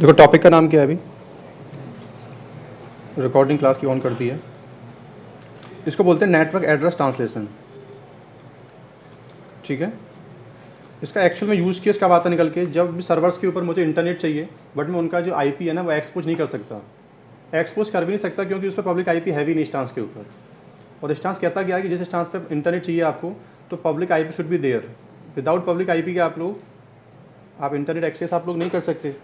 देखो टॉपिक का नाम क्या है अभी, रिकॉर्डिंग क्लास की ऑन करती है। इसको बोलते हैं नेटवर्क एड्रेस ट्रांसलेशन। ठीक है, इसका एक्चुअल में यूज़ केस कब आता निकल के, जब भी सर्वर्स के ऊपर मुझे इंटरनेट चाहिए बट मैं उनका जो आईपी है ना वो एक्सपोज नहीं कर सकता। एक्सपोज कर भी नहीं सकता क्योंकि उस पर पब्लिक आईपी है भी नहीं स्टांस के ऊपर। और स्टांस कहता क्या है कि जिस स्टांस पे इंटरनेट चाहिए आपको तो public IP should be there. Without public IP के आप इंटरनेट एक्सेस आप लोग नहीं कर सकते।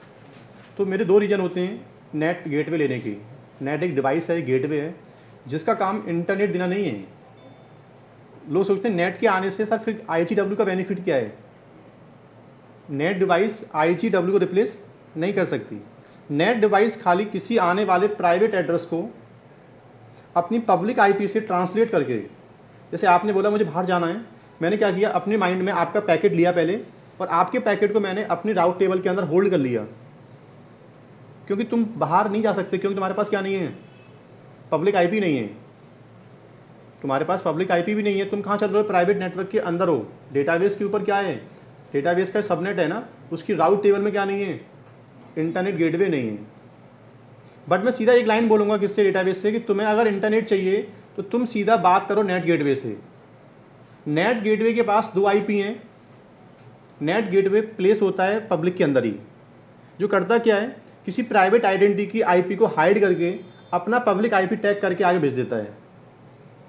तो मेरे दो रीजन होते हैं नेट गेटवे लेने की। नेट एक डिवाइस है, गेटवे है जिसका काम इंटरनेट देना नहीं है। लोग सोचते हैं नेट के आने से सर फिर आईजीडब्ल्यू का बेनिफिट क्या है। नेट डिवाइस आईजीडब्ल्यू को रिप्लेस नहीं कर सकती। नेट डिवाइस खाली किसी आने वाले प्राइवेट एड्रेस को अपनी पब्लिक आईपी से ट्रांसलेट करके, जैसे आपने बोला मुझे बाहर जाना है, मैंने क्या किया अपने माइंड में आपका पैकेट लिया पहले और आपके पैकेट को मैंने अपनी राउट टेबल के अंदर होल्ड कर लिया, क्योंकि तुम बाहर नहीं जा सकते क्योंकि तुम्हारे पास क्या नहीं है, पब्लिक आईपी नहीं है। तुम्हारे पास पब्लिक आईपी भी नहीं है, तुम कहाँ चल रहे हो, प्राइवेट नेटवर्क के अंदर हो। डेटाबेस के ऊपर क्या है, डेटाबेस का सबनेट है ना, उसकी राउट टेबल में क्या नहीं है, इंटरनेट गेटवे नहीं है। बट मैं सीधा एक लाइन बोलूँगा किससे, डेटाबेस से, कि तुम्हें अगर इंटरनेट चाहिए तो तुम सीधा बात करो नेट गेटवे से। नेट गेटवे के पास दो आईपी हैं। नेट गेटवे प्लेस होता है पब्लिक के अंदर ही, जो करता क्या है, किसी प्राइवेट आइडेंटिटी की आईपी को हाइड करके अपना पब्लिक आईपी टैग करके आगे भेज देता है।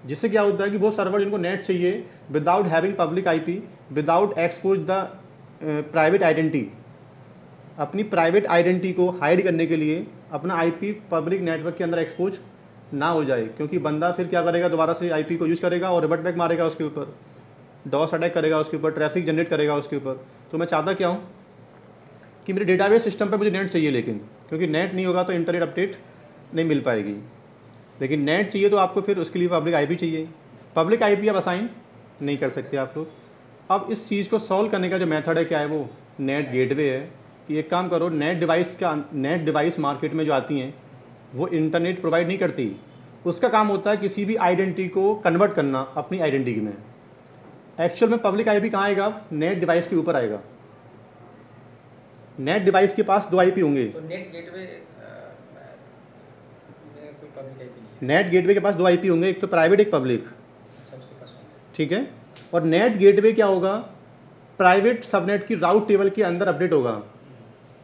जिससे क्या होता है कि वो सर्वर जिनको नेट चाहिए without having public IP, without expose the private identity, अपनी प्राइवेट आइडेंटिटी को हाइड करने के लिए अपना आईपी पब्लिक नेटवर्क के अंदर एक्सपोज ना हो जाए, क्योंकि बंदा फिर क्या करेगा, दोबारा से आईपी को यूज़ करेगा और रिवर्ट बैक मारेगा उसके ऊपर, डॉस अटैक करेगा उसके ऊपर, ट्रैफिक जनरेट करेगा उसके ऊपर। तो मैं चाहता क्या हूँ कि मेरे डेटाबेस सिस्टम पे मुझे नेट चाहिए, लेकिन क्योंकि नेट नहीं होगा तो इंटरनेट अपडेट नहीं मिल पाएगी। लेकिन नेट चाहिए तो आपको फिर उसके लिए पब्लिक आईपी चाहिए। पब्लिक आईपी आप असाइन नहीं कर सकते आप लोग। अब इस चीज़ को सॉल्व करने का जो मेथड है क्या है, वो नेट गेटवे है। कि एक काम करो, नेट डिवाइस मार्केट में जो आती हैं वो इंटरनेट प्रोवाइड नहीं करती। उसका काम होता है किसी भी आइडेंटिटी को कन्वर्ट करना अपनी आइडेंटिटी में। एक्चुअल में पब्लिक आईपी कहाँ आएगा, नेट डिवाइस के ऊपर आएगा। नेट डिवाइस के पास दो आईपी होंगे। तो नेट गेटवे में कोई पब्लिक आईपी नहीं है। नेट गेटवे के पास दो आईपी होंगे, एक तो प्राइवेट एक पब्लिक। अच्छा, उसके पास होंगे। ठीक है, और नेट गेटवे क्या होगा, प्राइवेट सबनेट की राउट टेबल के अंदर अपडेट होगा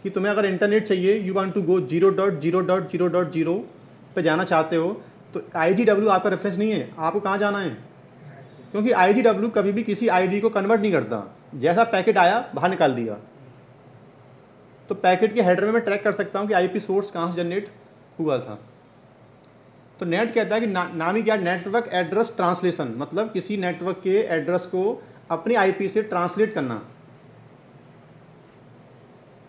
कि तुम्हें अगर इंटरनेट चाहिए, यू वांट टू गो 0.0.0.0 पे जाना चाहते हो, तो आईजीडब्ल्यू आपका रेफरेंस नहीं है, आपको कहाँ जाना है, क्योंकि आईजीडब्ल्यू कभी भी किसी आईडी को कन्वर्ट नहीं करता। जैसा पैकेट आया बाहर निकाल दिया। तो पैकेट के हेडर में मैं ट्रैक कर सकता हूँ कि आईपी सोर्स कहाँ से जनरेट हुआ था। तो नेट कहता है कि नाम ही क्या, नेटवर्क एड्रेस ट्रांसलेशन, मतलब किसी नेटवर्क के एड्रेस को अपनी आईपी से ट्रांसलेट करना।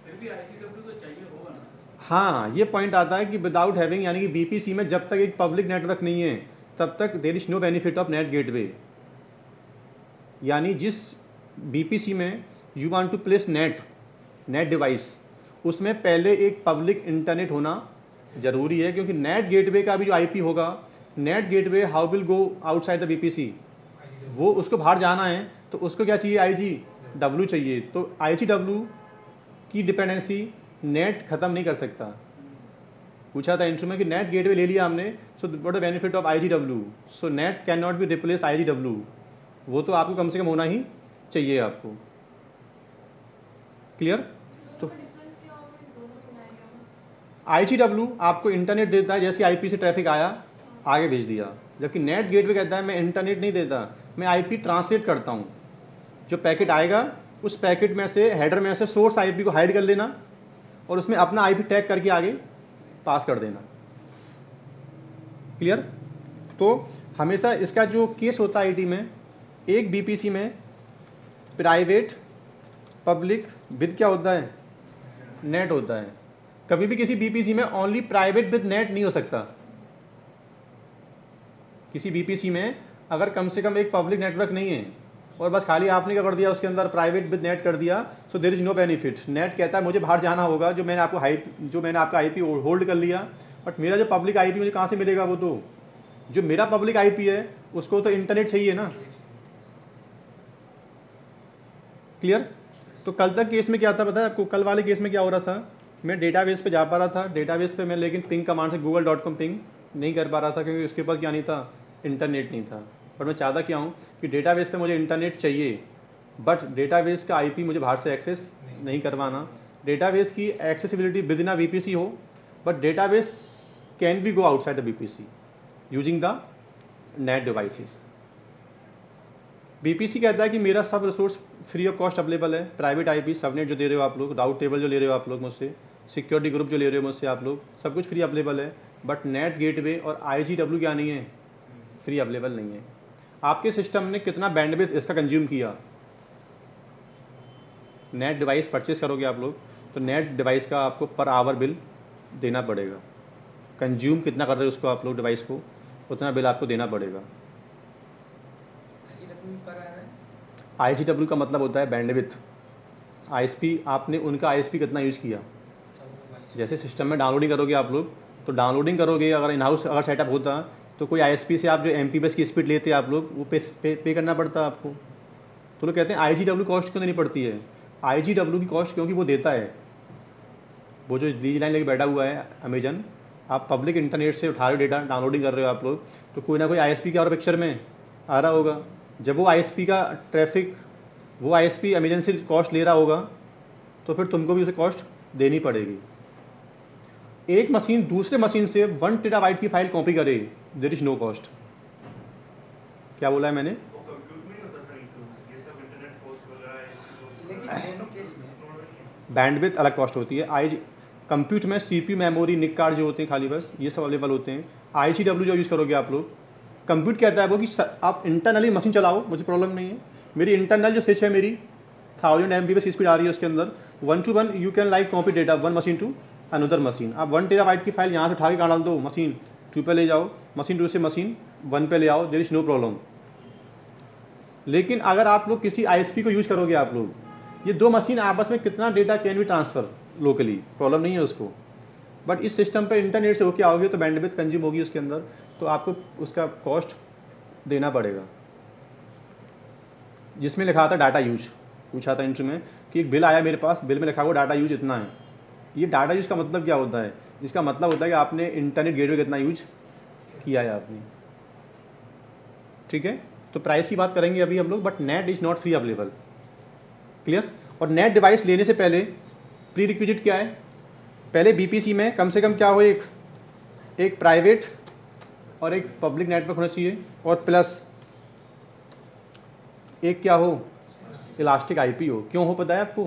फिर भी आईजीडब्ल्यू तो चाहिए होगा ना। हाँ, ये पॉइंट आता है कि विदाउट हैविंग, यानी कि बीपीसी में जब तक एक पब्लिक नेटवर्क नहीं है तब तक there is no benefit of NAT gateway. यानी जिस बीपीसी में you want to place NAT device, उसमें पहले एक पब्लिक इंटरनेट होना जरूरी है, क्योंकि नेट गेटवे का भी जो आईपी होगा, net gateway how will go outside the BPC, वो उसको बाहर जाना है तो उसको क्या चाहिए, आईजीडब्ल्यू चाहिए। तो आईजीडब्ल्यू की डिपेंडेंसी नेट खत्म नहीं कर सकता। पूछा था इंट्रो में कि नेट गेटवे ले लिया हमने, so what the benefit of IGW, so NAT can not be replace IGW. वो तो आपको कम से कम होना ही चाहिए आपको। क्लियर। तो आईजीडब्ल्यू आपको इंटरनेट देता है, जैसे आईपी से ट्रैफिक आया आगे भेज दिया, जबकि नेट गेटवे कहता है मैं इंटरनेट नहीं देता, मैं आईपी ट्रांसलेट करता हूँ। जो पैकेट आएगा उस पैकेट में से, हेडर में से सोर्स आईपी को हाइड कर लेना और उसमें अपना आईपी टैग करके आगे पास कर देना। क्लियर। तो हमेशा इसका जो केस होता है आईटी में, एक बीपीसी में प्राइवेट पब्लिक विद क्या होता है, नेट होता है। कभी भी किसी बीपीसी में ओनली प्राइवेट विद नेट नहीं हो सकता। किसी बीपीसी में अगर कम से कम एक पब्लिक नेटवर्क नहीं है और बस खाली आपने क्या कर दिया उसके अंदर प्राइवेट विद नेट कर दिया, so there is no benefit. NAT कहता है मुझे बाहर जाना होगा, जो मैंने आपका आईपी होल्ड कर लिया, बट मेरा जो पब्लिक आईपी मुझे कहाँ से मिलेगा, वो तो जो मेरा पब्लिक आईपी है उसको तो इंटरनेट चाहिए ना। क्लियर। तो कल तक केस में क्या था पता है आपको, कल वाले केस में क्या हो रहा था मैं डेटाबेस पे जा पा रहा था, डेटाबेस पे मैं लेकिन पिंग कमांड से google.com पिंग नहीं कर पा रहा था क्योंकि उसके पास क्या नहीं था, इंटरनेट नहीं था। पर मैं चाहता क्या हूँ कि डेटाबेस पे मुझे इंटरनेट चाहिए, बट डेटाबेस का आईपी मुझे बाहर से एक्सेस नहीं करवाना। डेटाबेस की एक्सेसिबिलिटी विद इन बीपीसी हो, but database can be go outside the BPC using the net devices. BPC कहता है कि मेरा सब resource free of cost available है। प्राइवेट आईपी, सबनेट जो दे रहे हो आप लोग, राउट टेबल जो ले रहे हो आप लोग मुझसे, सिक्योरिटी ग्रुप जो ले रहे हो मुझसे आप लोग, सब कुछ फ्री अवेलेबल है। बट नेट गेटवे और आईजीडब्ल्यू क्या नहीं है, फ्री अवेलेबल नहीं है। आपके सिस्टम ने कितना बैंडविड्थ इसका कंज्यूम किया। नेट डिवाइस परचेज करोगे आप लोग तो नेट डिवाइस का आपको पर आवर बिल देना पड़ेगा। कंज्यूम कितना कर रहे हो उसको आप लोग डिवाइस को, उतना बिल आपको देना पड़ेगा। आईजीडब्ल्यू पर आ रहा है। आईजीडब्ल्यू का मतलब होता है बैंडविड्थ। आईएसपी, आपने उनका आईएसपी कितना यूज़ किया। जैसे सिस्टम में डाउनलोडिंग करोगे आप लोग, तो डाउनलोडिंग करोगे, अगर इन हाउस अगर सेटअप होता तो कोई आईएसपी से आप जो एमपीबीएस की स्पीड लेते आप लोग, वो पे करना पड़ता आपको। तो लोग कहते हैं आईजीडब्ल्यू कॉस्ट क्यों देनी पड़ती है। आईजीडब्ल्यू की कॉस्ट क्योंकि वो देता है। वो जो लीज लाइन लेके बैठा हुआ है अमेजन, आप पब्लिक इंटरनेट से उठा रहे हो डेटा, डाउनलोडिंग कर रहे हो आप लोग, तो कोई ना कोई आईएसपी क्या और पिक्चर में आ रहा होगा। जब वो आईएसपी का ट्रैफिक, वो आईएसपी अमेजन से कॉस्ट ले रहा होगा, तो फिर तुमको भी उसे कॉस्ट देनी पड़ेगी। एक मशीन दूसरे मशीन से 1 टेराबाइट की फाइल कॉपी करे, देयर इज नो कॉस्ट। क्या बोला है मैंने। वो कंप्यूट में नहीं होता सर इंक्लूड, ये सब इंटरनेट कॉस्ट वगैरह इसकी लेकिन दोनों केस में बैंडविड्थ अलग कॉस्ट होती है। आई कंप्यूट में सीपीयू, मेमोरी, निक कार्ड जो होते हैं खाली बस, ये सब अवेलेबल होते हैं। आईजीडब्ल्यू जो यूज़ करोगे आप लोग, कंप्यूट कहता है वो कि आप इंटरनली मशीन चलाओ, मुझे प्रॉब्लम नहीं है। मेरी इंटरनल जो स्विच है मेरी 1000 MB स्पीड आ रही है उसके अंदर, 1 to 1 you can like copy data one machine to another machine. आप 1 टेराबाइट की फाइल यहाँ से उठा के कहाँ डाल दो, मशीन 2 पे ले जाओ, मशीन 2 से मशीन 1 पे ले आओ, देयर इज नो प्रॉब्लम। लेकिन अगर आप लोग किसी आईएसपी को यूज़ करोगे आप लोग, ये दो मशीन आपस में कितना data can be transfer locally, problem नहीं है उसको। बट इस सिस्टम पर इंटरनेट से होके आओगे तो बैंडविड्थ कंज्यूम होगी उसके अंदर, तो आपको उसका कॉस्ट देना पड़ेगा। जिसमें लिखा था डाटा यूज, पूछा था इंटरव्यू में कि एक बिल आया मेरे पास, बिल में लिखा हुआ डाटा यूज इतना है। ये डाटा यूज का मतलब क्या होता है, इसका मतलब होता है कि आपने इंटरनेट गेटवे कितना यूज किया है आपने। ठीक है, तो प्राइस की बात करेंगे अभी हम लोग, but net is not free available. Clear. और नेट डिवाइस लेने से पहले प्री रिक्विजिट क्या है, पहले बीपीसी में कम से कम क्या हो, एक प्राइवेट और एक पब्लिक नेटवर्क होना चाहिए, और प्लस एक क्या हो, इलास्टिक आईपी हो। क्यों हो पता है आपको,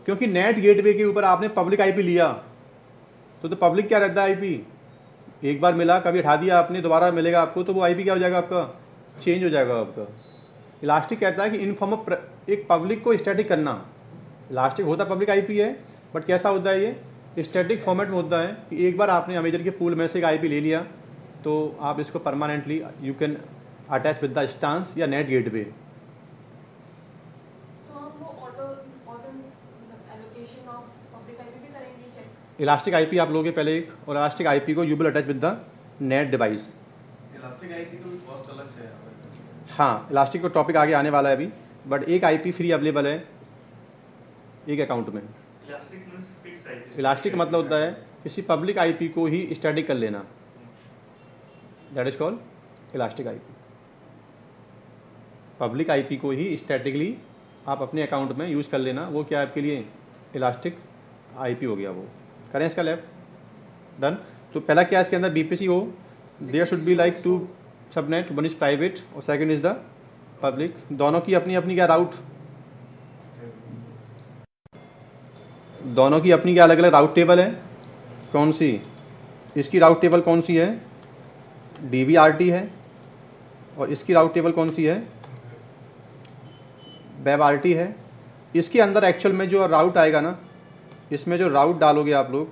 क्योंकि नेट गेटवे के ऊपर आपने पब्लिक आईपी लिया, तो पब्लिक क्या रहता है आईपी, एक बार मिला, कभी हटा दिया आपने, दोबारा मिलेगा आपको, तो वो आईपी क्या हो जाएगा आपका, चेंज हो जाएगा आपका। इलास्टिक कहता है कि इन फॉर्म ऑफ एक पब्लिक को स्टैटिक करना। इलास्टिक होता पब्लिक आईपी है, बट कैसा होता है ये, स्टैटिक फॉर्मेट में होता है कि एक बार आपने अमेजन के पूल में से एक आईपी ले लिया, तो आप इसको permanently you can attach with the instance या नेट गेटवे। इलास्टिक आईपी आप लोगे पहले एक, और इलास्टिक आईपी को you will attach with the net device. Elastic IP का भी कॉस्ट अलग से है। हाँ, इलास्टिक का टॉपिक आगे आने वाला है अभी, बट एक आईपी फ्री अवेलेबल है एक अकाउंट में। Elastic means fix IP. Elastic मतलब होता है किसी पब्लिक आईपी को ही स्टैटिक कर लेना, that is called elastic IP. Public IP को ही स्टैटिकली आप अपने अकाउंट में यूज़ कर लेना, वो क्या है आपके लिए, इलास्टिक आईपी हो गया वो। करें इसका लेफ्ट डन। तो पहला क्या इसके अंदर बीपीसी हो, there should be like 2 subnet, one is private और सेकंड इज द पब्लिक। दोनों की अपनी अपनी क्या राउट, दोनों की अपनी क्या अलग अलग राउट टेबल है। कौन सी, इसकी राउट टेबल कौन सी है, DVRT है, और इसकी राउट टेबल कौन सी है, WebRT है। इसके अंदर एक्चुअल में जो राउट आएगा ना, इसमें जो राउट डालोगे आप लोग,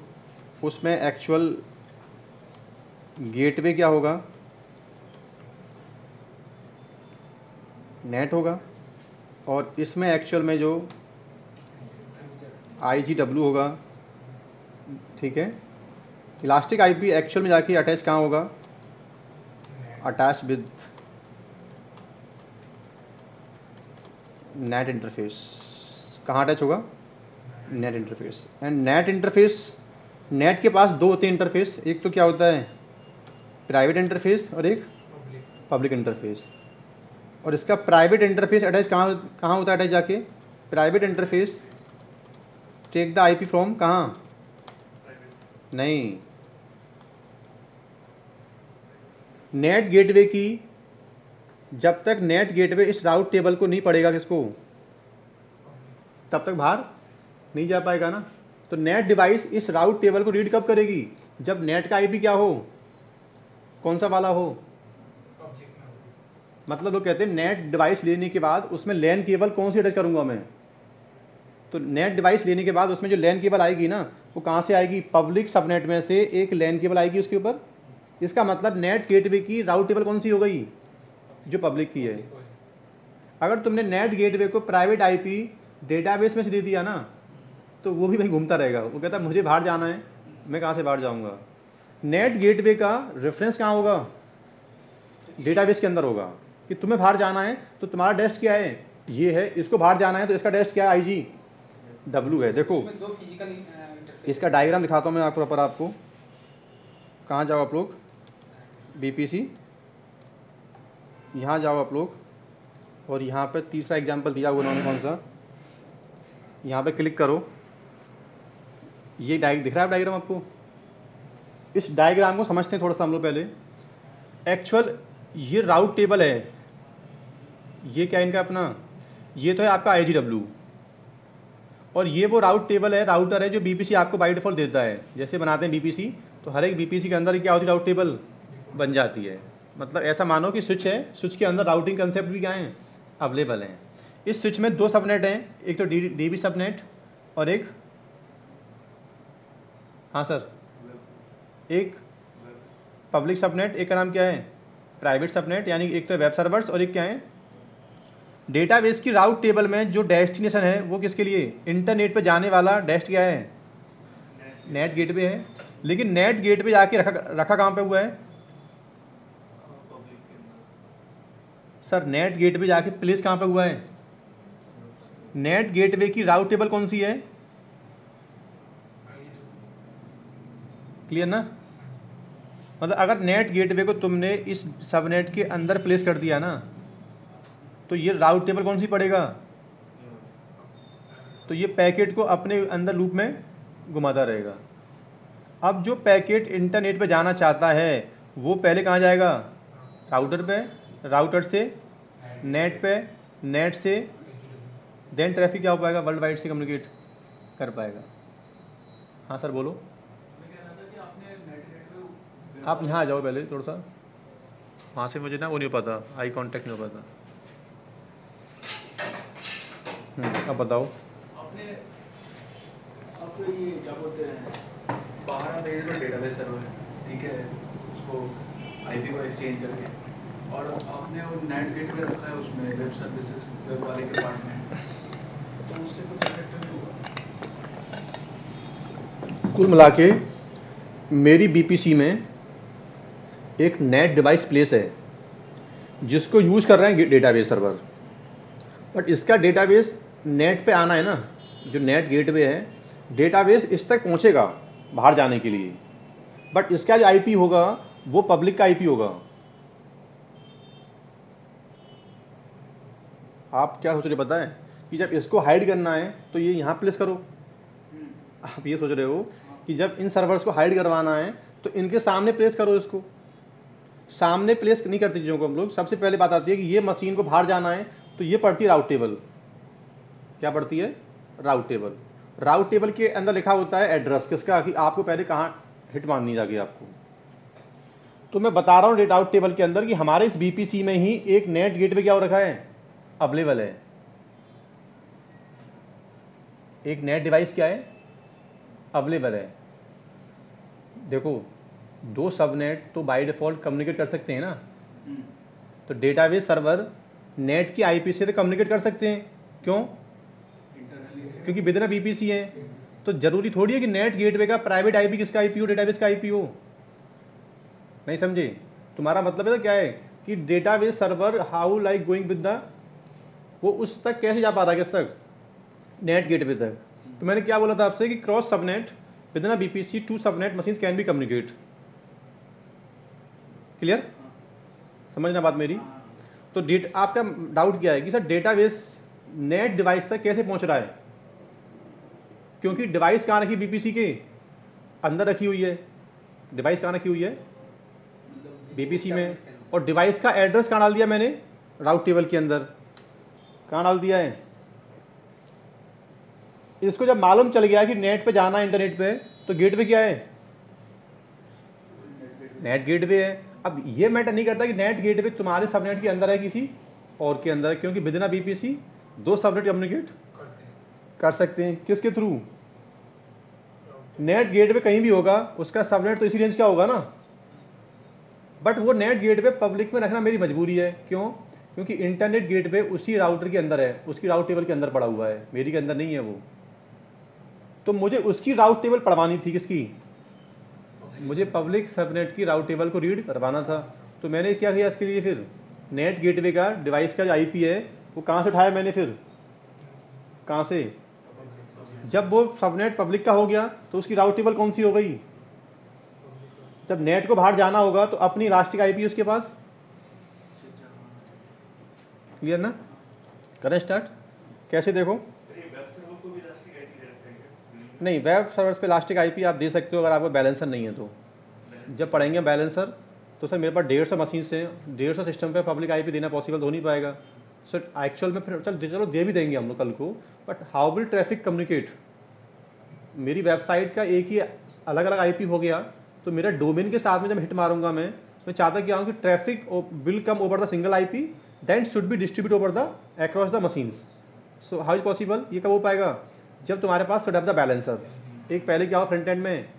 उसमें एक्चुअल गेटवे क्या होगा, नेट होगा, और इसमें एक्चुअल में जो IGW होगा। ठीक है, इलास्टिक आईपी एक्चुअल में जाके अटैच कहाँ होगा, अटैच विद नेट इंटरफेस। कहाँ अटैच होगा, net interface. And net interface, net के पास दो होते हैं इंटरफेस, एक तो क्या होता है प्राइवेट इंटरफेस और एक पब्लिक इंटरफेस। और इसका प्राइवेट इंटरफेस अटैच कहाँ कहाँ होता है अटैच जाके, private interface take the IP from कहाँ, नहीं, नेट गेटवे की, जब तक नेट गेटवे इस राउट टेबल को नहीं पढ़ेगा किसको, तब तक बाहर नहीं जा पाएगा ना। तो नेट डिवाइस इस राउट टेबल को रीड कब करेगी, जब नेट का आईपी क्या हो, कौन सा वाला हो, मतलब लोग कहते हैं नेट डिवाइस लेने के बाद उसमें लैन केबल कौन सी अटैच करूंगा मैं, तो नेट डिवाइस लेने के बाद उसमें जो लैन केबल आएगी ना वो कहाँ से आएगी, पब्लिक सबनेट में से एक लैन केबल आएगी उसके ऊपर। इसका मतलब नेट गेटवे की राउट टेबल कौन सी हो गई, जो पब्लिक की है। अगर तुमने नेट गेटवे को प्राइवेट आईपी डेटाबेस में से दे दिया ना तो वो भी भाई घूमता रहेगा, वो कहता है मुझे बाहर जाना है, मैं कहाँ से बाहर जाऊँगा। नेट गेटवे का रेफरेंस कहाँ होगा, डेटाबेस के अंदर होगा, कि तुम्हें बाहर जाना है तो तुम्हारा डेस्ट क्या है, ये है, इसको बाहर जाना है तो इसका डेस्ट क्या है, IGW है। देखो उसमें दो फिजिकल इंटरफेस इसका डायग्राम दिखाता हूँ मैं आपको प्रॉपर, आपको कहाँ जाओ आप लोग, BPC, यहाँ जाओ आप लोग, और यहाँ पे तीसरा एग्जाम्पल दिया हुआ उन्होंने कौन सा, यहाँ पे क्लिक करो, ये दिख रहा है डायग्राम आपको। इस डायग्राम को समझते हैं थोड़ा सा हम लोग पहले। एक्चुअल ये राउट टेबल है, ये क्या इनका अपना, ये तो है आपका IGW, और ये वो राउट टेबल है, राउटर है जो BPC आपको बाई डिफॉल्ट देता है। जैसे बनाते हैं BPC तो हर एक BPC के अंदर क्या होती है, राउट टेबल बन जाती है। मतलब ऐसा मानो कि स्विच है, स्विच के अंदर राउटिंग कंसेप्ट भी क्या है, अवेलेबल हैं। इस स्विच में दो सबनेट हैं, एक तो DB सबनेट और एक, हाँ सर, एक पब्लिक सबनेट, एक का नाम क्या है प्राइवेट सबनेट, यानी एक तो वेब सर्वर्स और एक क्या है डेटाबेस। की राउट टेबल में जो डेस्टिनेशन है वो किसके लिए, इंटरनेट पे जाने वाला डेस्ट क्या है, नेट गेटवे है। लेकिन नेट गेटवे जाके रखा कहाँ पे हुआ है पब्लिक के अंदर। सर, नेट गेटवे जाके प्लेस कहाँ पे हुआ है, नेट गेटवे की राउट टेबल कौन सी है, क्लियर ना। मतलब अगर नेट गेटवे को तुमने इस सबनेट के अंदर प्लेस कर दिया ना तो ये राउट टेबल कौन सी पड़ेगा, तो ये पैकेट को अपने अंदर लूप में घुमाता रहेगा। अब जो पैकेट इंटरनेट पे जाना चाहता है वो पहले कहाँ जाएगा, राउटर पे, राउटर से नेट पे, नेट से देन ट्रैफिक क्या हो पाएगा, वर्ल्ड वाइड से कम्युनिकेट कर पाएगा। हाँ सर बोलो। मैं कह रहा था कि आपने नेट गेटवे आप यहाँ आ जाओ पहले थोड़ा सा, वहाँ से मुझे ना वो नहीं हो पाता, आई कांटेक्ट नहीं हो पाता। अब बताओ। आपने आपको ये क्या बोलते हैं, बाहर आप भेज दो डेटाबेस सर्वर, ठीक है, उसको आईपी को एक्सचेंज करके, और आपने वो नेट गेटवे रखा है उसमें वेब सर्विसेज वेब वाले के पार्ट में, तो उससे कुछ इफेक्ट नहीं होगा। कुल मिला के मेरी BPC में एक नेट डिवाइस प्लेस है जिसको यूज कर रहे हैं डेटाबेस सर्वर, बट इसका डेटाबेस नेट पे आना है ना, जो नेट गेटवे है डेटाबेस इस तक पहुंचेगा बाहर जाने के लिए, बट इसका जो आईपी होगा वो पब्लिक का आईपी होगा। आप क्या सोच रहे हो पता है, कि जब इसको हाइड करना है तो ये यहाँ प्लेस करो। आप ये सोच रहे हो कि जब इन सर्वर्स को हाइड करवाना है तो इनके सामने प्लेस करो, इसको सामने प्लेस नहीं करते चीज़ों को हम लोग। सबसे पहले बात आती है कि ये मशीन को बाहर जाना है तो ये पड़ती है राउट टेबल, क्या पड़ती है, राउट टेबल। राउट टेबल के अंदर लिखा होता है एड्रेस किसका, कि आपको पहले कहाँ हिट मारनी जाके आपको। तो मैं बता रहा हूँ राउट टेबल के अंदर कि हमारे इस BPC में ही एक नेट गेटवे क्या हो रखा है, अवेलेबल है। एक नेट डिवाइस क्या है, अवेलेबल है। देखो दो सबनेट तो बाय डिफॉल्ट कम्युनिकेट कर सकते हैं ना, तो डेटाबेस सर्वर नेट की आईपी से तो कम्युनिकेट कर सकते हैं, क्यों, क्योंकि विद इन BPC है। तो जरूरी थोड़ी है कि नेट गेटवे का प्राइवेट आईपी किसका आईपी हो, डेटाबेस का आईपी हो। नहीं समझे, तुम्हारा मतलब है क्या है कि database server how like going with the, वो उस तक कैसे जा पा रहा है, किस तक, नेट गेटवे तक। तो मैंने क्या बोला था आपसे कि cross subnet within VPC two subnet machines can be communicate. Clear, समझना बात मेरी। तो आपका डाउट क्या है कि सर डेटाबेस नेट डिवाइस तक कैसे पहुंच रहा है, क्योंकि डिवाइस कहाँ रखी, बीपीसी के अंदर रखी हुई है। डिवाइस कहाँ रखी हुई है, बीपीसी में, और डिवाइस का एड्रेस कहाँ डाल दिया मैंने, राउट टेबल के अंदर कहाँ डाल दिया है। इसको जब मालूम चल गया कि नेट पे जाना है इंटरनेट पे, तो गेटवे क्या है, नेट गेटवे है। अब ये मैटर नहीं करता कि नेट गेटवे तुम्हारे सबनेट के अंदर है किसी और के अंदर है, क्योंकि विदिन बीपीसी दो सबनेट कम्युनिकेट कर सकते हैं। किसके थ्रू, नेट गेटवे कहीं भी होगा, उसका सबनेट तो इसी रेंज का होगा ना। बट वो नेट गेटवे पब्लिक में रखना मेरी मजबूरी है। क्यों, क्योंकि इंटरनेट गेटवे उसी राउटर के अंदर है, उसकी राउट टेबल के अंदर पड़ा हुआ है, मेरी के अंदर नहीं है वो। तो मुझे उसकी राउट टेबल पढ़वानी थी, किसकी, मुझे पब्लिक सबनेट की राउट टेबल को रीड करवाना था। तो मैंने क्या किया इसके लिए, फिर नेट गेटवे का डिवाइस का जो आईपी है वो कहाँ से उठाया मैंने, फिर कहाँ से, जब वो सबनेट पब्लिक का हो गया तो उसकी राउट टेबल कौन सी हो गई, जब नेट को बाहर जाना होगा तो अपनी इलास्टिक आईपी उसके पास। क्लियर ना, करें स्टार्ट, कैसे देखो। सर ये वेब सर्वर को भी इलास्टिक आईपी दे रखा है क्या? नहीं, वेब सर्वर्स पे इलास्टिक आईपी आप दे सकते हो अगर आपको बैलेंसर नहीं है तो। जब पढ़ेंगे बैलेंसर तो सर मेरे पास 150 मशीन से 150 सिस्टम पे पब्लिक आईपी देना पॉसिबल तो हो नहीं पाएगा सर। एक्चुअल में फिर चलो दे भी देंगे हम लोग कल को, but how will traffic communicate. मेरी वेबसाइट का एक ही अलग अलग आईपी हो गया, तो मेरा डोमेन के साथ में जब हिट मारूंगा मैं चाहता क्या हूँ कि traffic will come over the single IP than should be distribute over the across the machines. So how is possible, ये कब हो पाएगा, जब तुम्हारे पास सेट अप द बैलेंसर। एक पहले क्या हो, फ्रंट एंड में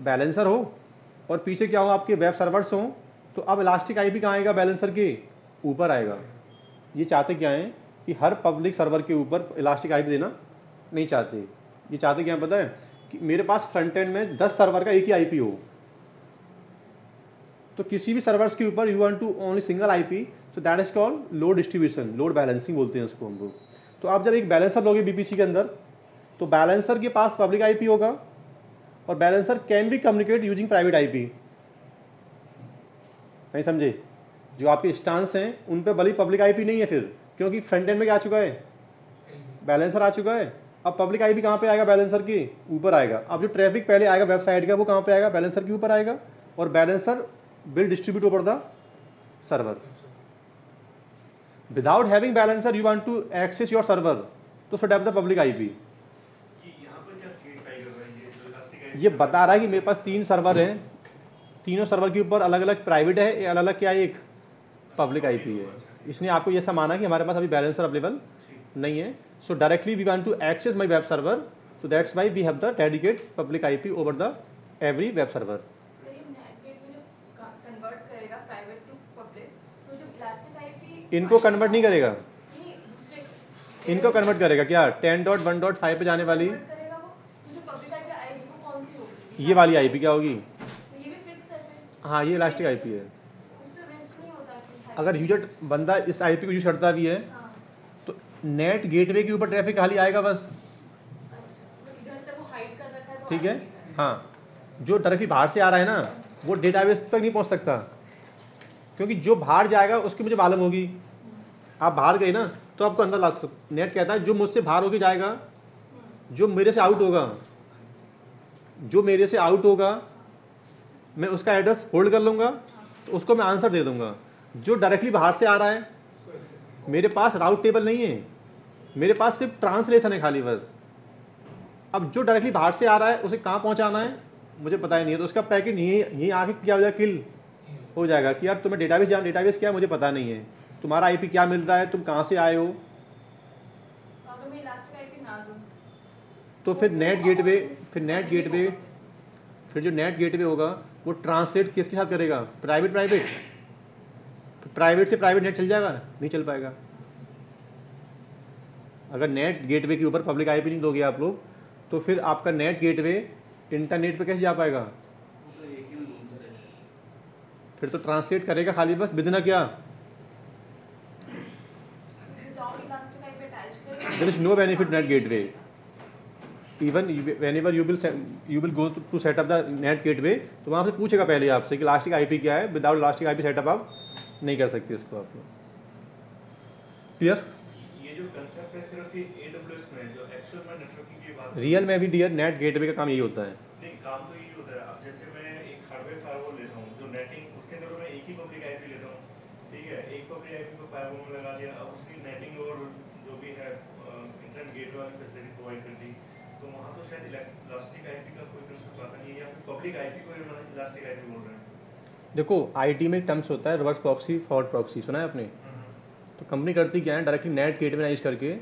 बैलेंसर हो और पीछे क्या हो, आपके वेब सर्वर्स हो। तो अब इलास्टिक आईपी कहाँ आएगा, बैलेंसर के ऊपर आएगा। ये चाहते क्या है कि हर पब्लिक सर्वर के ऊपर इलास्टिक आईपी देना नहीं चाहते। ये चाहते क्या है पता है, कि मेरे पास फ्रंट एंड में 10 सर्वर का एक ही आईपी हो। तो किसी भी सर्वर्स के ऊपर you want to only single IP, so that is called load distribution, load balancing बोलते हैं उसको हम लोग। तो आप जब एक बैलेंसर लोगे बीपीसी के अंदर, तो बैलेंसर के पास पब्लिक आईपी होगा और balancer can be communicate using private IP. नहीं समझे, जो आपके स्टांस हैं उन पे भले पब्लिक आईपी नहीं है फिर, क्योंकि फ्रंट एंड में क्या आ चुका है, बैलेंसर आ चुका है। अब पब्लिक आईपी कहाँ पे आएगा, बैलेंसर के ऊपर आएगा। अब जो ट्रैफिक पहले आएगा वेबसाइट का वो कहाँ पे आएगा, बैलेंसर के ऊपर आएगा, और balancer will distribute over the server. Without having balancer you want to access your server, तो set up the public IP. कि यहाँ पर क्या सिग्निफाई कर रहा है ये जो इलास्टिक आईपी? ये बता रहा है कि मेरे पास 3 सर्वर हैं, तीनों सर्वर के ऊपर अलग अलग प्राइवेट है, अलग अलग क्या एक पब्लिक आईपी है। इसने आपको ये सब माना कि हमारे पास अभी बैलेंसर अवेलेबल नहीं है, so directly we want to access my web server, so that's why we have the dedicated public IP over the every web server। Sir ये नेट गेटवे जो कन्वर्ट करेगा प्राइवेट टू पब्लिक, तो जो elastic IP इनको convert नहीं करेगा, नहीं दूसरे इनको कन्वर्ट करेगा क्या, 10.1.5 पे जाने वाली कन्वर्ट करेगा वो, तो जो पब्लिक आईपी आएगी वो कौन सी होगी, ये वाली आईपी क्या होगी, तो ये भी फिक्स है फिर। हाँ ये इलास्टिक आईपी है। उससे रिस्क नहीं होता कि अगर यूजर बंदा इस आईपी को यूज करता भी है हाँ तो नेट गेटवे के ऊपर ट्रैफिक खाली आएगा बस, अच्छा, तो इधर से वो हाइड कर रखा है तो ठीक है। आ नहीं रहा हाँ, जो डायरेक्टली बाहर से आ रहा है ना वो डेटाबेस तक नहीं पहुंच सकता, क्योंकि जो बाहर जाएगा उसकी मुझे मालूम होगी। आप बाहर गए ना तो आपको अंदर ला सकते। नेट कहता है जो मुझसे बाहर होके जाएगा, जो मेरे से आउट होगा, जो मेरे से आउट होगा मैं उसका एड्रेस होल्ड कर लूँगा, तो उसको मैं आंसर दे दूंगा। जो डायरेक्टली बाहर से आ रहा है, मेरे पास राउट टेबल नहीं है, मेरे पास सिर्फ ट्रांसलेशन है खाली बस। अब जो डायरेक्टली बाहर से आ रहा है उसे कहाँ पहुँचाना है मुझे पता ही नहीं है, तो उसका पैकेट यहीं आके क्या हो जाएगा, किल हो जाएगा कि यार तुम्हें डेटाबेस क्या है मुझे पता नहीं है, तुम्हारा आईपी क्या मिल रहा है, तुम कहाँ से आए हो। तो अगर मैं इलास्टिक आईपी ना दूं तो फिर नेट गेटवे, फिर जो नेट गेटवे होगा वो ट्रांसलेट किसके साथ करेगा, प्राइवेट तो प्राइवेट से प्राइवेट नेट चल जाएगा, नहीं चल पाएगा। अगर नेट गेटवे के ऊपर पब्लिक आईपी नहीं दोगे आप लोग, तो फिर आपका नेट गेटवे इंटरनेट पे कैसे जा पाएगा, तो एक ही में घूमता रहेगा। फिर तो ट्रांसलेट करेगा खाली बस बिना क्या, विदाउट इलास्टिक आईपी अटैच करेगा there is no benefit NAT gateway. Even whenever you will go to setup the NAT gateway, तो वहाँ से पूछेगा पहले आपसे कि इलास्टिक आईपी क्या है। विदाउट इलास्टिक आईपी सेटअप आप नहीं कर सकते इसको आप लोग। क्लियर? ये जो कंसेप्ट है सिर्फ ये AWS में है, जो एक्चुअल में नेटवर्किंग की बात रियल में भी डियर नेट गेटवे का काम यही होता है। नहीं, काम तो यही होता है। अब जैसे मैं एक हार्डवेयर फायरवॉल लेता हूँ जो नेटिंग, उसके अंदर मैं एक ही पब्लिक आईपी लेता हूँ, ठीक है, एक पब्लिक आईपी को फायरवॉल में लगा दिया, अब उसकी नेटिंग और जो भी है इंटरनेट गेटवे वाली फैसिलिटी प्रोवाइड कर दी, तो वहाँ तो शायद इलास्टिक आईपी का कोई कंसेप्ट आता नहीं है, या फिर पब्लिक आईपी को इलास्टिक आईपी बोल रहे हैं। देखो आईटी में टर्म्स होता है रिवर्स प्रॉक्सी, फॉरवर्ड प्रॉक्सी, सुना है आपने? तो कंपनी करती क्या है, डायरेक्टली नेट गेटवे यूज करके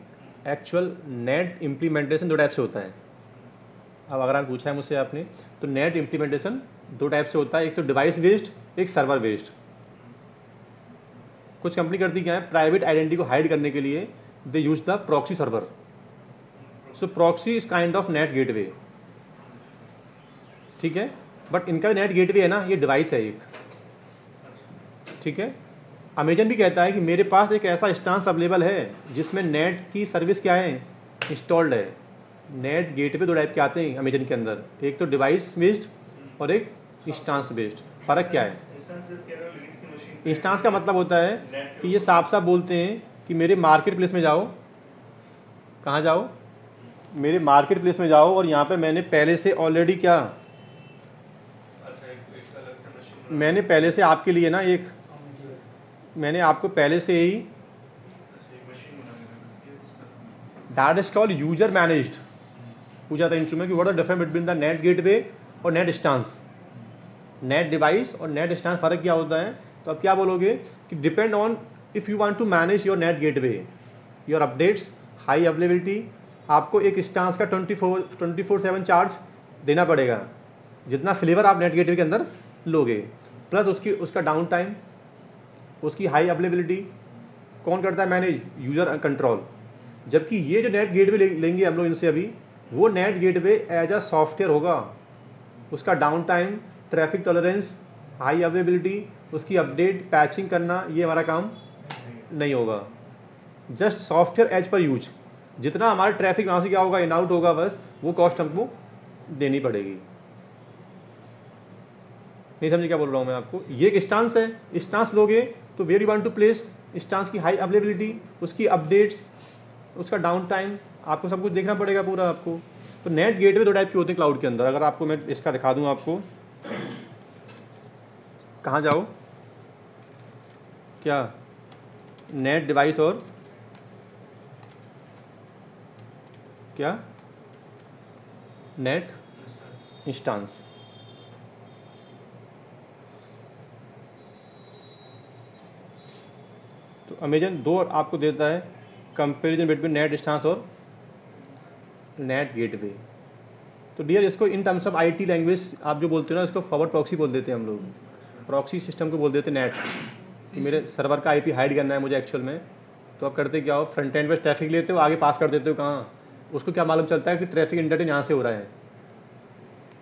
एक्चुअल नेट इम्प्लीमेंटेशन दो टाइप से होता है। अब अगर आप पूछा है मुझसे आपने, तो नेट इम्प्लीमेंटेशन दो टाइप से होता है, एक तो डिवाइस बेस्ड, एक सर्वर बेस्ड। कुछ कंपनी करती क्या है, प्राइवेट आइडेंटिटी को हाइड करने के लिए they use the proxy server. So proxy is kind of NAT gateway, ठीक है। बट इनका नेट गेटवे है ना, ये डिवाइस है एक, ठीक है। अमेजन भी कहता है कि मेरे पास एक ऐसा इंस्टांस अवेलेबल है जिसमें नेट की सर्विस क्या है, इंस्टॉल्ड है। नेट गेटवे दो टाइप के आते हैं अमेजन के अंदर, एक तो डिवाइस बेस्ड और एक इंस्टांस बेस्ड। फ़र्क क्या है? इंस्टांस का मतलब होता है कि ये साफ साफ बोलते हैं कि मेरे मार्केट प्लेस में जाओ, कहाँ जाओ, मेरे मार्केट प्लेस में जाओ, और यहाँ पे मैंने पहले से ऑलरेडी क्या, मैंने पहले से आपके लिए ना एक, मैंने आपको पहले से ही that is called user managed. पूछा था इंटरव्यू में कि what are difference between the NAT gateway और नेट इंस्टांस, नेट डिवाइस और नेट इंस्टांस फ़र्क क्या होता है। तो अब क्या बोलोगे कि depend on if you want to manage your NAT gateway, your updates, high availability, आपको एक इंस्टांस का 24/7 चार्ज देना पड़ेगा, जितना फ्लेवर आप नेट गेटवे के अंदर लोगे, प्लस उसका डाउन टाइम, उसकी हाई अवेलेबिलिटी कौन करता है मैनेज, यूज़र कंट्रोल। जबकि ये जो नेट गेटवे लेंगे हम लोग इनसे अभी, वो NAT gateway as a software होगा, उसका down time, traffic tolerance, high availability, उसकी अपडेट पैचिंग करना, ये हमारा काम नहीं होगा। Just software as per use, जितना हमारा ट्रैफिक वहाँ से क्या होगा, इन आउट होगा, बस वो कॉस्ट हमको देनी पड़ेगी। नहीं समझे क्या बोल रहा हूँ मैं आपको? ये एक इंस्टांस है, इंस्टांस लोगे तो where you want to place, instance की हाई अवेलेबिलिटी, उसकी अपडेट्स, उसका डाउन टाइम, आपको सब कुछ देखना पड़ेगा पूरा आपको। तो नेट गेटवे दो टाइप के होते हैं क्लाउड के अंदर। अगर आपको मैं इसका दिखा दूँ, आपको कहाँ जाओ, क्या नेट डिवाइस और क्या नेट इंस्टांस। तो अमेजन दो आपको देता है कंपैरिजन बिटवीन नेट इंस्टांस और नेट गेटवे। तो डियर इसको in terms of IT language आप जो बोलते हो ना, इसको फॉरवर्ड प्रॉक्सी बोल देते हैं हम लोग। प्रॉक्सी सिस्टम को बोल देते हैं नेट, कि मेरे सर्वर का आईपी हाइड करना है मुझे एक्चुअल में। तो आप करते क्या हो, फ्रंट एंड पे ट्रैफिक लेते हो, आगे पास कर देते हो कहाँ, उसको क्या मालूम चलता है कि ट्रैफिक इंटरटेन यहाँ से हो रहा है,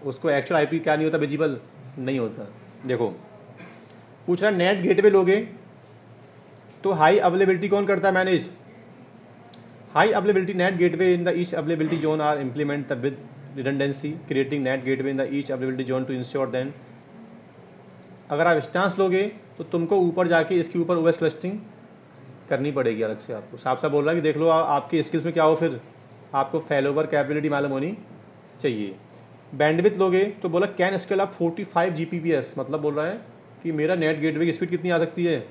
उसको एक्चुअल आईपी क्या नहीं होता, विजिबल नहीं होता। देखो पूछ रहा है नेट गेटवे लोगे तो हाई अवेलेबिलिटी कौन करता है manage, high availability NAT gateway in the each availability zone are implemented with redundancy creating net gateway in the each availability zone to ensure then। अगर आप इंस्टांस लोगे तो तुमको ऊपर जाके इसके ऊपर ओएस क्लस्टरिंग करनी पड़ेगी अलग से। आपको साफ साफ बोल रहा है कि देख लो आपके स्किल्स में क्या हो, फिर आपको फैलोवर कैपेबिलिटी मालूम होनी चाहिए। बैंडविड्थ लोगे तो बोला कैन स्केल अप 45 Gbps, मतलब बोल रहा है कि मेरा नेट गेटवे की स्पीड कितनी आ सकती है,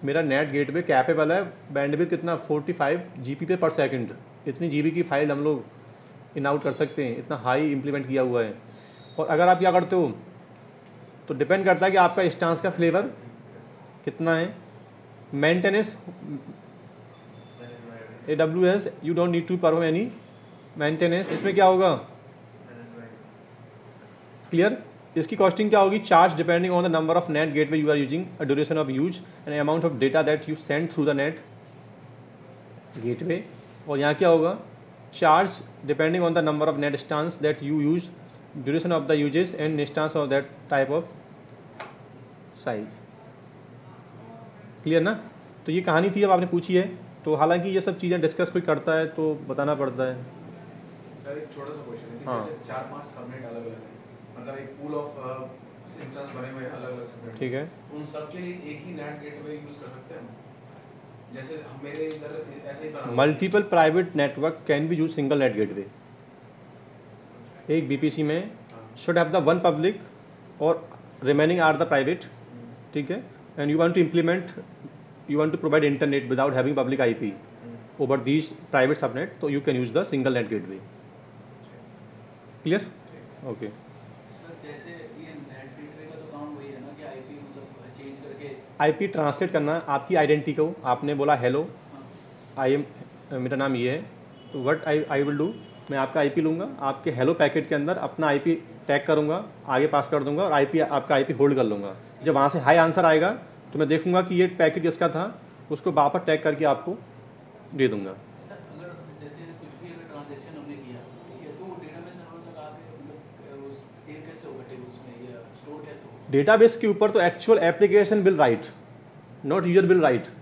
मेरा नेट गेटवे कैपेबल है बैंडविड्थ कितना 45 Gbps पर सेकंड, इतनी जीबी की फाइल हम लोग इन आउट कर सकते हैं, इतना हाई इम्प्लीमेंट किया हुआ है। और अगर आप क्या करते हो तो डिपेंड करता है कि आपका इंस्टांस का फ्लेवर कितना है। Maintenance AWS you don't need to perform any maintenance, इसमें क्या होगा, क्लियर। इसकी कॉस्टिंग क्या होगी, charge depending on the number of NAT gateway you are using, a duration of use and amount of data that you send through the NAT gateway. और यहाँ क्या होगा, charge depending on the number of NAT instance that you use, duration of the usages and instance of that type of size. Clear ना। तो ये कहानी थी, अब आपने पूछी है तो हालांकि ये सब चीज़ें डिस्कस कोई करता है तो बताना पड़ता है। सर एक छोटा सा क्वेश्चन है कि हाँ। जैसे 4-5 सबनेट अलग अलग है, मतलब एक पूल ऑफ इंस्टेंस बने हुए हैं अलग अलग सबनेट, ठीक है। उन सब के लिए एक ही नेट गेटवे यूज कर सकते हैं हम? जैसे मेरे इधर ऐसा ही बना हुआ है। Multiple private network can be use single NAT gateway. एक बीपीसी में should have the one public और रिमेनिंग आर द प्राइवेट, ठीक है, and you want to implement, you want to provide internet without having public IP over these private subnet, so you can use the single net gateway. Clear? Okay. Sir जैसे ये net gateway का तो काम वही है ना कि IP मतलब चेंज करके IP ट्रांसलेट करना आपकी आइडेंटिटी को, आपने बोला हेलो आई एम, मेरा नाम ये है, तो व्हाट आई विल डू, मैं आपका आईपी लूँगा, आपके हेलो पैकेट के अंदर अपना आईपी टैग करूँगा, आगे पास कर दूंगा और आईपी आपका आईपी होल्ड कर लूँगा। जब वहाँ से हाई आंसर आएगा तो मैं देखूंगा कि ये पैकेट किसका था, उसको वापस टैग करके आपको दे दूंगा। सर अगर जैसे कुछ भी अगर ट्रांजैक्शन हमने किया, ठीक है, तो वो डेटाबेस सर्वर लगा के मतलब सेव कैसे होगा टेबल्स में या स्टोर कैसे होगा? डेटाबेस के ऊपर तो actual application will write, not user will write.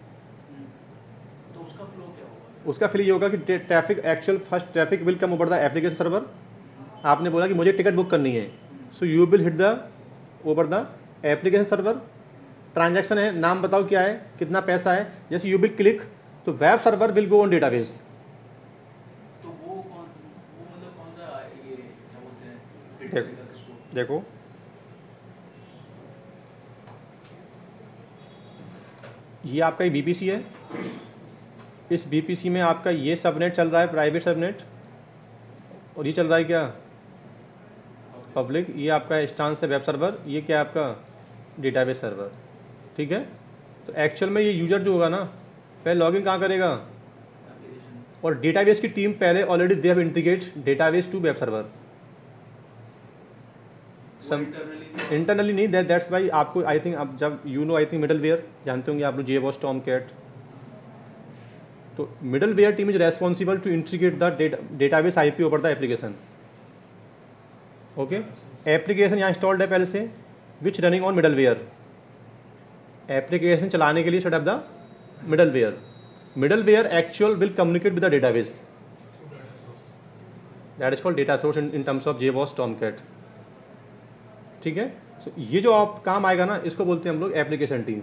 तो उसका फ्लो क्या होगा? उसका फिर ये होगा कि traffic actual first traffic will come over the application server. आपने बोला कि मुझे टिकट बुक करनी है, सो you will hit the over the application server. Transaction है, नाम बताओ क्या है, कितना पैसा है, जैसे यू विल क्लिक तो web server will go on database. तो वो मतलब कौन सा ये क्या बोलते हैं फिट देखो, करेगा किसको? देखो ये आपका बीपीसी है, इस बीपीसी में आपका ये सबनेट चल रहा है प्राइवेट सबनेट, और ये चल रहा है क्या पब्लिक, ये आपका इंस्टेंस है वेब सर्वर, ये क्या है आपका डेटाबेस सर्वर, ठीक है। तो एक्चुअल में ये यूजर जो होगा ना पहले लॉगिन कहाँ करेगा, एप्लीकेशन और डेटाबेस की टीम पहले already they have integrate database to web server. Internally नहीं, दैट्स वाई आपको आई थिंक अब जब you know I think middleware जानते होंगे आप लोग, JBoss टॉमकैट, तो middleware team is responsible to integrate the database IP over the application. Okay, application यहाँ इंस्टॉल्ड है पहले से which running on middleware, application चलाने के लिए should have the middleware, middleware actual will communicate with the database, that is called data source in terms of JBoss Tomcat, ठीक है। सो ये जो आप काम आएगा ना इसको बोलते हैं हम लोग एप्लीकेशन टीम।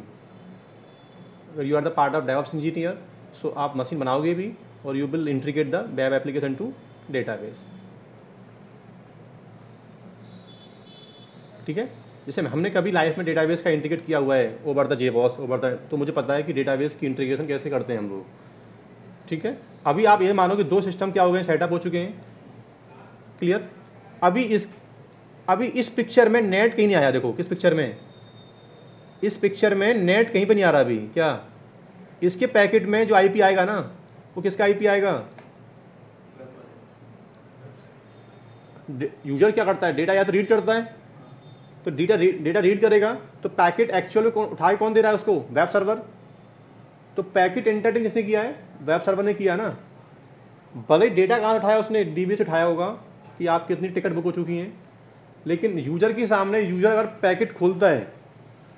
अगर you are the part of DevOps engineer, so आप मशीन बनाओगे भी और you will integrate the web application to database, ठीक है। जैसे हमने कभी लाइफ में डेटाबेस का इंटीग्रेट किया हुआ है over the JBoss over the, तो मुझे पता है कि डेटाबेस की इंटीग्रेशन कैसे करते हैं हम लोग, ठीक है। अभी आप ये मानो कि दो सिस्टम क्या हो गए, सेटअप हो चुके हैं, क्लियर। अभी इस पिक्चर में नेट कहीं नहीं आया, देखो किस पिक्चर में, इस पिक्चर में नेट कहीं पे नहीं आ रहा अभी, क्या इसके पैकेट में जो आईपी आएगा ना वो किसका आईपी आएगा, यूजर क्या करता है डेटा या तो रीड करता है, तो डेटा रीड करेगा तो पैकेट एक्चुअल में उठा के कौन दे रहा है उसको, वेब सर्वर। तो पैकेट एंटरटेन किसने किया है, वेब सर्वर ने किया ना। भले डेटा कहाँ उठाया उसने, डीबी से उठाया होगा कि आप कितनी टिकट बुक हो चुकी हैं, लेकिन यूजर के सामने यूजर अगर पैकेट खोलता है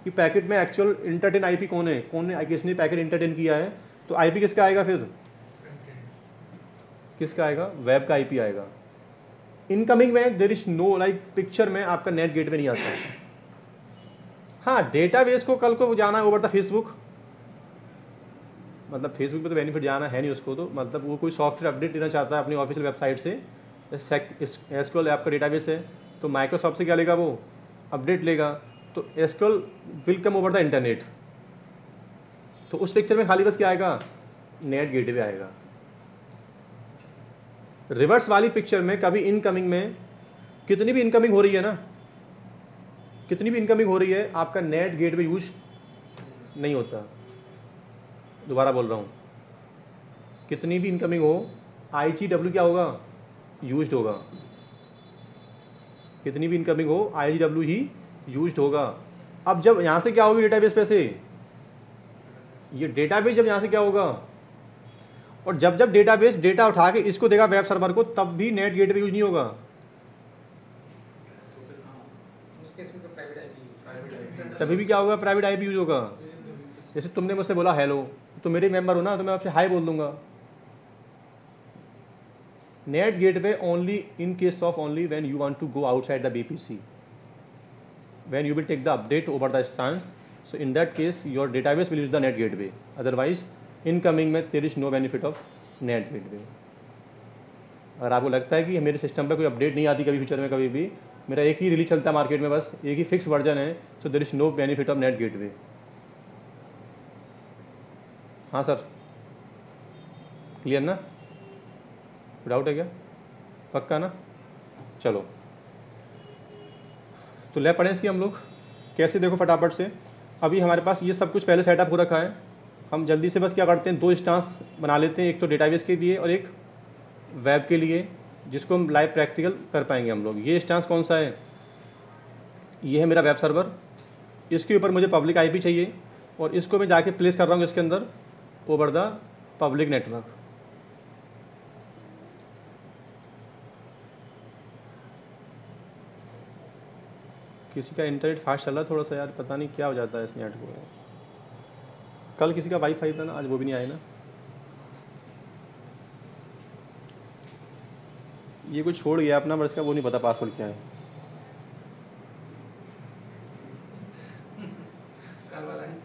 कि पैकेट में एक्चुअल इंटरटेन आईपी कौन है, किसने पैकेट इंटरटेन किया है, तो आईपी किसका आएगा, फिर किसका आएगा, वेब का आईपी आएगा। इनकमिंग में देर इज नो लाइक पिक्चर में आपका नेट गेटवे नहीं आता। हाँ, डेटाबेस को कल को जाना है ओवर द फेसबुक, मतलब फेसबुक पे तो बेनिफिट जाना है नहीं उसको, तो मतलब वो कोई सॉफ्टवेयर अपडेट लेना चाहता है अपनी ऑफिशियल वेबसाइट से, एसक्यूएल आपका डेटाबेस है तो माइक्रोसॉफ्ट से क्या लेगा, वो अपडेट लेगा, तो SQL will come over the internet, तो उस पिक्चर में खाली बस क्या आएगा, नेट गेटवे आएगा। रिवर्स वाली पिक्चर में कभी इनकमिंग में कितनी भी इनकमिंग हो रही है ना, कितनी भी इनकमिंग हो रही है आपका नेट गेटवे यूज नहीं होता। दोबारा बोल रहा हूँ, कितनी भी इनकमिंग हो IGW क्या होगा, यूज्ड होगा, कितनी भी इनकमिंग हो IGW ही यूज्ड होगा। अब जब यहाँ से क्या होगी डेटाबेस पे से, ये डेटाबेस जब यहाँ से क्या होगा, और जब जब डेटाबेस डेटा उठा के इसको देगा वेब सर्वर को, तब भी नेट गेटवे यूज नहीं होगा। उस केस में तो प्राइवेट आईपी तभी भी क्या होगा, प्राइवेट आईपी यूज होगा। जैसे तुमने मुझसे बोला हेलो, तो मेरे मेंबर हो ना, तो मैं आपसे हाय बोल दूंगा। NAT gateway only in case of only when you want to go outside the VPC, when you will take the update over the instance, so in that case your database will use the net gateway, otherwise incoming में there is no benefit of net gateway। अगर आपको लगता है कि मेरे system पे कोई update नहीं आती कभी फ्यूचर में, कभी भी मेरा एक ही रिलीज चलता है मार्केट में, बस एक ही फिक्स वर्जन है, so there is no benefit of NAT gateway. हाँ सर, क्लियर ना? डाउट है क्या? पक्का ना? चलो तो लैब पढ़ें इसकी हम लोग कैसे, देखो फटाफट से। अभी हमारे पास ये सब कुछ पहले सेटअप हो रखा है, हम जल्दी से बस क्या करते हैं, 2 इंस्टांस बना लेते हैं, एक तो डेटाबेस के लिए और एक वेब के लिए, जिसको हम लाइव प्रैक्टिकल कर पाएंगे हम लोग। ये इंस्टांस कौन सा है? ये है मेरा वेब सर्वर, इसके ऊपर मुझे पब्लिक आईपी चाहिए और इसको मैं जाके प्लेस कर रहा हूँ इसके अंदर ओवर द पब्लिक नेटवर्क। किसी का इंटरनेट फास्ट चल रहा है थोड़ा सा यार, पता नहीं क्या हो जाता है इस नेट को। कल किसी का वाईफाई था ना, आज वो भी नहीं आया ना। ये कुछ छोड़ गया अपना, बट इसका वो नहीं पता पासवर्ड क्या है। कल वाला नहीं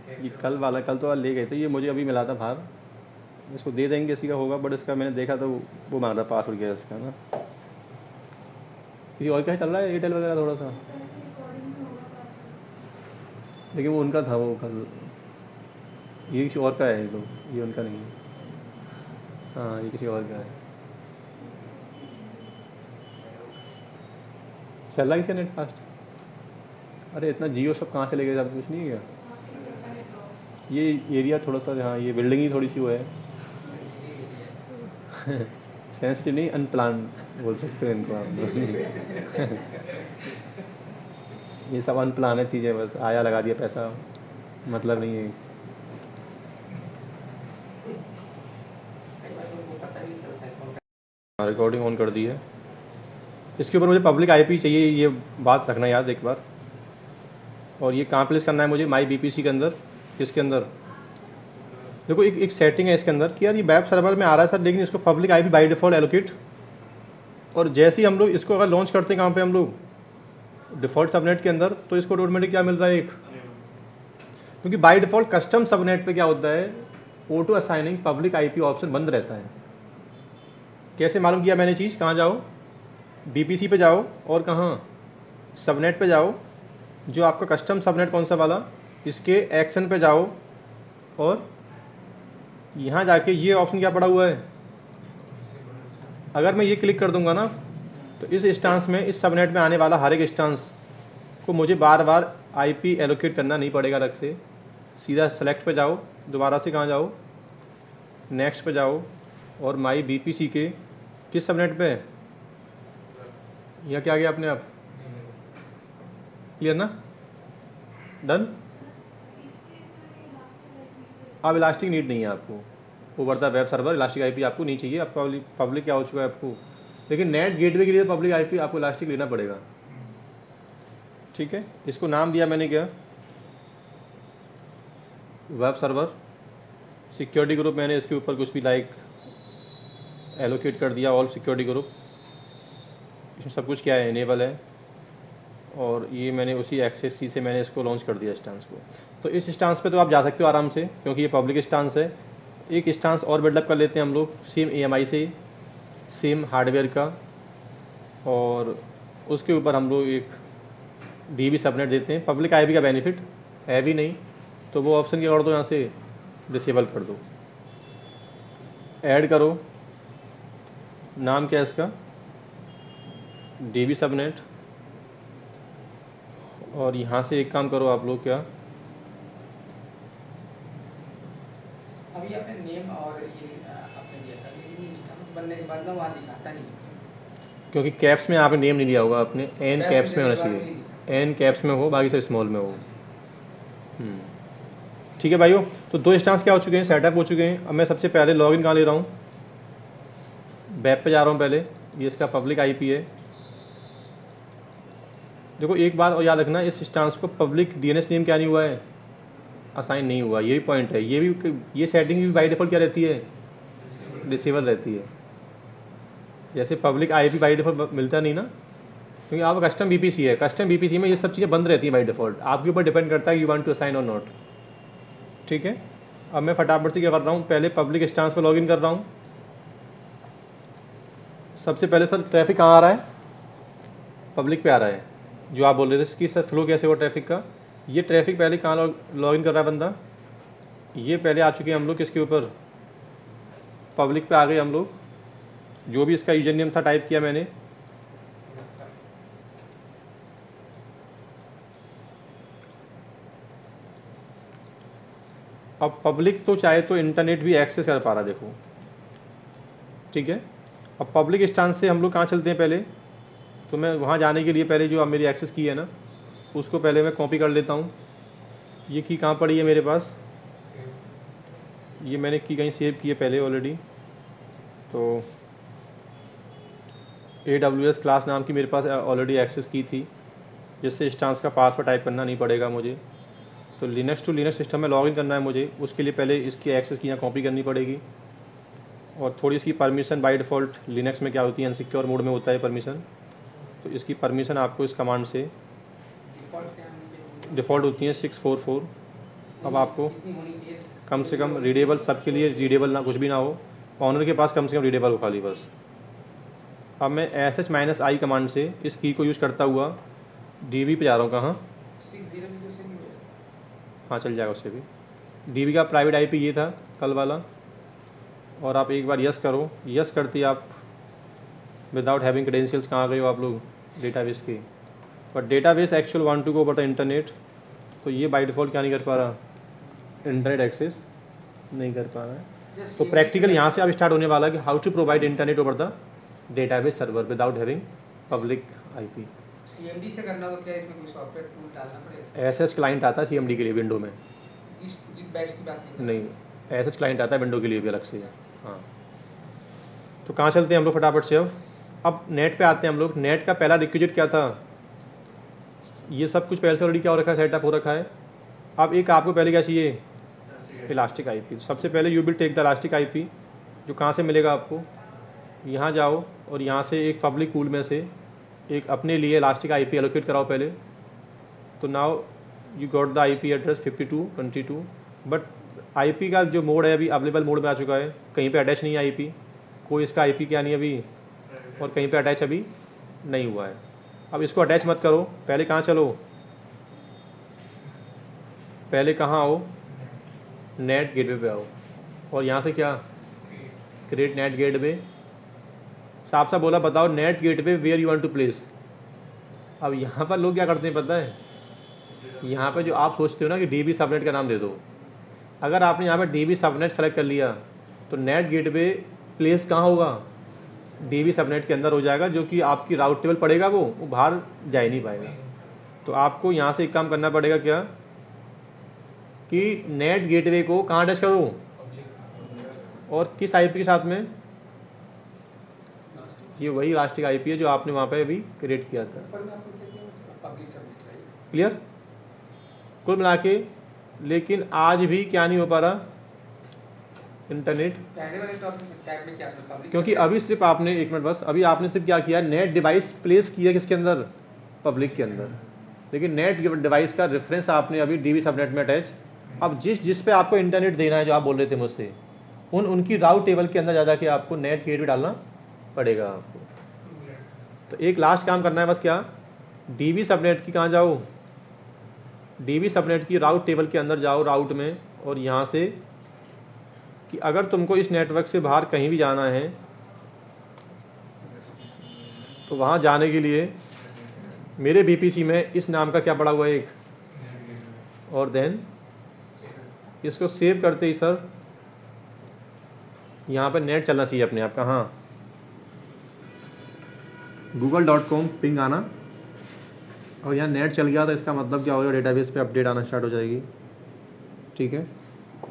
है। ये कल वाला, कल तो ले गए थे, ये मुझे अभी मिला था बाहर, इसको दे देंगे, किसी का होगा, बट इसका मैंने देखा तो वो मांग रहा पासवर्ड क्या है इसका ना। किसी और क्या चल रहा है, एयरटेल वगैरह थोड़ा सा, लेकिन वो उनका था वो कल, ये किसी और का है तो, ये उनका नहीं है। हाँ ये किसी और का है। चल रहा है किसी नेट फास्ट? अरे इतना जियो सब कहाँ चले गए, सब कुछ नहीं है क्या? ये एरिया थोड़ा सा, हाँ ये बिल्डिंग ही थोड़ी सी वो है सेंसिटिव नहीं, अनप्लान बोल सकते हो इनको आप ये सब अनप्लान है चीज़ें, बस आया लगा दिया पैसा, मतलब नहीं है। कई बार उनको पता ही नहीं चलता है कौन सा। रिकॉर्डिंग ऑन कर दी है। इसके ऊपर मुझे पब्लिक आईपी चाहिए, ये बात रखना याद एक बार। और ये कहाँ प्लेस करना है मुझे, माई बीपीसी के अंदर, किसके अंदर? देखो एक सेटिंग है इसके अंदर कि यार ये वेब सर्वर में आ रहा है सर, लेकिन इसको public IP by default allocate, और जैसे ही हम लोग इसको अगर लॉन्च करते हैं कहाँ पे हम लोग, डिफ़ॉल्ट सबनेट के अंदर, तो इसको ऑटोमेटिक क्या मिल रहा है एक, क्योंकि बाय डिफ़ॉल्ट कस्टम सबनेट पे क्या होता है, auto assigning public IP option बंद रहता है। कैसे मालूम किया मैंने चीज़, कहाँ जाओ, बीपीसी पे जाओ और कहाँ, सबनेट पे जाओ, जो आपका कस्टम सबनेट कौन सा वाला, इसके एक्शन पे जाओ, और यहाँ जाके ये ऑप्शन क्या पड़ा हुआ है, अगर मैं ये क्लिक कर दूंगा ना, तो इस इंस्टांस में, इस सबनेट में आने वाला हर एक इंस्टांस को मुझे बार बार आईपी एलोकेट करना नहीं पड़ेगा अलग से। सीधा सेलेक्ट पे जाओ, दोबारा से कहाँ जाओ, नेक्स्ट पे जाओ, और माई बीपीसी के किस सबनेट पे, यह क्या गया अपने आप, क्लियर ना, डन। अब इलास्टिक नीड नहीं है आपको, over the web server elastic IP आपको नहीं चाहिए, आपका पब्लिक क्या हो चुका है आपको, लेकिन नेट गेटवे के लिए पब्लिक आईपी आपको इलास्टिक लेना पड़ेगा। ठीक है, इसको नाम दिया मैंने क्या, वेब सर्वर। सिक्योरिटी ग्रुप मैंने इसके ऊपर कुछ भी लाइक एलोकेट कर दिया, ऑल सिक्योरिटी ग्रुप, इसमें सब कुछ क्या है, इनेबल है, और ये मैंने उसी एक्सेस सी से मैंने इसको लॉन्च कर दिया स्टांस को। तो इस स्टांस पे तो आप जा सकते हो आराम से, क्योंकि ये पब्लिक स्टांस है। एक स्टांस और बिल्डअप कर लेते हैं हम लोग, सेम EMI से, सेम हार्डवेयर का, और उसके ऊपर हम लोग एक DB सबनेट देते हैं। पब्लिक आईपी का बेनिफिट है भी नहीं, तो वो ऑप्शन क्या कर दो, यहाँ से डिसेबल कर दो। ऐड करो, नाम क्या है इसका, DB सबनेट, और यहाँ से एक काम करो आप लोग, क्या, अभी आपने नेम और ये आपने दिया था, लेकिन इंस्टांस बनने के बाद ना वहाँ दिखाता नहीं है। क्योंकि कैप्स में आपने नेम नहीं दिया होगा अपने, एन कैप्स कैप्स में में होना दीवार में चाहिए, नहीं दिखा। एन कैप्स में हो, बाकी सब स्मॉल में हो। ठीक है भाइयों, तो 2 इंस्टांस क्या हो चुके हैं, सेटअप हो चुके हैं। अब मैं सबसे पहले लॉगिन कहाँ ले रहा हूँ, वेब पे जा रहा हूँ पहले, ये इसका पब्लिक आईपी है। देखो एक बात और याद रखना, इस इंस्टांस को पब्लिक DNS नेम क्या नहीं हुआ है, असाइन नहीं हुआ, यही पॉइंट है। ये सेटिंग भी बाई डिफ़ॉल्ट क्या रहती है, डिसेबल रहती है। जैसे पब्लिक आईपी बाई डिफ़ॉल्ट मिलता नहीं ना, क्योंकि आप कस्टम बीपीसी है, कस्टम बीपीसी में ये सब चीज़ें बंद रहती हैं बाई डिफ़ॉल्ट। आपके ऊपर डिपेंड करता है यू वांट टू असाइन और नॉट। ठीक है, अब मैं फटाफट से क्या कर रहा हूँ, पहले पब्लिक इंस्टेंस पर लॉगिन कर रहा हूँ। सबसे पहले सर ट्रैफिक कहाँ आ रहा है, पब्लिक पे आ रहा है। जो आप बोल रहे थे कि सर फ्लो कैसे हो ट्रैफिक का, ये ट्रैफिक पहले कहाँ लॉगिन कर रहा है बंदा, ये पहले आ चुके हैं हम लोग किसके ऊपर, पब्लिक पे आ गए हम लोग। जो भी इसका यूजर नेम था टाइप किया मैंने, अब पब्लिक तो चाहे तो इंटरनेट भी एक्सेस कर पा रहा, देखो। ठीक है, अब पब्लिक इंस्टेंस से हम लोग कहाँ चलते हैं पहले, तो मैं वहाँ जाने के लिए पहले जो अब मेरी एक्सेस की है ना, उसको पहले मैं कॉपी कर लेता हूँ। ये की कहाँ पड़ी है मेरे पास, ये मैंने की कहीं सेव की है पहले ऑलरेडी। तो AWS क्लास नाम की मेरे पास ऑलरेडी एक्सेस की थी, जिससे इंस्टेंस का पासवर्ड टाइप करना नहीं पड़ेगा मुझे। तो लिनक्स टू लिनक्स सिस्टम में लॉगिन करना है मुझे, उसके लिए पहले इसकी एक्सेस की यहाँ कॉपी करनी पड़ेगी। और थोड़ी इसकी परमिशन बाय डिफ़ॉल्ट लिनक्स में क्या होती है, अनसिक्योर मोड में होता है परमिशन, तो इसकी परमिशन आपको इस कमांड से डिफ़ॉल्ट क्या होनी चाहिए? डिफ़ॉल्ट होती है 644। अब आपको कितनी होनी चाहिए? कम से कम रीडेबल, सबके लिए रीडेबल ना, कुछ भी ना हो, ऑनर के पास कम से कम रीडेबल हो खाली बस। अब मैं -i कमांड से इस की को यूज़ करता हुआ DB पे जा रहा हूँ। कहाँ, 600 से भी हो जाता हाँ चल जाएगा उससे भी। DB का प्राइवेट IP ये था कल वाला। और आप एक बार यस करो, यस करते ही आप विदाउट हैविंग क्रेडेंशियल्स कहाँ गए हो आप लोग, डेटाबेस के। But database actual want to go but internet, तो ये बाय डिफ़ॉल्ट क्या नहीं कर पा रहा, इंटरनेट एक्सेस नहीं कर पा रहा है। है। तो प्रैक्टिकल यहाँ से अब स्टार्ट होने वाला है कि how to provide internet over the database server without having public IP। CMD से करना हो तो क्या इसमें कोई सॉफ्टवेयर टूल डालना पड़ेगा? SS क्लाइंट आता है CMD के लिए विंडो में, इस बैच की बात नहीं कर रहा। नहीं SS क्लाइंट आता है विंडो के लिए भी अलग से। हाँ, तो कहाँ चलते हैं हम लोग फटाफट से। अब नेट पे आते हैं हम लोग। नेट का पहला रिक्विजिट क्या था, ये सब कुछ पहले से ऑलरेडी क्या हो रखा है, सेटअप हो रखा है। अब एक आपको पहले क्या चाहिए, इलास्टिक IP। सबसे पहले you will take the elastic IP, जो कहाँ से मिलेगा आपको, यहाँ जाओ और यहाँ से एक पब्लिक पूल में से एक अपने लिए इलास्टिक IP एलोकेट कराओ पहले। तो now you got the IP address 5222, but IP का जो मोड है अभी अवेलेबल मोड में आ चुका है, कहीं पे अटैच नहीं है IP, कोई इसका IP क्या नहीं अभी, और कहीं पे अटैच अभी नहीं हुआ है। अब इसको अटैच मत करो, पहले कहाँ चलो, पहले कहाँ आओ, नेट गेटवे पे आओ, और यहाँ से क्या, क्रिएट नेट गेटवे। साफ साफ बोला, बताओ NAT gateway where you want to place. अब यहाँ पर लोग क्या करते हैं पता है, यहाँ पे जो आप सोचते हो ना कि DB सबनेट का नाम दे दो, अगर आपने यहाँ पे DB सबनेट सेलेक्ट कर लिया तो नेट गेटवे प्लेस कहाँ होगा, DB सबनेट के अंदर हो जाएगा, जो कि आपकी राउट टेबल पड़ेगा, वो बाहर जा ही नहीं पाएगा। तो आपको यहाँ से एक काम करना पड़ेगा क्या, कि नेट गेटवे को कहाँ अटैच करो, और किस IP के साथ में, ये वही इलास्टिक IP है जो आपने वहाँ पे अभी क्रिएट किया था। ऊपर में आपको क्या किया मतलब पब्लिक सबमिट, राइट? क्लियर, कुल मिला के। लेकिन आज भी क्या नहीं हो पा रहा, इंटरनेट, पहले वाले टैब में क्या था, पब्लिक क्योंकि अभी सिर्फ आपने, एक मिनट बस, अभी आपने सिर्फ क्या किया, नेट डिवाइस प्लेस किया किसके अंदर, पब्लिक के अंदर। लेकिन नेट डिवाइस का रेफरेंस आपने अभी DB सबनेट में अटैच। अब जिस पे आपको इंटरनेट देना है, जो आप बोल रहे थे मुझसे, उनकी राउट टेबल के अंदर जा जाके आपको नेट गेटवे डालना पड़ेगा आपको। तो एक लास्ट काम करना है बस, क्या, DB सबनेट की कहाँ जाओ, DB सबनेट की राउट टेबल के अंदर जाओ, राउट में, और यहाँ से कि अगर तुमको इस नेटवर्क से बाहर कहीं भी जाना है, तो वहाँ जाने के लिए मेरे BPC में इस नाम का क्या पड़ा हुआ है एक, और देन इसको सेव करते ही सर यहाँ पर नेट चलना चाहिए अपने आप का। हाँ, google.com पिंग आना, और यहाँ नेट चल गया, तो इसका मतलब क्या होगा, डेटाबेस पे अपडेट आना स्टार्ट हो जाएगी। ठीक है,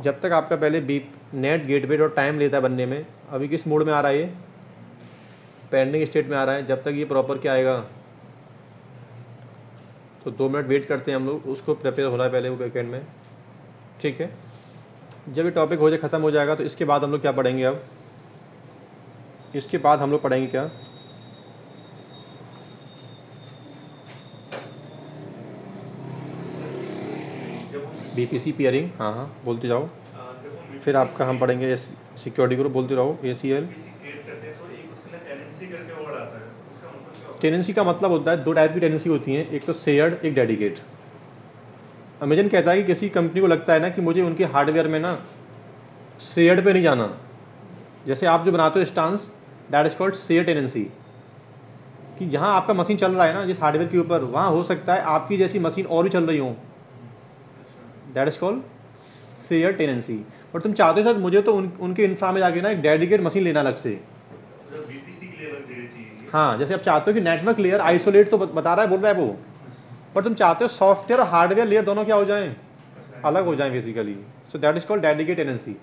जब तक आपका पहले नेट गेटवे और टाइम लेता है बनने में, अभी किस मोड में आ रहा है, ये पेंडिंग स्टेट में आ रहा है। जब तक ये प्रॉपर क्या आएगा, तो 2 मिनट वेट करते हैं हम लोग, उसको प्रिपेयर हो रहा है पहले वो बैकएंड में। ठीक है, जब ये टॉपिक हो जाए ख़त्म हो जाएगा तो इसके बाद हम लोग क्या पढ़ेंगे? अब इसके बाद हम लोग पढ़ेंगे क्या? जब हम बीपीसी पेयरिंग, हाँ हाँ बोलते जाओ। जब हम फिर आपका हम पढ़ेंगे सिक्योरिटी ग्रुप, बोलते रहो, ACL। बीपीसी क्रिएट करते हैं तो एक उसके लिए टेनेंसी करके वर्ड आता है, उसका मतलब क्या होता है? टेनेंसी का मतलब होता है, दो टाइप की टेनेंसी होती हैं, एक तो शेयर्ड, एक डेडिकेट। अमेजन कहता है कि किसी कंपनी को लगता है ना कि मुझे उनके हार्डवेयर में ना शेयर्ड पे नहीं जाना, जैसे आप जो बनाते हो stance, that is called share tenancy, कि जहाँ आपका मशीन चल रहा है ना जिस हार्डवेयर के ऊपर, वहाँ हो सकता है आपकी जैसी मशीन और भी चल रही हो, that is called share tenancy. और तुम चाहते हो सर मुझे तो उनके इंफ्रा में जाके ना एक डेडिकेट मशीन लेना अलग से। मतलब बीपीसी के लिए अलग जगह चाहिए। हाँ, जैसे आप चाहते हो कि नेटवर्क लेयर आइसोलेट तो बता रहा है, बोल रहा है वो, पर तुम चाहते हो सॉफ्टवेयर और हार्डवेयर लेयर दोनों क्या हो जाएं, अलग हो जाएं basically. So that is called dedicate tenancy.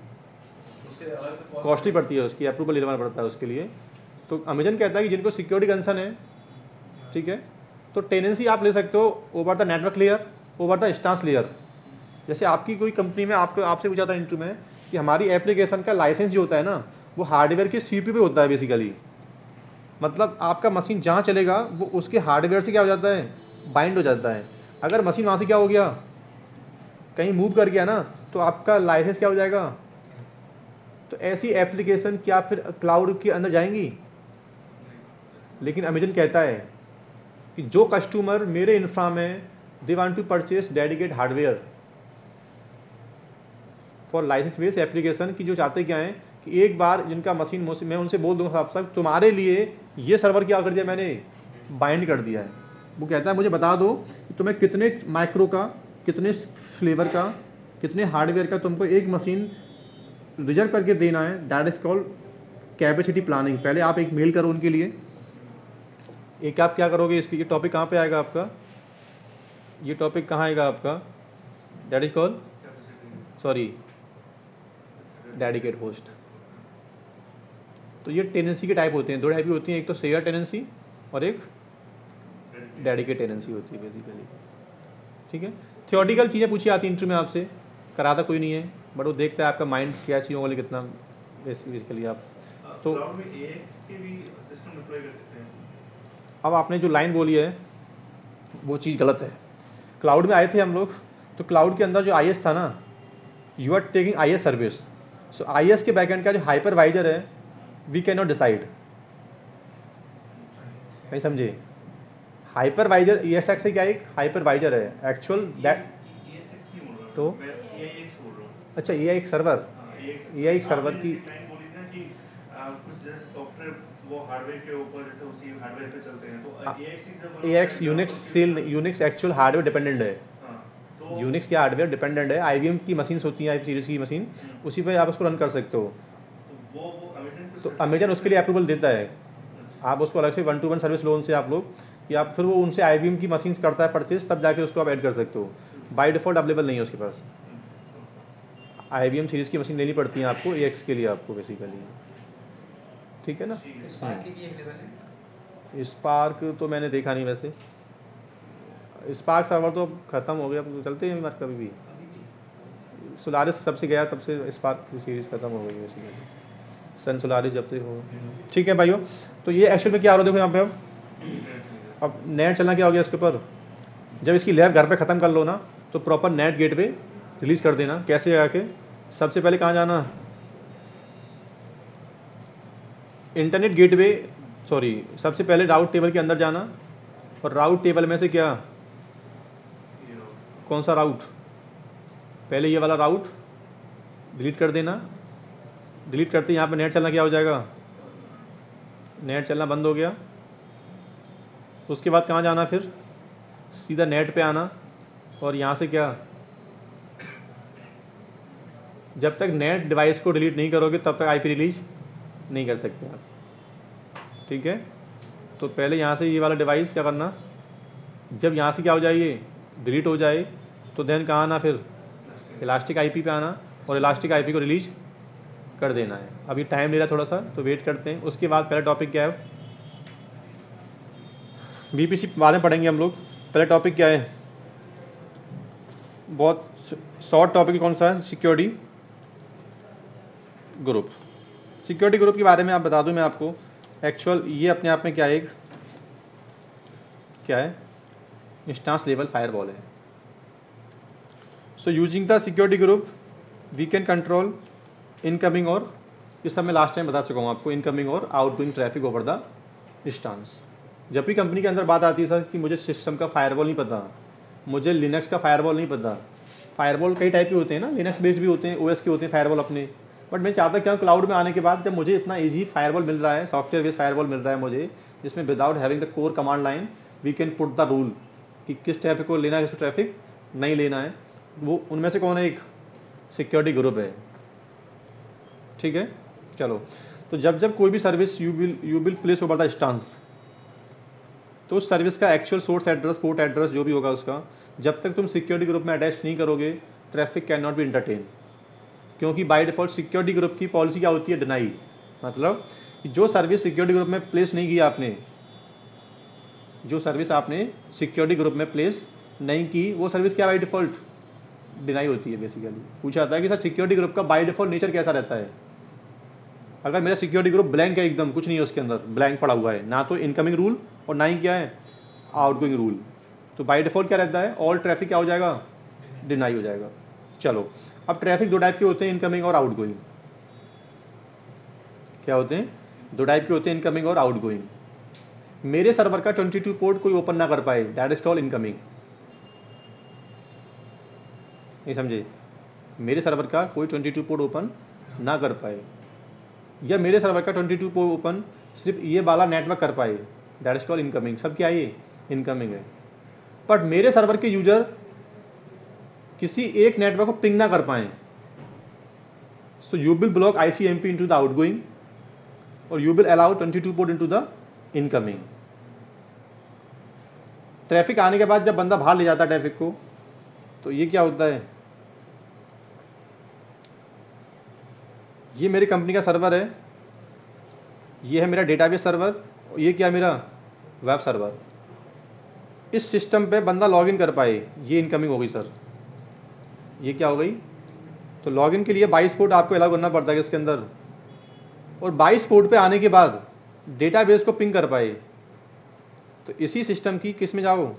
उससे अलग से कॉस्टली पड़ती है, उसकी अप्रूवल लेना पड़ता है उसके लिए। तो अमेजन कहता है कि जिनको सिक्योरिटी कंसर्न है, ठीक है, तो टेनेंसी आप ले सकते हो over the network layer, over the instance layer. जैसे आपकी कोई कंपनी में आपसे पूछा था इंटरव्यू में कि हमारी एप्लीकेशन का लाइसेंस जो होता है ना वो हार्डवेयर के CPU पे होता है बेसिकली, मतलब आपका मशीन जहाँ चलेगा वो उसके हार्डवेयर से क्या हो जाता है, बाइंड हो जाता है। अगर मशीन वहाँ से क्या हो गया, कहीं मूव कर गया ना, तो आपका लाइसेंस क्या हो जाएगा। तो ऐसी एप्लीकेशन क्या फिर क्लाउड के अंदर जाएंगी? लेकिन अमेजन कहता है कि जो कस्टमर मेरे इंफ्रा में they want to purchase dedicate hardware for license based application, की जो चाहते क्या हैं कि एक बार जिनका मशीन मैं उनसे बोल दूंगा साहब साहब तुम्हारे लिए ये सर्वर क्या कर दिया मैंने, बाइंड कर दिया है। वो कहता है मुझे बता दो कि तुम्हें कितने माइक्रो का, कितने फ्लेवर का, कितने हार्डवेयर का तुमको एक मशीन रिजर्व करके देना है, that is called capacity planning. पहले आप एक मेल करो उनके लिए, एक आप क्या करोगे, इसकी ये टॉपिक कहाँ पे आएगा आपका, ये टॉपिक कहाँ आएगा आपका, that is called, sorry, dedicate host. तो ये टेनेंसी के टाइप होते हैं, दो टाइप की होती हैं, एक तो शेयर टेनेंसी और एक डेडिकेट टेनेंसी होती है बेसिकली। ठीक है, थियोरटिकल चीज़ें पूछी आती हैं इंटरव्यू में आपसे, कराता कोई नहीं है, बट वो देखता है आपका माइंड क्या चीज़ों वाले कितना बेसिकली आप। तो क्लाउड में AX के भी सिस्टम डिप्लॉय कर सकते हैं। अब आपने जो लाइन बोली है वो चीज़ गलत है। क्लाउड में आए थे हम लोग, तो क्लाउड के अंदर जो IS था ना, you are taking IS service, सो IS के बैकएंड का जो हाइपरवाइजर है वी कैन नॉट डिसाइड, नहीं समझे। हाइपरवाइजर ESX से क्या एक हाइपरवाइजर है एक्चुअल दैट, ASX नहीं बोल रहा तो मैं AIX बोल रहा हूँ। अच्छा ये एक सर्वर, ये एक सर्वर की, लाइन बोली थी ना कि कुछ जैसे सॉफ्टवेयर वो हार्डवेयर के ऊपर जैसे उसी हार्डवेयर पे चलते हैं, तो AIX जब बनता है AX Unix cell, Unix actual hardware dependent है, हाँ, तो यूनिक्स क्या हार्डवेयर डिपेंडेंट है, IBM की मशीन्स होती हैं, सीरीज की मशीन, उसी पे आप उसको रन कर सकते हो। वो अमेजन तो अमेजन उसके लिए अप्रूवल देता है, आप उसको अलग से 1-to-1 सर्विस लोन से आप लोग, या फिर वो उनसे IBM की मशीन्स करता है परचेज, तब जाके उसको आप ऐड कर सकते हो। बाय डिफॉल्ट अवेलेबल नहीं है उसके पास, IBM सीरीज़ की मशीन लेनी पड़ती है आपको AX के लिए आपको बेसिकली, ठीक है ना। स्पार्क की भी अवेलेबल है। स्पार्क तो मैंने देखा नहीं वैसे, स्पार्क सर्वर तो ख़त्म हो गया, तो चलते हैं कभी भी। अभी भी सोलारिस सबसे गया तब से स्पार्क की सीरीज़ ख़त्म हो गई बेसिकली, सन सोलारिस जब से हो। ठीक है भाइयों, तो ये एक्चुअल में क्या हो रहा है देखो यहाँ पे अब नेट चलना क्या हो गया इसके ऊपर, जब इसकी लैब घर पे ख़त्म कर लो ना, तो प्रॉपर नेट गेटवे रिलीज़ कर देना। कैसे आके सबसे पहले कहाँ जाना, इंटरनेट गेटवे, सॉरी, सबसे पहले राउट टेबल के अंदर जाना, और राउट टेबल में से क्या, कौन सा राउट, पहले ये वाला राउट डिलीट कर देना। डिलीट करते यहाँ पे नेट चलना क्या हो जाएगा, नेट चलना बंद हो गया। उसके बाद कहाँ जाना, फिर सीधा नेट पे आना, और यहाँ से क्या, जब तक नेट डिवाइस को डिलीट नहीं करोगे तब तक IP रिलीज नहीं कर सकते आप, ठीक है। तो पहले यहाँ से ये वाला डिवाइस क्या करना, जब यहाँ से क्या हो जाए, ये डिलीट हो जाए, तो देन कहाँ आना, फिर इलास्टिक IP पे आना, और इलास्टिक IP को रिलीज कर देना है। अभी टाइम ले रहा है थोड़ा सा, तो वेट करते हैं। उसके बाद पहला टॉपिक क्या है, BPC बाद में पढ़ेंगे हम लोग। पहला टॉपिक क्या है, बहुत शॉर्ट टॉपिक कौन सा है, सिक्योरिटी ग्रुप। सिक्योरिटी ग्रुप के बारे में आप बता दूं मैं आपको, एक्चुअल ये अपने आप में क्या है, इंस्टेंस लेवल फायरवॉल है। So using the security group we can control incoming और, इस सब मैं लास्ट टाइम बता चुका हूँ आपको, इनकमिंग और outgoing traffic over the instance. जब भी कंपनी के अंदर बात आती है सर कि मुझे सिस्टम का फायरवॉल नहीं पता, मुझे लिनक्स का फायरवॉल नहीं पता, फायरवॉल कई टाइप के होते हैं ना, लिनक्स बेस्ड भी होते हैं, ओएस के होते हैं फायरवॉल अपने, बट मैं चाहता क्या क्लाउड में आने के बाद जब मुझे इतना इजी फायरवॉल मिल रहा है, सॉफ्टवेयर बेस्ड फायरवॉल मिल रहा है मुझे, जिसमें without having the core command line we can put the rule कि किस ट्रैफिक को लेना है, किस ट्रैफिक नहीं लेना है, वो उनमें से कौन है, एक सिक्योरिटी ग्रुप है। ठीक है, चलो, तो जब कोई भी service you will place over the instance, तो उस सर्विस का actual source address, port address जो भी होगा उसका, जब तक तुम सिक्योरिटी ग्रुप में अटैच नहीं करोगे, traffic can not B entertain. क्योंकि बाय डिफॉल्ट सिक्योरिटी ग्रुप की पॉलिसी क्या होती है, डिनाई। मतलब कि जो सर्विस सिक्योरिटी ग्रुप में प्लेस नहीं की आपने, जो सर्विस आपने सिक्योरिटी ग्रुप में प्लेस नहीं की, वो सर्विस क्या बाय डिफॉल्ट डिनाई होती है। बेसिकली पूछा जाता है कि सर सिक्योरिटी ग्रुप का बाय डिफॉल्ट नेचर कैसा रहता है। अगर मेरा सिक्योरिटी ग्रुप ब्लैंक है, एकदम कुछ नहीं है उसके अंदर, ब्लैंक पड़ा हुआ है, ना तो इनकमिंग रूल और ना ही क्या है आउटगोइंग रूल, तो बाय डिफॉल्ट क्या रहता है, ऑल ट्रैफिक क्या हो जाएगा, डिनाई हो जाएगा। चलो, अब ट्रैफिक दो टाइप के होते हैं, इनकमिंग और आउटगोइंग। क्या होते हैं, दो टाइप के होते हैं, इनकमिंग और आउटगोइंग। मेरे सर्वर का 22 पोर्ट कोई ओपन ना कर पाए, दैट इज कॉल्ड इनकमिंग। नहीं समझे, मेरे सर्वर का कोई 22 पोर्ट ओपन ना कर पाए, या मेरे सर्वर का 22 पोर्ट ओपन सिर्फ ये वाला नेटवर्क कर पाए, दैट इज कॉल्ड इनकमिंग। सब क्या है, ये इनकमिंग है। बट मेरे सर्वर के यूजर किसी एक नेटवर्क को पिंग ना कर पाए, so you will block ICMP into the outgoing और you will allow 22 port into the incoming. Traffic आने के बाद जब बंदा बाहर ले जाता है ट्रैफिक को, तो ये क्या होता है, ये मेरी कंपनी का सर्वर है, ये है मेरा डेटाबेस सर्वर, और ये क्या मेरा वेब सर्वर। इस सिस्टम पे बंदा लॉगिन कर पाए, ये इनकमिंग हो गई सर। ये क्या हो गई, तो लॉगिन के लिए 22 पोर्ट आपको अलाउ करना पड़ता है इसके अंदर, और 22 पोर्ट पे आने के बाद डेटाबेस को पिंग कर पाए, तो इसी सिस्टम की किस में जाओ,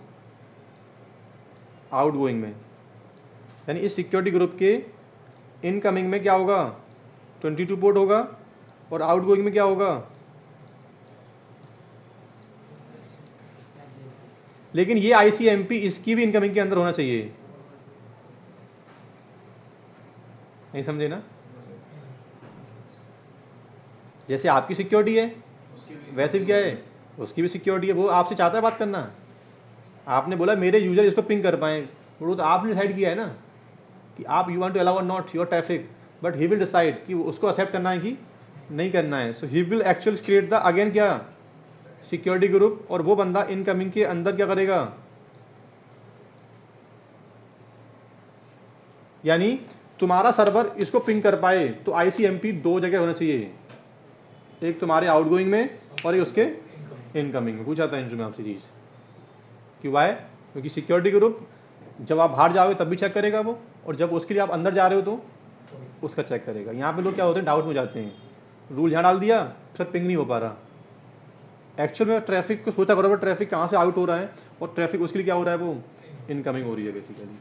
आउटगोइंग में। यानी इस सिक्योरिटी ग्रुप के इनकमिंग में क्या होगा, 22 पोर्ट होगा, और आउटगोइंग में क्या होगा। लेकिन ये ICMP इसकी भी इनकमिंग के अंदर होना चाहिए। नहीं समझे ना, जैसे आपकी सिक्योरिटी है वैसे भी क्या है, उसकी भी सिक्योरिटी है। वो आपसे चाहता है बात करना, आपने बोला मेरे यूजर इसको पिंग कर पाए, वो तो आपने डिसाइड किया है ना कि आप यू वांट टू अलाउ और not your traffic, but he will decide कि उसको एक्सेप्ट करना है कि नहीं करना है। So he will actually create the again क्या, सिक्योरिटी ग्रुप, और वो बंदा इनकमिंग के अंदर क्या करेगा, यानी तुम्हारा सर्वर इसको पिंग कर पाए तो ICMP दो जगह होना चाहिए, एक तुम्हारे आउटगोइंग में और एक उसके इनकमिंग में। पूछा था इंटरव्यू में आपसे चीज़, क्यों आए, क्योंकि सिक्योरिटी ग्रुप जब आप बाहर जाओगे तब भी चेक करेगा वो, और जब उसके लिए आप अंदर जा रहे हो तो उसका चेक करेगा। यहाँ पे लोग क्या होते हैं, डाउट में जाते हैं, रूल यहाँ डाल दिया सर पिंग नहीं हो पा रहा। एक्चुअल में ट्रैफिक को सोचा करो, ट्रैफिक कहाँ से आउट हो रहा है, और ट्रैफिक उसके लिए क्या हो रहा है, वो इनकमिंग हो रही है बेसिकली।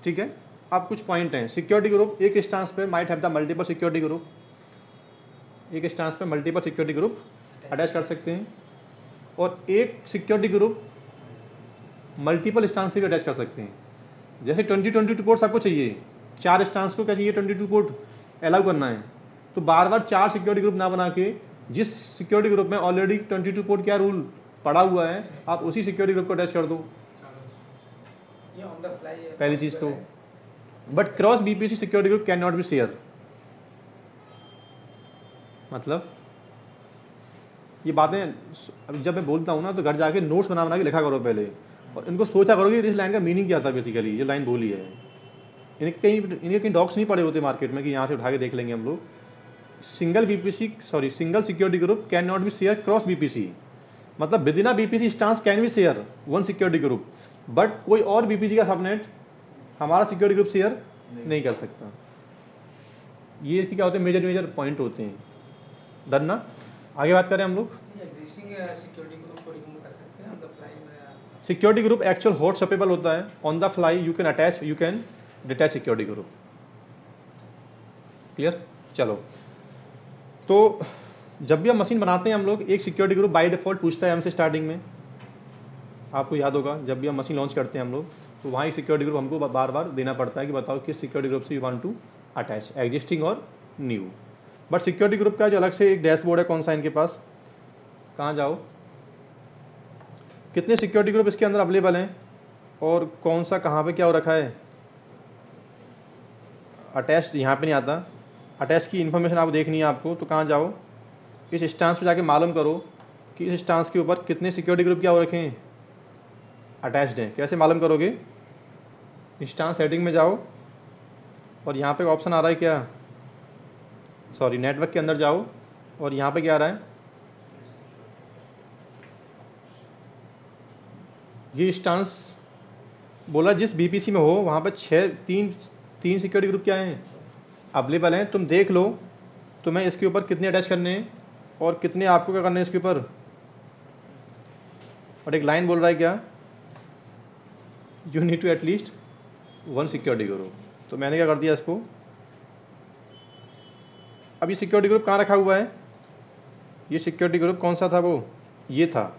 ठीक है, अब कुछ पॉइंट हैं। सिक्योरिटी ग्रुप एक इंस्टेंस पे might have the multiple security group, एक इंस्टेंस पे मल्टीपल सिक्योरिटी ग्रुप अटैच कर सकते हैं, और एक सिक्योरिटी ग्रुप मल्टीपल इंस्टेंस से भी अटैच कर सकते हैं। जैसे 22 पोर्ट सबको चाहिए, 4 इंस्टेंस को क्या चाहिए, 22 पोर्ट अलाउ करना है, तो बार बार 4 सिक्योरिटी ग्रुप ना बना के जिस सिक्योरिटी ग्रुप में ऑलरेडी 22 पोर्ट क्या रूल पड़ा हुआ है, आप उसी सिक्योरिटी ग्रुप को अटैच कर दो, ये ऑन द फ्लाई है पहली चीज़ तो। But cross BPC security group can not B share. मतलब ये बातें अब जब मैं बोलता हूँ ना, तो घर जाके नोट्स बना बना के लिखा करो पहले, और इनको सोचा करो कि इस लाइन का मीनिंग क्या था बेसिकली, ये लाइन बोली है। इनके कहीं डॉक्स नहीं पड़े होते मार्केट में कि यहाँ से उठा के देख लेंगे हम लोग। Single security group can not B share cross BPC, मतलब with in a BPC instance can be share one security group, but कोई और बीपीसी का सबनेट हमारा सिक्योरिटी ग्रुप शेयर नहीं कर सकता। ये इसके क्या होते हैं, मेजर पॉइंट होते हैं। डन ना? आगे बात करें हम लोग। एग्जिस्टिंग सिक्योरिटी ग्रुप को रिमूव कर सकते हैं ऑन द फ्लाई में। Security group actual hot swappable होता है। On the fly you can attach, you can detach security group. Clear? चलो, तो जब भी हम मशीन बनाते हैं हम लोग, एक सिक्योरिटी ग्रुप बाय डिफॉल्ट पूछता है हमसे स्टार्टिंग में। आपको याद होगा जब भी हम मशीन लॉन्च करते हैं हम लोग, तो वहाँ एक सिक्योरिटी ग्रुप हमको बार बार देना पड़ता है कि बताओ किस सिक्योरिटी ग्रुप से you want to attach, existing और न्यू। बट सिक्योरिटी ग्रुप का जो अलग से एक डैशबोर्ड है, कौन सा इनके पास, कहाँ जाओ, कितने सिक्योरिटी ग्रुप इसके अंदर अवेलेबल हैं और कौन सा कहाँ पे क्या हो रखा है। अटैच यहाँ पे नहीं आता, अटैच की इन्फॉर्मेशन आपको देखनी है आपको, तो कहाँ जाओ, इस स्टांस पे जाके मालूम करो कि इस स्टांस के ऊपर कितने सिक्योरिटी ग्रुप क्या हो रखे हैं, अटैच्ड हैं। कैसे मालूम करोगे, स्टांस सेटिंग में जाओ और यहाँ पे ऑप्शन आ रहा है क्या, सॉरी नेटवर्क के अंदर जाओ और यहाँ पे क्या आ रहा है, ये स्टांस बोला जिस बीपीसी में हो वहाँ पे तीन सिक्योरिटी ग्रुप क्या हैं, अवेलेबल हैं। तुम देख लो तुम्हें इसके ऊपर कितने अटैच करने हैं और कितने आपको क्या करने हैं इसके ऊपर। और एक लाइन बोल रहा है क्या, you need to at least 1 security group. तो मैंने क्या कर दिया इसको, अब ये सिक्योरिटी ग्रुप कहाँ रखा हुआ है, ये सिक्योरिटी ग्रुप कौन सा था, वो ये था।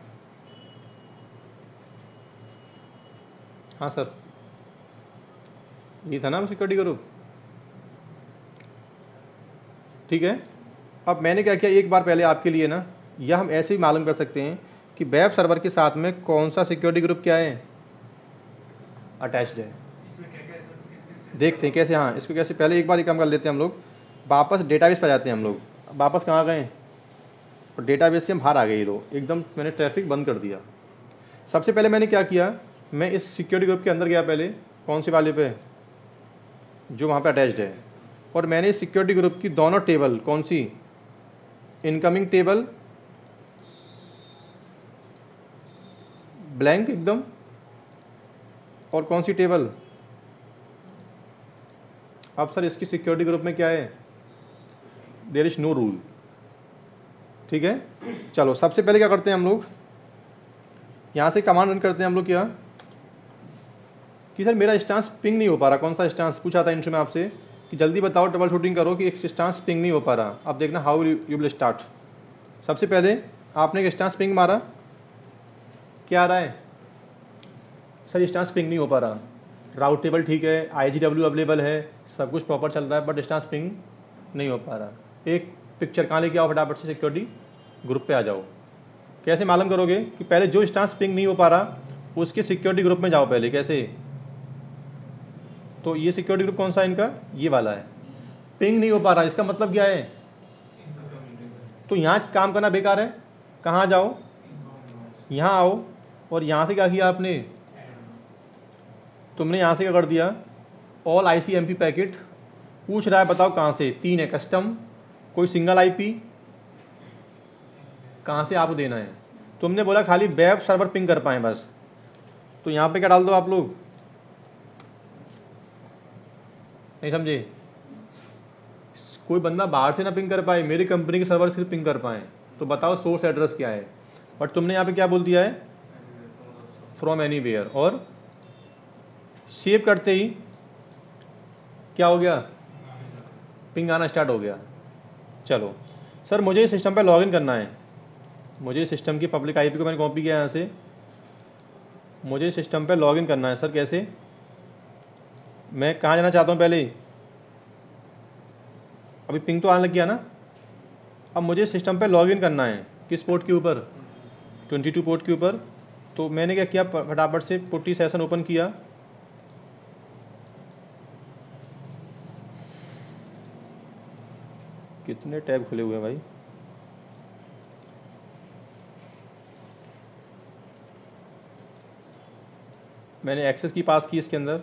हाँ सर, ये था ना वो सिक्योरिटी ग्रुप, ठीक है। अब मैंने क्या किया, एक बार पहले आपके लिए ना, या हम ऐसे ही मालूम कर सकते हैं कि वेब सर्वर के साथ में कौन सा सिक्योरिटी ग्रुप क्या है, अटैच्ड है। इसमें क्या क्या है सर, किस किस देखते हैं कैसे, हाँ इसको कैसे, पहले एक बार ही काम कर लेते हैं हम लोग। वापस डेटाबेस पर जाते हैं हम लोग, वापस कहाँ गए, और डेटाबेस से हम बाहर आ गए, ये लो एकदम मैंने ट्रैफिक बंद कर दिया। सबसे पहले मैंने क्या किया, मैं इस सिक्योरिटी ग्रुप के अंदर गया पहले, कौन सी वाले पे, जो वहाँ पे अटैच्ड है, और मैंने इस सिक्योरिटी ग्रुप की दोनों टेबल, कौन सी, इनकमिंग टेबल ब्लैंक एकदम, और कौन सी टेबल, अब सर इसकी सिक्योरिटी ग्रुप में क्या है, देयर इज नो रूल, ठीक है। चलो सबसे पहले क्या करते हैं हम लोग, यहाँ से कमांड रन करते हैं हम लोग, क्या कि सर मेरा स्टांस पिंग नहीं हो पा रहा, कौन सा स्टांस पूछा था इंट्रो में आपसे कि जल्दी बताओ, ट्रबल शूटिंग करो कि एक स्टांस पिंग नहीं हो पा रहा। अब देखना हाउ यू विल स्टार्ट। सबसे पहले आपने एक स्टांस पिंग मारा, क्या आ रहा है, सर स्टांस पिंग नहीं हो पा रहा, राउट टेबल ठीक है, IGW अवेलेबल है, सब कुछ प्रॉपर चल रहा है, बट स्टांस पिंग नहीं हो पा रहा। एक पिक्चर कहाँ लेके आओ, फटाफट से सिक्योरिटी ग्रुप पे आ जाओ। कैसे मालूम करोगे कि पहले जो स्टांस पिंग नहीं हो पा रहा उसके सिक्योरिटी ग्रुप में जाओ पहले, कैसे, तो ये सिक्योरिटी ग्रुप कौन सा है इनका, ये वाला है। पिंग नहीं हो पा रहा, इसका मतलब क्या है, तो यहाँ काम करना बेकार है। कहाँ जाओ, यहाँ आओ, और यहाँ से क्या किया आपने, तुमने यहाँ से क्या कर दिया, ऑल ICMP पैकेट पूछ रहा है, बताओ कहाँ से, 3 है कस्टम, कोई सिंगल IP, कहाँ से आपको देना है। तुमने बोला खाली वेब सर्वर पिंग कर पाए बस, तो यहाँ पे क्या डाल दो आप लोग, नहीं समझे, कोई बंदा बाहर से ना पिंग कर पाए, मेरी कंपनी के सर्वर से पिंग कर पाए, तो बताओ सोर्स एड्रेस क्या है। बट तुमने यहाँ पे क्या बोल दिया है, फ्रॉम एनीवेयर, और सेव करते ही क्या हो गया, पिंग आना स्टार्ट हो गया। चलो सर मुझे इस सिस्टम पे लॉगिन करना है, मुझे सिस्टम की पब्लिक IP को मैंने कॉपी किया यहाँ से, मुझे सिस्टम पे लॉगिन करना है सर, कैसे, मैं कहाँ जाना चाहता हूँ पहले, अभी पिंग तो आने लग गया ना, अब मुझे सिस्टम पे लॉगिन करना है, किस पोर्ट के ऊपर, 22 पोर्ट के ऊपर। तो मैंने क्या किया, फटाफट से पुट्टी सेशन ओपन किया, कितने टैब खुले हुए हैं भाई, मैंने एक्सेस की पास की इसके अंदर,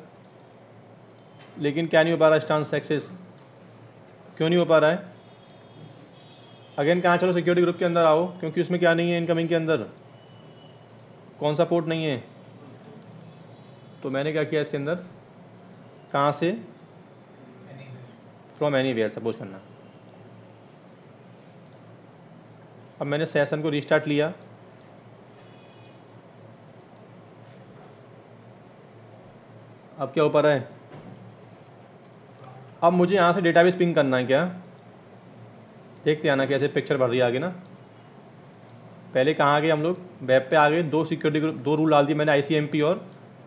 लेकिन क्या नहीं हो पा रहा, स्टांस एक्सेस क्यों नहीं हो पा रहा है। अगेन कहाँ चलो, सिक्योरिटी ग्रुप के अंदर आओ, क्योंकि उसमें क्या नहीं है, इनकमिंग के अंदर कौन सा पोर्ट नहीं है, तो मैंने क्या किया इसके अंदर, कहाँ से, फ्रॉम एनीवेयर सपोज करना। अब मैंने सेशन को रिस्टार्ट लिया, अब क्या ऊपर है, अब मुझे यहाँ से डेटाबेस पिंग करना है क्या, देखते आना कैसे पिक्चर बढ़ रही है आगे ना। पहले कहाँ आ गए हम लोग, वेब पे आ गए, 2 सिक्योरिटी ग्रुप, 2 रूल डाल दिए मैंने, ICMP और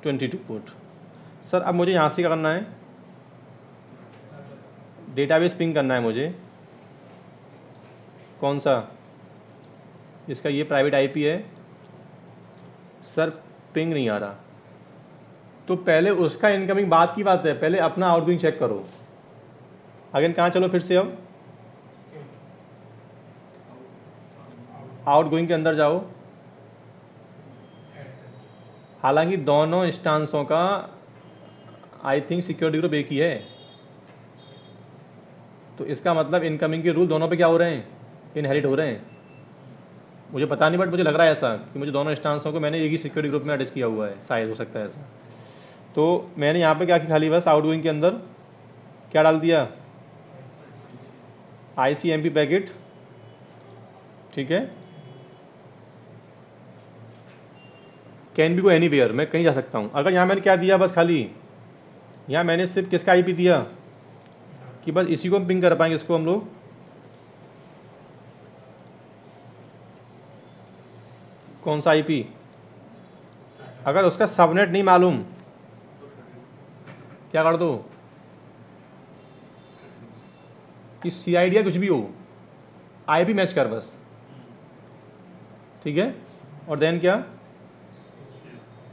22 पोर्ट। सर अब मुझे यहाँ से क्या करना है, डेटाबेस पिंग करना है मुझे, कौन सा, इसका ये प्राइवेट IP है सर, पिंग नहीं आ रहा। तो पहले उसका इनकमिंग बात की बात है, पहले अपना आउटगोइंग चेक करो। अगेन कहाँ चलो फिर से, अब आउटगोइंग के अंदर जाओ। हालांकि दोनों इंस्टांसों का आई थिंक सिक्योरिटी ग्रुप एक ही है, तो इसका मतलब इनकमिंग के रूल दोनों पे क्या हो रहे हैं, इनहेरिट हो रहे हैं। मुझे पता नहीं, बट मुझे लग रहा है ऐसा कि मुझे दोनों इंस्टांसों को मैंने एक ही सिक्योरिटी ग्रुप में अटैच किया हुआ है, शायद हो सकता है ऐसा। तो मैंने यहाँ पे क्या किया, खाली बस आउटगोइंग के अंदर क्या डाल दिया, ICMP पैकेट, ठीक है, कैन बी गो एनीवेयर, मैं कहीं जा सकता हूँ। अगर यहाँ मैंने क्या दिया, बस खाली यहाँ मैंने सिर्फ किसका IP दिया कि बस इसी को हम पिंग कर पाएंगे, इसको हम लोग, कौन सा IP, अगर उसका सबनेट नहीं मालूम क्या कर दो, कि CID या कुछ भी हो, IP मैच कर बस, ठीक है। और देन क्या,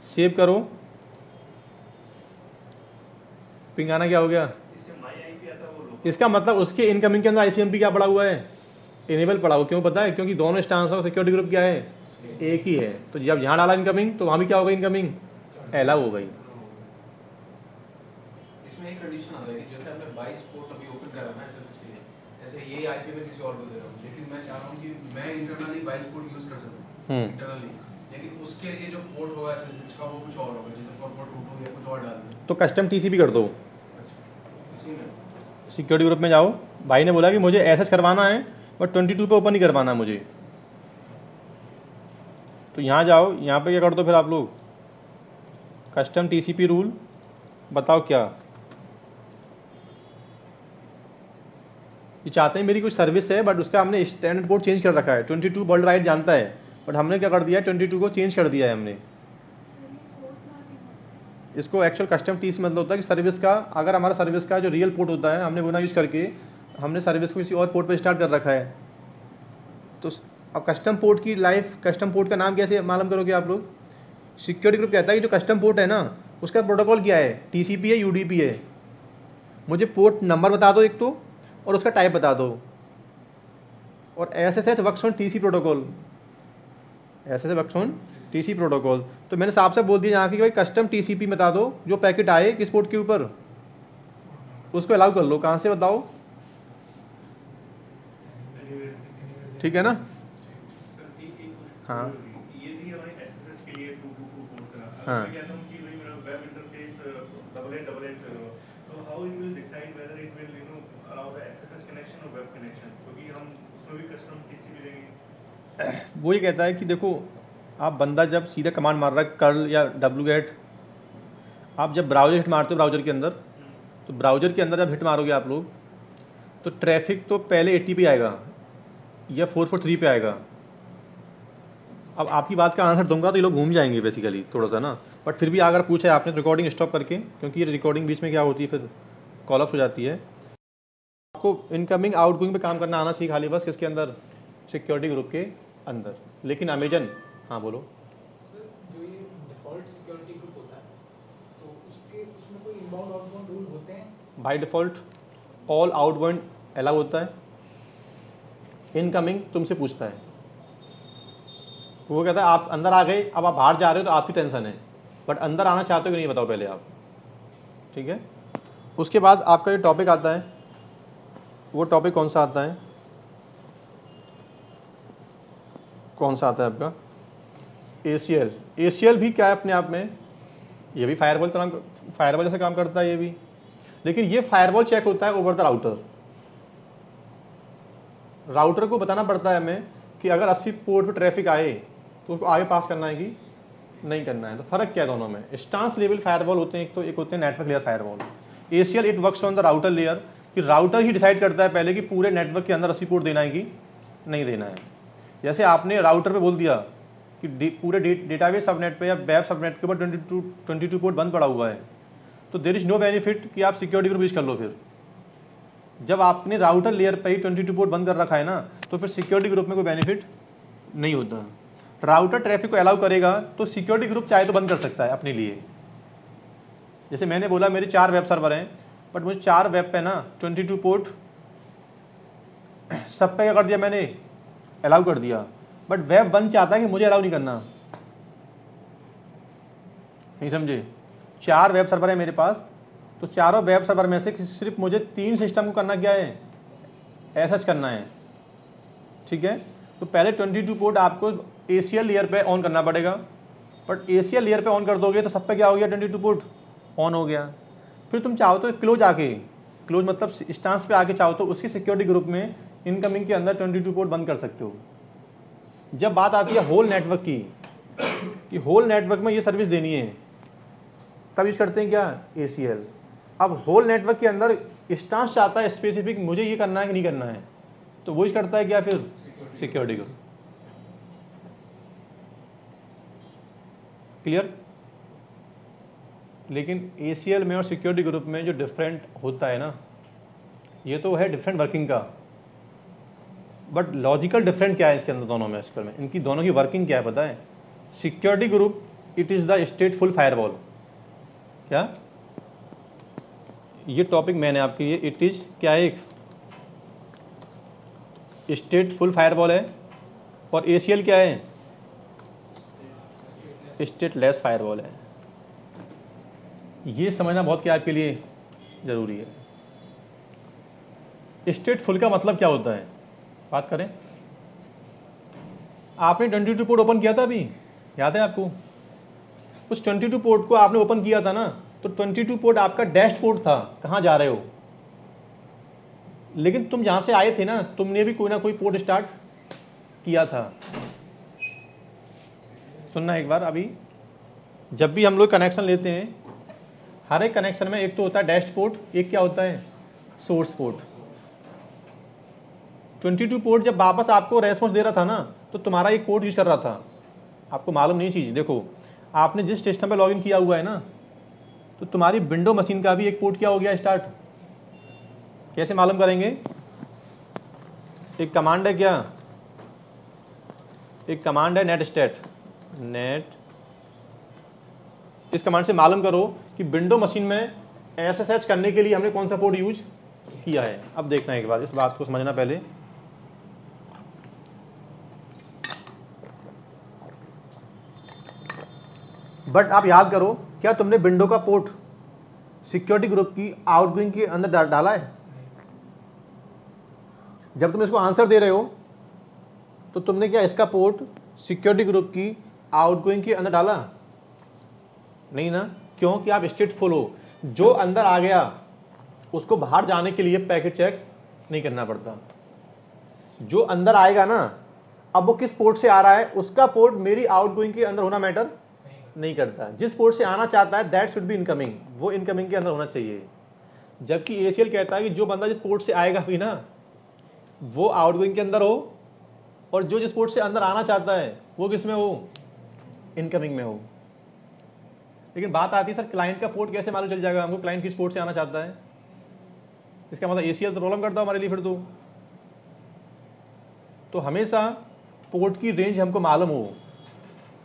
सेव करो, पिंग आना क्या हो गया, इससे माई IP आता है वो लोग। इसका मतलब उसके इनकमिंग के अंदर ICMP क्या पड़ा हुआ है, इनेबल पड़ा हुआ। क्यों पता है, क्योंकि दोनों इंस्टांस का सिक्योरिटी ग्रुप क्या है, एक ही है। तो जब यहाँ डाला इनकमिंग, तो वहाँ भी क्या होगा, इनकमिंग अलाउ हो गई। इसमें एक कंडीशन आता है कि जैसे आपने 22 पोर्ट अभी ओपन करा ना SSH के लिए, ऐसे ये IP मैं किसी और को दे रहा हूँ, लेकिन मैं चाह रहा हूँ कि मैं इंटरनली 22 पोर्ट यूज कर सकूँ इंटरनली, लेकिन उसके लिए जो पोर्ट होगा SSH का वो कुछ और होगा, जैसे 4422 या कुछ और डाल दें। तो कस्टम TCP कर दो, इसी में सिक्योरिटी ग्रुप में जाओ। भाई ने बोला कि मुझे SSH करवाना है, बट 22 पे ओपन नहीं करवाना मुझे, तो यहाँ जाओ, यहाँ पे क्या कर दो फिर आप लोग, कस्टम TCP रूल, बताओ क्या ये चाहते हैं। मेरी कुछ सर्विस है, बट उसका हमने स्टैंडर्ड पोर्ट चेंज कर रखा है, 22 वर्ल्ड वाइड जानता है, बट हमने क्या कर दिया है, 22 को चेंज कर दिया है हमने। इसको एक्चुअल कस्टम TCP मतलब होता है कि सर्विस का, अगर हमारा सर्विस का जो रियल पोर्ट होता है, हमने वो ना यूज़ करके हमने सर्विस को किसी और पोर्ट पर स्टार्ट कर रखा है, तो अब कस्टम पोर्ट की लाइफ, कस्टम पोर्ट का नाम कैसे मालूम करोगे आप लोग। सिक्योरिटी ग्रुप कहता है कि जो कस्टम पोर्ट है ना, उसका प्रोटोकॉल क्या है, TCP है, UDP है। मुझे पोर्ट नंबर बता दो एक तो, और उसका टाइप बता दो, और SSH works on TCP protocol, SSH works on TCP protocol. तो मैंने साफ से बोल दिया यहाँ की भाई कस्टम TCP बता दो, जो पैकेट आए किस पोर्ट के ऊपर, उसको अलाउ कर लो। कहाँ से बताओ, ठीक है ना। हाँ ये थी हमारी SSH के लिए 222 पोर्ट का। अगर हाँ, मैं कहता हूँ कि भाई मेरा वेब इंटरफेस 8888 तो how it will decide whether it will allow the SSH connection और वेब कनेक्शन, क्योंकि हम उसमें भी कस्टम TCP लेंगे। वो ये कहता है कि देखो, आप बंदा जब सीधा कमांड मार रहा है कर्ल या wget, आप जब ब्राउजर हिट मारते हो ब्राउजर के अंदर, तो ब्राउजर के अंदर जब हिट मारोगे आप लोग, तो ट्रैफिक तो पहले 80 पे आएगा या 443 पे आएगा। अब आपकी बात का आंसर दूंगा तो ये लोग घूम जाएंगे बेसिकली थोड़ा सा ना, बट फिर भी अगर पूछे आपने रिकॉर्डिंग स्टॉप करके, क्योंकि ये रिकॉर्डिंग बीच में क्या होती है फिर कॉलअप हो जाती है। आपको इनकमिंग आउटगोइंग पे काम करना आना चाहिए खाली बस, किसके अंदर, सिक्योरिटी ग्रुप के अंदर। लेकिन अमेजन, हाँ बोलो। सर जो ये डिफॉल्ट सिक्योरिटी ग्रुप होता है, तो उसमें कोई इनबाउंड आउटबाउंड रूल होते हैं? By default all outbound allow होता है, इनकमिंग तुमसे पूछता है। वो कहता है आप अंदर आ गए, अब आप बाहर जा रहे हो तो आपकी टेंशन है, बट अंदर आना चाहते हो कि नहीं बताओ पहले आप, ठीक है। उसके बाद आपका ये टॉपिक आता है, वो टॉपिक कौन सा आता है, कौन सा आता है आपका, ACL। ACL भी क्या है अपने आप में, ये भी फायरवॉल जैसे काम करता है ये भी, लेकिन ये फायरवॉल चेक होता है ओवर द राउटर को बताना पड़ता है हमें कि अगर 80 पोर्ट पे ट्रैफिक आए तो उसको आगे पास करना है कि नहीं करना है। तो फर्क क्या है दोनों में? इंस्टेंस लेवल फायरवॉल होते हैं एक होते हैं network layer firewall. ACL it works on the router layer, कि राउटर ही डिसाइड करता है पहले कि पूरे नेटवर्क के अंदर 80 पोर्ट देना है कि नहीं देना है। जैसे आपने राउटर पे बोल दिया कि पूरे डेटाबेस सबनेट पे या वेब सबनेट के ऊपर 22 पोर्ट बंद पड़ा हुआ है, तो देयर इज नो बेनिफिट कि आप सिक्योरिटी ग्रुप यूज कर लो। फिर जब आपने राउटर लेयर पे ही 22 पोर्ट बंद कर रखा है ना, तो फिर सिक्योरिटी ग्रुप में कोई बेनिफिट नहीं होता। राउटर ट्रैफिक को अलाउ करेगा तो सिक्योरिटी ग्रुप चाहे तो बंद कर सकता है अपने लिए। जैसे मैंने बोला मेरे 4 वेब सर्वर हैं, बट मुझे 4 वेब पे ना 22 पोर्ट सब पे क्या कर दिया मैंने, अलाउ कर दिया, बट वेब 1 चाहता है कि मुझे अलाउ नहीं करना। नहीं समझे? 4 वेब सर्वर है मेरे पास, तो चारों वेब सर्वर में से सिर्फ मुझे 3 सिस्टम को करना क्या है, ऐसा करना है। ठीक है, तो पहले 22 पोर्ट आपको ACL लेयर पे ऑन करना पड़ेगा, बट ACL लेयर पे ऑन कर दोगे तो सब पे क्या हो गया, 22 पोर्ट ऑन हो गया। फिर तुम चाहो तो क्लोज मतलब इंस्टेंस पे आके चाहो तो उसकी सिक्योरिटी ग्रुप में इनकमिंग के अंदर 22 पोर्ट बंद कर सकते हो। जब बात आती है होल नेटवर्क की, कि होल नेटवर्क में ये सर्विस देनी है, तब यूज करते हैं क्या, ACL। अब होल नेटवर्क के अंदर इंस्टेंस चाहता है स्पेसिफिक मुझे ये करना है कि नहीं करना है, तो वो यूज करता है क्या, फिर सिक्योरिटी ग्रुप। क्लियर? लेकिन ACL में और सिक्योरिटी ग्रुप में जो डिफरेंट होता है ना, ये तो है डिफरेंट वर्किंग का, बट लॉजिकल डिफरेंट क्या है इसके अंदर दोनों में, इसके में इनकी दोनों की वर्किंग क्या है पता है? Security group it is the स्टेटफुल firewall. क्या ये टॉपिक मैंने आपके लिए, इट इज क्या है, एक स्टेटफुल फायरवॉल है, और ACL क्या है, स्टेटलेस फायरवॉल है। ये समझना बहुत क्या आपके लिए जरूरी है। स्टेटफुल का मतलब क्या होता है, बात करें। आपने 22 पोर्ट ओपन किया था अभी, याद है आपको? उस 22 पोर्ट को आपने ओपन किया था ना, तो 22 पोर्ट आपका डैश पोर्ट था, कहां जा रहे हो। लेकिन तुम जहां से आए थे ना, तुमने भी कोई ना कोई पोर्ट स्टार्ट किया था। सुनना एक बार, अभी जब भी हम लोग कनेक्शन लेते हैं, हर एक कनेक्शन में एक तो होता है डैश पोर्ट, एक क्या होता है, सोर्स पोर्ट। 22 पोर्ट जब वापस आपको रेस्पॉन्स दे रहा था ना, तो तुम्हारा एक पोर्ट यूज कर रहा था। आपको मालूम नहीं चीज, देखो आपने जिस सिस्टम पे लॉगिन किया हुआ है ना, तो तुम्हारी विंडो मशीन का भी एक पोर्ट क्या हो गया, स्टार्ट। कैसे मालूम करेंगे? एक कमांड है क्या, एक कमांड है नेट स्टेट। इस कमांड से मालूम करो कि विंडो मशीन में SSH करने के लिए हमने कौन सा पोर्ट यूज किया है। अब देखना एक बार, इस बात को समझना पहले। बट आप याद करो, क्या तुमने विंडो का पोर्ट सिक्योरिटी ग्रुप की आउटगोइंग के अंदर डाला है? जब तुम इसको आंसर दे रहे हो, तो तुमने क्या इसका पोर्ट सिक्योरिटी ग्रुप की आउटगोइंग के अंदर डाला? नहीं ना, क्योंकि आप स्टेटफुल हो। जो अंदर आ गया उसको बाहर जाने के लिए पैकेट चेक नहीं करना पड़ता। जो अंदर आएगा ना, अब वो किस पोर्ट से आ रहा है, उसका पोर्ट मेरी आउटगोइंग के अंदर होना मैटर नहीं करता। जिस पोर्ट से आना चाहता है दैट शुड बी इनकमिंग, वो इनकमिंग के अंदर होना चाहिए। जबकि ACL कहता है कि जो बंदा जिस पोर्ट से आएगा भी ना, वो आउटगोइंग के अंदर हो, और जो जिस पोर्ट से अंदर आना चाहता है वो किस में हो, इनकमिंग में हो। लेकिन बात आती है सर क्लाइंट का पोर्ट कैसे मालूम चल जाएगा हमको, क्लाइंट किस पोर्ट से आना चाहता है? इसका मतलब ACL तो प्रॉब्लम करता है हमारे लिए फिर तो हमेशा पोर्ट की रेंज हमको मालूम हो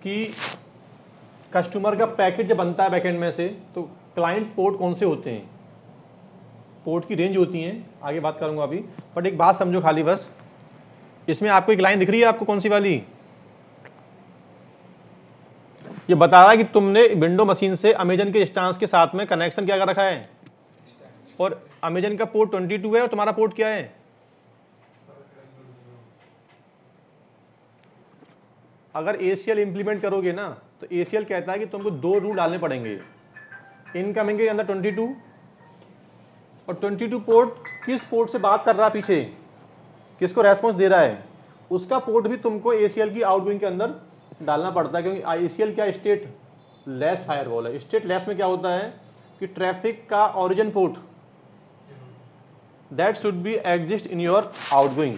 कि कस्टमर का पैकेट जब बनता है बैकएंड में से, तो क्लाइंट पोर्ट कौन से होते हैं, पोर्ट की रेंज होती है। आगे बात करूंगा अभी, बट एक बात समझो खाली बस, इसमें आपको एक लाइन दिख रही है आपको, कौन सी वाली, ये बता रहा है कि तुमने विंडो मशीन से अमेजन के इंस्टेंस के साथ में कनेक्शन क्या कर रखा है, और अमेजन का पोर्ट 22 है और तुम्हारा पोर्ट क्या है। अगर ACL इंप्लीमेंट करोगे ना, तो तो ACL कहता है कि तुमको 2 रूल डालने पड़ेंगे, इनकमिंग के अंदर 22 और 22 पोर्ट किस पोर्ट से बात कर रहा है, पीछे किसको रेस्पॉन्स दे रहा है, उसका पोर्ट भी तुमको ACL की आउटगोइंग के अंदर डालना पड़ता है, क्योंकि ACL क्या स्टेट लेस फायरवॉल है। स्टेट लेस में क्या होता है कि ट्रैफिक का origin port that should be exist in your outgoing,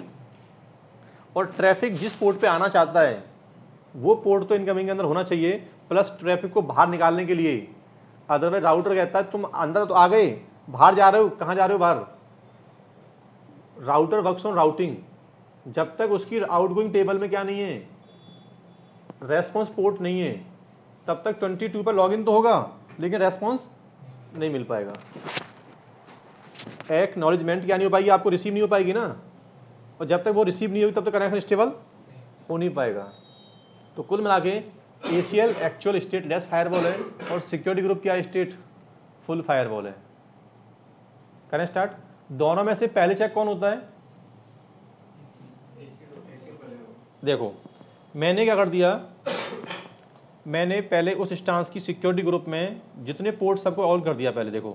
और ट्रैफिक जिस पोर्ट पे आना चाहता है वो पोर्ट तो इनकमिंग के अंदर होना चाहिए, प्लस ट्रैफिक को बाहर निकालने के लिए। अदरवाइज राउटर कहता है तुम अंदर तो आ गए, बाहर जा रहे हो, कहाँ जा रहे हो बाहर। राउटर वर्क्स ऑन राउटिंग, जब तक उसकी आउटगोइंग टेबल में क्या नहीं है, रेस्पॉन्स पोर्ट नहीं है, तब तक 22 पर लॉगिन तो होगा लेकिन रेस्पॉन्स नहीं मिल पाएगा। एक्नॉलेजमेंट क्या नहीं हो पाएगी, आपको रिसीव नहीं हो पाएगी ना, और जब तक वो रिसीव नहीं होगी तब तक कनेक्शन स्टेबल हो नहीं पाएगा। तो कुल मिला के ACL actual state less firewall है और सिक्योरिटी ग्रुप क्या स्टेट फुल फायरवॉल है। करें स्टार्ट। दोनों में से पहले चेक कौन होता है? देखो मैंने क्या कर दिया, मैंने पहले उस इंस्टेंस की सिक्योरिटी ग्रुप में जितने पोर्ट सबको ऑल कर दिया। पहले देखो,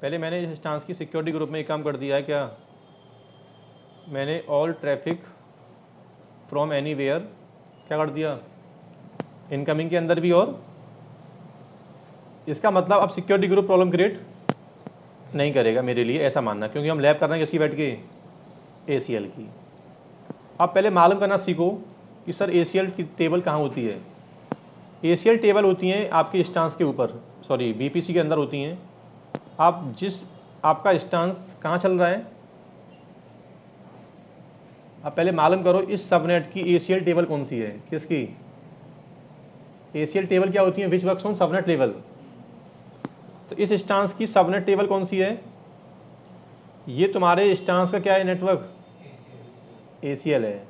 पहले मैंने इस इंस्टेंस की सिक्योरिटी ग्रुप में एक काम कर दिया है, क्या मैंने ऑल ट्रैफिक फ्रॉम एनीवेयर क्या कर दिया, इनकमिंग के अंदर भी। और इसका मतलब अब सिक्योरिटी ग्रुप प्रॉब्लम क्रिएट नहीं करेगा मेरे लिए, ऐसा मानना, क्योंकि हम लैब कर रहे हैं किसकी बैठ के, ACL की। अब पहले मालूम करना सीखो कि सर ACL की टेबल कहाँ होती है। ACL टेबल होती हैं आपके इंस्टेंस के ऊपर, सॉरी VPC के अंदर होती हैं। आप जिस आपका इंस्टेंस कहाँ चल रहा है, अब पहले मालूम करो इस सबनेट की ACL टेबल कौन सी है, किसकी। ACL टेबल क्या होती है, which works on subnet level. तो इस इंस्टेंस की सबनेट टेबल कौन सी है, ये तुम्हारे इंस्टेंस का क्या है, नेटवर्क ACL है।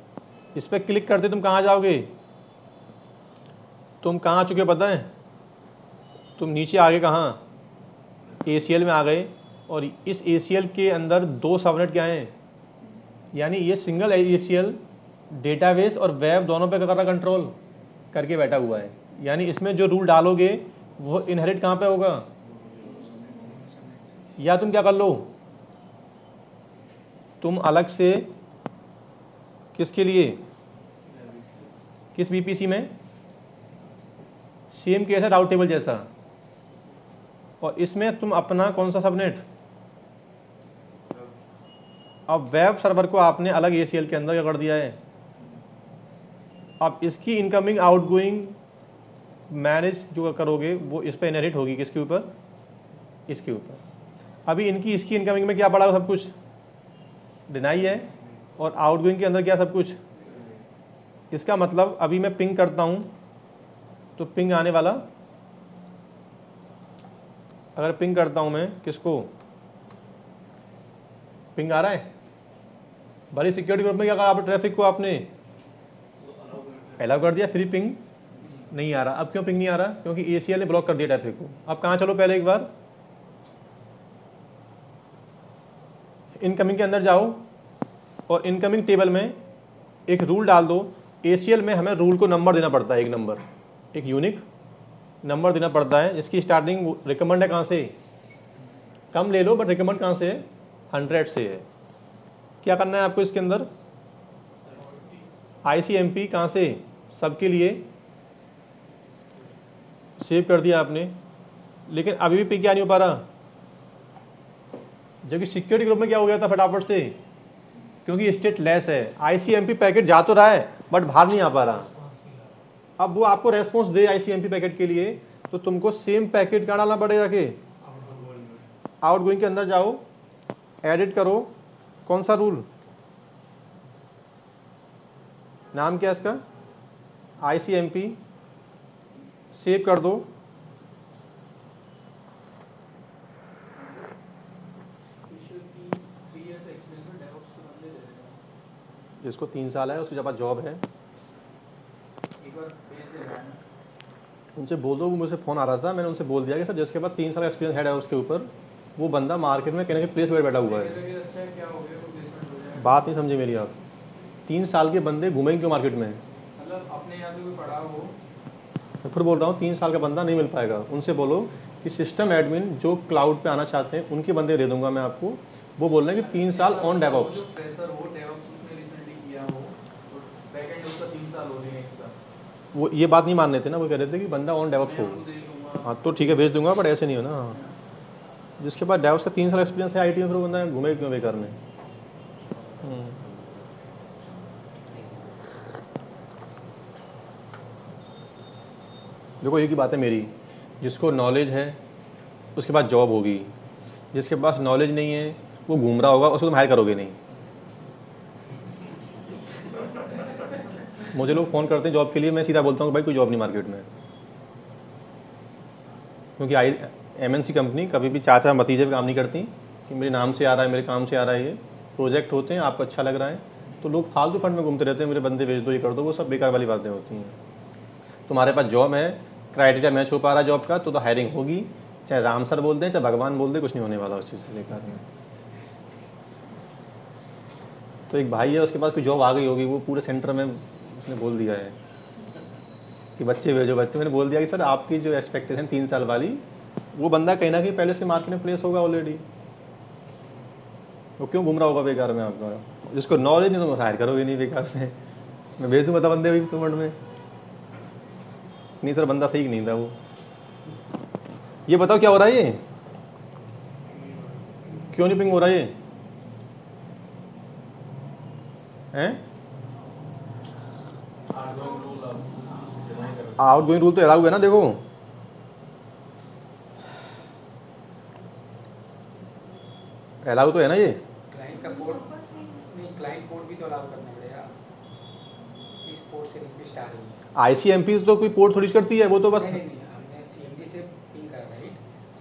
इस पर क्लिक करते तुम कहाँ जाओगे, तुम कहाँ आ चुके हो पता है, तुम नीचे आगे कहाँ, ACL में आ गए। और इस ACL के अंदर 2 सबनेट क्या हैं, यानी ये सिंगल ACL डेटाबेस और वेब दोनों पे कर रहा कंट्रोल करके बैठा हुआ है। यानी इसमें जो रूल डालोगे वो इनहेरिट कहाँ पे होगा, या तुम क्या कर लो, तुम अलग से किसके लिए, किस VPC में, सेम केस है राउट टेबल जैसा, और इसमें तुम अपना कौन सा सबनेट, अब वेब सर्वर को आपने अलग ACL के अंदर क्या कर दिया है। अब इसकी इनकमिंग आउटगोइंग मैनेज जो करोगे वो इस पर इनहेरिट होगी, किसके ऊपर, इसके ऊपर। अभी इनकी इसकी इनकमिंग में क्या पड़ा, सब कुछ डिनाई है, और आउटगोइंग के अंदर क्या सब कुछ। इसका मतलब अभी मैं पिंग करता हूँ तो पिंग आने वाला, अगर पिंग करता हूँ मैं किसको, पिंग आ रहा है। भले सिक्योरिटी ग्रुप में क्या कहा आपने, ट्रैफिक को आपने अलाउ कर दिया, फ्री पिंग नहीं आ रहा। अब क्यों पिंग नहीं आ रहा, क्योंकि ACL ने ब्लॉक कर दिया ट्रैफिक को। अब कहाँ चलो, पहले एक बार इनकमिंग के अंदर जाओ और इनकमिंग टेबल में एक रूल डाल दो। ACL में हमें रूल को नंबर देना पड़ता है, एक नंबर, एक यूनिक नंबर देना पड़ता है। इसकी स्टार्टिंग रिकमेंड है कहाँ से, कम ले लो बट रिकमेंड कहाँ से है, 100 से है। क्या करना है आपको इसके अंदर, ICMP कहाँ से, सबके लिए सेव कर दिया आपने, लेकिन अभी भी पिक क्या नहीं हो पा रहा, जबकि सिक्योरिटी ग्रुप में क्या हो गया था फटाफट से, क्योंकि स्टेट लेस है। ICMP पैकेट जा तो रहा है बट बाहर नहीं आ पा रहा। अब वो आपको रेस्पॉन्स दे ICMP पैकेट के लिए, तो तुमको सेम पैकेट का डालना पड़ेगा कि आउटगोइंग के अंदर जाओ, एडिट करो, कौन सा रूल, नाम क्या है इसका, ICMP, सेव कर दो। जिसको 3 साल है, उसके पास जॉब है, उनसे बोल दो। वो मुझसे फ़ोन आ रहा था, मैंने उनसे बोल दिया कि सर जिसके पास 3 साल का एक्सपीरियंस हेड है उसके ऊपर, वो बंदा मार्केट में कहने के प्लेस पर बैठा हुआ है। बात नहीं समझे मेरी आप, 3 साल के बंदे घूमेंगे क्यों मार्केट में, मतलब अपने यहाँ से कोई पढ़ा हो मैं फिर बोल रहा हूँ 3 साल का बंदा नहीं मिल पाएगा। उनसे बोलो कि सिस्टम एडमिन जो क्लाउड पे आना चाहते हैं उनके बंदे दे दूंगा मैं आपको। वो बोल रहे हैं कि 3 साल ऑन डेवऑप्स। जो फ्रेशर हो डेवऑप्स उसने रिसेंटली किया हो तो बैकएंड उसका 3 साल हो गए एक्स्ट्रा। वो ये बात नहीं मान रहे थे ना, वो कह रहे थे कि बंदा ऑन डेवऑप्स मैं हो। उनको दे दूंगा। हाँ तो ठीक है, भेज दूंगा, बट ऐसे नहीं हो ना। हाँ, जिसके पास डेवऑप्स का 3 साल एक्सपीरियंस है आईटी में, फिर वो बंदा घूमे क्यों बेकार में। देखो एक ही बात है मेरी, जिसको नॉलेज है उसके पास जॉब होगी, जिसके पास नॉलेज नहीं है वो घूम रहा होगा, उसको तुम हायर करोगे नहीं। मुझे लोग फ़ोन करते हैं जॉब के लिए, मैं सीधा बोलता हूँ भाई कोई जॉब नहीं मार्केट में। क्योंकि MNC कंपनी कभी भी चाचा भतीजे पे काम नहीं करती कि मेरे नाम से आ रहा है, मेरे काम से आ रहा है। ये प्रोजेक्ट होते हैं, आपको अच्छा लग रहा है तो लोग फालतू फंड में घूमते रहते हैं, मेरे बंदे भेज दो, ये कर दो, वो सब बेकार वाली बातें होती हैं। तुम्हारे पास जॉब है, क्राइटेरिया मैच हो पा रहा है जॉब का, तो हायरिंग होगी। चाहे राम सर बोल दें चाहे भगवान बोल दे, कुछ नहीं होने वाला उस चीज़ से बेकार में। तो एक भाई है, उसके पास कोई जॉब आ गई होगी, वो पूरे सेंटर में उसने बोल दिया है कि बच्चे भेजो बच्चे। मैंने बोल दिया कि सर आपकी जो एक्सपेक्टेशन 3 साल वाली, वो बंदा कहीं ना कहीं पहले से मार्केट में प्लेस होगा ऑलरेडी। वो क्यों घूम रहा होगा बेकार में आपका। जिसको नॉलेज नहीं तो हायर करोगे नहीं बेकार में। मैं भेज दूँ बता बंदे भी पेमेंट में, नहीं सर बंदा सही नहीं था वो। ये बताओ क्या हो रहा है, ये क्यों नहीं पिंग हो रहा है हैं? आउट गोइंग रूल तो अलाउ है ना, देखो अलाउ तो है ना ये। क्लाइंट का पोर्ट नहीं, क्लाइंट पोर्ट भी तो अलाउ करना पड़ेगा कि इस पोर्ट से रिक्वेस्ट आ रही है। ICMP तो कोई पोर्ट थोड़ी करती है, वो तो बस नहीं हमने CMD से पिंग कर राइट,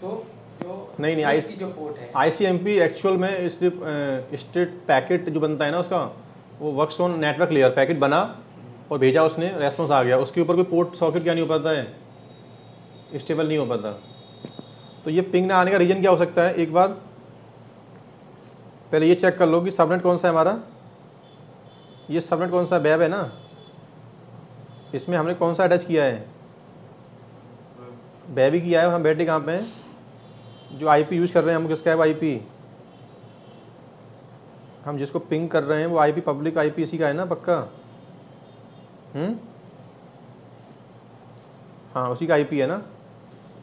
तो जो नहीं request की जो पोर्ट है ICMP एक्चुअल में सिर्फ स्टेट पैकेट जो बनता है ना उसका, वो works on network layer. Packet बना और भेजा उसने, रेस्पॉन्स आ गया, उसके ऊपर कोई पोर्ट सॉकेट क्या नहीं हो पाता है, स्टेबल नहीं हो पाता। तो ये पिंग ना आने का रीज़न क्या हो सकता है, एक बार पहले ये चेक कर लो कि सबनेट कौन सा है हमारा। ये सबनेट कौन सा वेब है ना, इसमें हमने कौन सा अटैच किया है, वेब ही किया है। और हम बैठे कहाँ पे हैं, जो IP यूज़ कर रहे हैं हम किसका है वो IP, हम जिसको पिंग कर रहे हैं वो IP पब्लिक IP इसी का है ना पक्का। हाँ उसी का IP है ना।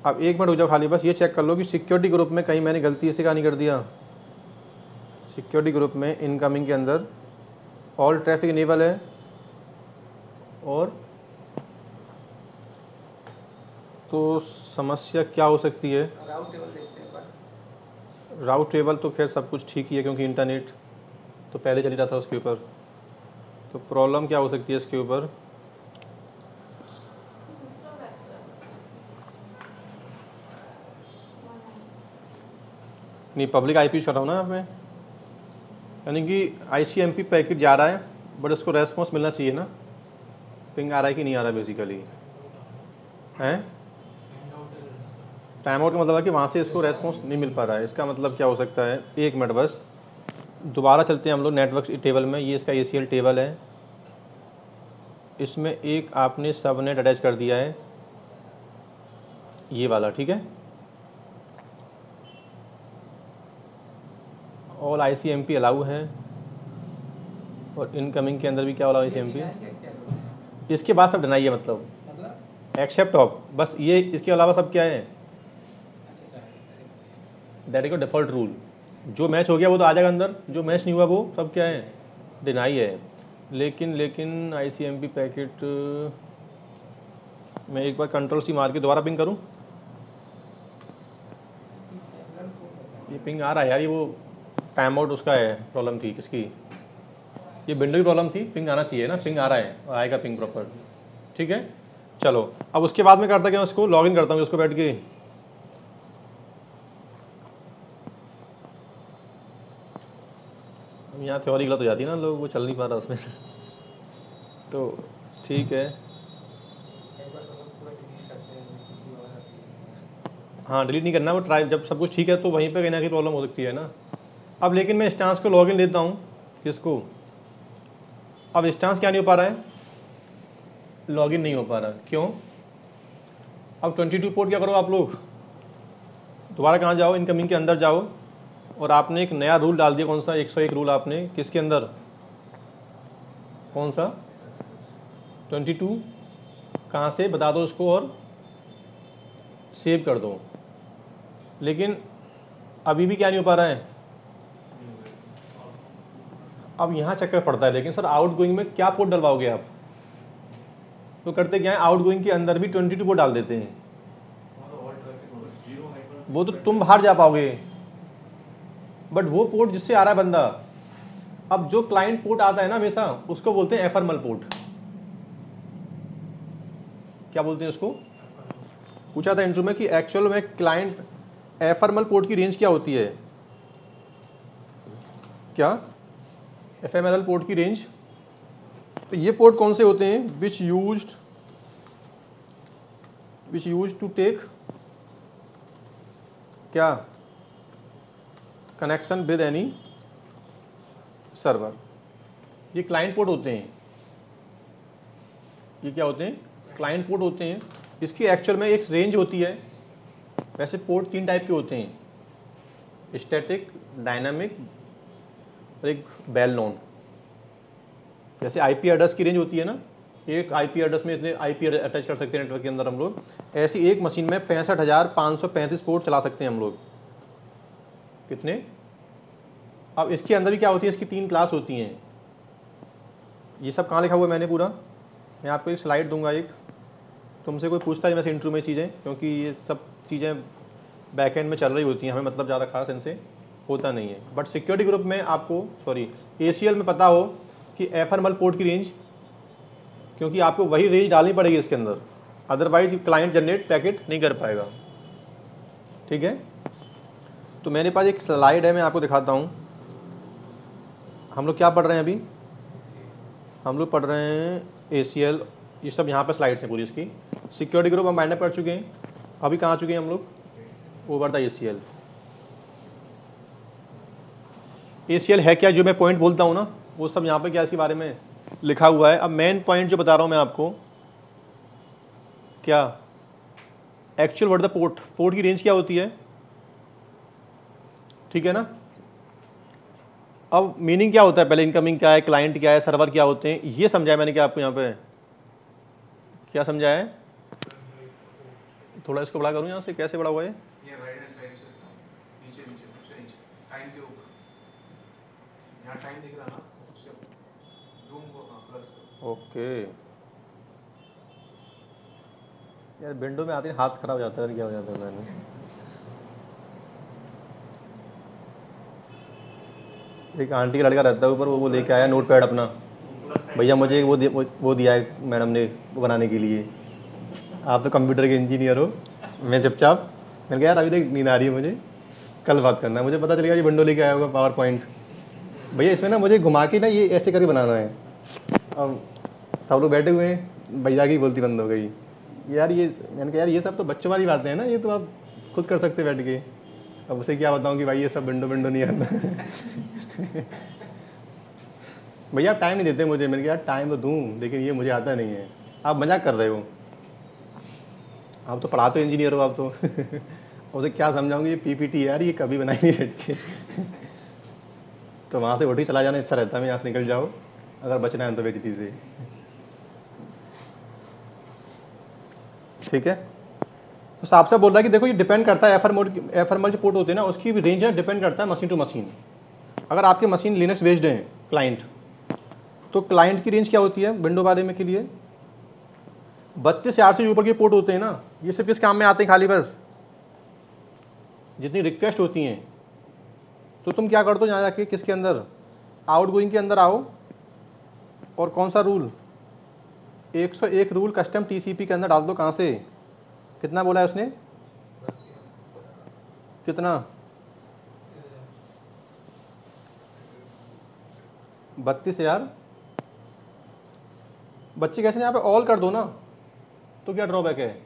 अब एक मिनट हो जाओ खाली, बस ये चेक कर लो कि सिक्योरिटी ग्रुप में कहीं मैंने गलती से क्या नहीं कर दिया। सिक्योरिटी ग्रुप में इनकमिंग के अंदर ऑल ट्रैफिक इनेबल है, और तो समस्या क्या हो सकती है। राउट टेबल देखते हैं पर राउट टेबल तो खैर सब कुछ ठीक ही है, क्योंकि इंटरनेट तो पहले चल ही रहा था उसके ऊपर। तो प्रॉब्लम क्या हो सकती है इसके ऊपर, दूसरा वेबसाइट नहीं पब्लिक IP यूज़ कर रहा हूँ ना यहाँ पे, यानी कि ICMP पैकेट जा रहा है, बट उसको रेस्पॉन्स मिलना चाहिए ना। पिंग आ रहा है कि नहीं आ रहा बेसिकली है। टाइम आउट का मतलब है कि वहाँ से इसको रेस्पॉन्स नहीं मिल पा रहा है। इसका मतलब क्या हो सकता है, एक मिनट बस दोबारा चलते हैं हम लोग नेटवर्क टेबल में। ये इसका ACL टेबल है, इसमें एक आपने सबनेट अटैच कर दिया है, ये वाला, ठीक है। ऑल ICMP अलाउ है, और इनकमिंग के अंदर भी क्या वाला ICMP, क्या क्या बोलते हैं इसके बाद सब डिनाई है, मतलब मतलब एक्सेप्ट ऑफ, बस ये इसके अलावा सब क्या है, अच्छा दैट इज का डिफ़ॉल्ट रूल। जो मैच हो गया वो तो आ जाएगा अंदर, जो मैच नहीं हुआ वो सब क्या है, डिनाई है। लेकिन ICMP पैकेट मैं एक बार Ctrl+C मार के दोबारा पिंग करूं, ये पिंग आ रहा है यार। ये वो टाइम आउट उसका है, प्रॉब्लम थी किसकी, ये विंडो की प्रॉब्लम थी। पिंग आना चाहिए ना, पिंग आ रहा है और आएगा पिंग प्रॉपर, ठीक है। चलो अब उसके बाद में करता क्या, उसको लॉगिन करता हूँ उसको बैठ के। यहाँ थ्योरी गलत हो जाती है ना, लोग वो चल नहीं पा रहा उसमें तो ठीक है। एक बार तो हम पूरा डिलीट करते हैं किसी और application हाँ डिलीट नहीं करना, वो ट्राई जब सब कुछ ठीक है तो वहीं पे कहीं ना कहीं प्रॉब्लम हो सकती है ना। अब लेकिन मैं इंस्टांस को लॉगिन लेता हूँ, किसको, अब इंस्टांस क्या नहीं हो पा रहा है, लॉगिन नहीं हो पा रहा, क्यों, अब 22 पोर्ट क्या करो आप लोग, दोबारा कहाँ जाओ, इनकमिंग के अंदर जाओ और आपने एक नया रूल डाल दिया। कौन सा? 101 रूल आपने किसके अंदर, कौन सा? 22 कहाँ से बता दो उसको और सेव कर दो। लेकिन अभी भी क्या नहीं हो पा रहा है, अब यहाँ चक्कर पड़ता है। लेकिन सर आउट गोइंग में क्या पोर्ट डलवाओगे आप? तो करते क्या है, आउट गोइंग के अंदर भी 22 पोर्ट डाल देते हैं। वो तो तुम बाहर जा पाओगे, बट वो पोर्ट जिससे आ रहा है बंदा, अब जो क्लाइंट पोर्ट आता है ना हमेशा, उसको बोलते हैं एफर्मल पोर्ट। क्या बोलते हैं उसको? पूछा था इंटरव्यू में कि एक्चुअल में क्लाइंट एफर्मल पोर्ट की रेंज क्या होती है, क्या एफएमएल पोर्ट की रेंज? तो ये पोर्ट कौन से होते हैं? विच यूज्ड टू टेक क्या कनेक्शन विद एनी सर्वर। ये क्लाइंट पोर्ट होते हैं। ये क्या होते हैं? क्लाइंट पोर्ट होते हैं। इसकी एक्चुअल में एक रेंज होती है। वैसे पोर्ट 3 टाइप के होते हैं, स्टैटिक, डायनामिक और एक बेल नोन। जैसे आईपी एड्रेस की रेंज होती है ना, एक आईपी एड्रेस में इतने आईपी अटैच कर सकते हैं नेटवर्क के अंदर हम लोग। ऐसी एक मशीन में 65,535 पोर्ट चला सकते हैं हम लोग। कितने? अब इसके अंदर भी क्या होती है, इसकी 3 क्लास होती हैं। ये सब कहाँ लिखा हुआ है मैंने पूरा, मैं आपको एक स्लाइड दूंगा एक, तुमसे कोई पूछता है वैसे इंटरव्यू में चीज़ें, क्योंकि ये सब चीज़ें बैकएंड में चल रही होती हैं, हमें मतलब ज़्यादा खास इनसे होता नहीं है। बट सिक्योरिटी ग्रुप में आपको, सॉरी ACL में पता हो कि एफर्मल पोर्ट की रेंज, क्योंकि आपको वही रेंज डालनी पड़ेगी इसके अंदर, अदरवाइज क्लाइंट जनरेट पैकेट नहीं कर पाएगा। ठीक है, तो मेरे पास एक स्लाइड है, मैं आपको दिखाता हूँ। हम लोग क्या पढ़ रहे हैं अभी? हम लोग पढ़ रहे हैं ACL, ये सब यहाँ पर स्लाइड्स हैं पूरी इसकी। सिक्योरिटी ग्रुप हम माइंड पढ़ चुके हैं। अभी कहाँ चुके हैं हम लोग? Over the ACL। ACL है क्या, जो मैं पॉइंट बोलता हूँ ना, वो सब यहाँ पे क्या इसके बारे में लिखा हुआ है। अब मेन पॉइंट जो बता रहा हूँ मैं आपको, क्या actual word the port, port की रेंज क्या होती है, ठीक है ना। अब मीनिंग क्या होता है, पहले इनकमिंग क्या है, क्लाइंट क्या है, सर्वर क्या होते हैं, ये समझाया मैंने क्या आपको यहाँ पे, क्या समझाया है? थोड़ा इसको बड़ा करूँ यहाँ से, कैसे बड़ा हुआ है? ये राइट हैंड साइड से नीचे नीचे सबसे नीचे टाइम के ऊपर, यहाँ टाइम दिख रहा ना, उससे जूम को हाँ प्लस करो। ओके यार, विंडो में आते ही हाथ खराब हो जाता है, क्या हो जाता है मैंने। एक आंटी का लड़का रहता है ऊपर, वो लेके आया नोट पैड अपना, भैया मुझे वो दिया है मैडम ने बनाने के लिए। आप तो कंप्यूटर के इंजीनियर हो, मैं चुपचाप, मैंने कहा यार अभी तक नींद आ रही है मुझे, कल बात करना है। मुझे पता चलेगा ये विंडो लेके आया होगा पावर पॉइंट, भैया इसमें ना मुझे घुमा के ना ये ऐसे करके बनाना है। अब सब लोग बैठे हुए हैं, भैया की बोलती बंद हो गई। यार ये, मैंने कहा यार ये सब तो बच्चों वाली बातें हैं ना, ये तो आप खुद कर सकते बैठ के। अब उसे क्या बताऊँ कि भाई ये सब विंडो नहीं आता। भैया टाइम नहीं देते मुझे। मैंने कहा यार टाइम तो दूँ, लेकिन ये मुझे आता नहीं है। आप मजाक कर रहे हो, आप तो पढ़ाते हो, इंजीनियर हो आप तो। उसे क्या समझाऊंगी, ये PPT यार ये कभी बनाई नहीं बैठ के। तो वहाँ से उठ ही चला जाना अच्छा रहता है, मैं यहाँ से निकल जाओ अगर बचना है तो बेइज्जती से। ठीक है, तो साफ साफ बोल रहा है कि देखो ये डिपेंड करता है, एफर्मल जो पोर्ट होते हैं ना, उसकी भी रेंज है, डिपेंड करता है मशीन टू मशीन। अगर आपकी मशीन लिनक्स बेस्ड है क्लाइंट, तो क्लाइंट की रेंज क्या होती है विंडो वाले में के लिए, 32 से ऊपर के पोर्ट होते हैं ना, ये सिर्फ किस काम में आते हैं, खाली बस जितनी रिक्वेस्ट होती हैं। तो तुम क्या कर दो, यहाँ जाके किसके अंदर, आउट गोइंग के अंदर आओ, और कौन सा रूल, 101 रूल कस्टम TCP के अंदर डाल दो। कहाँ से, कितना बोला है उसने, कितना, 32,000। बच्चे कैसे, यहाँ पे ऑल कर दो ना, तो क्या ड्रॉबैक है?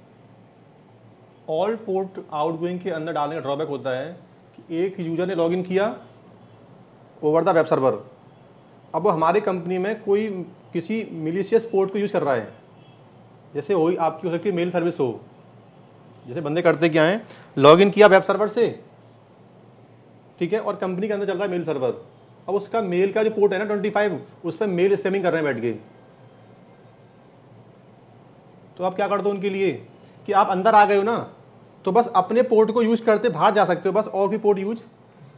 ऑल पोर्ट आउट गोइंग के अंदर डालने का ड्रॉबैक होता है कि एक यूजर ने लॉगिन किया ओवर द वेब सर्वर, अब वो हमारी कंपनी में कोई किसी मिलीशियस पोर्ट को यूज़ कर रहा है, जैसे हो आपकी हो सकती है मेल सर्विस हो, जैसे बंदे करते क्या हैं, लॉगिन किया वेब सर्वर से, ठीक है, और कंपनी के अंदर चल रहा है मेल सर्वर। अब उसका मेल का जो पोर्ट है ना 25, उस पर मेल स्पैमिंग कर रहे हैं बैठ के। तो आप क्या कर दो उनके लिए कि आप अंदर आ गए हो ना, तो बस अपने पोर्ट को यूज करते बाहर जा सकते हो, बस और भी पोर्ट यूज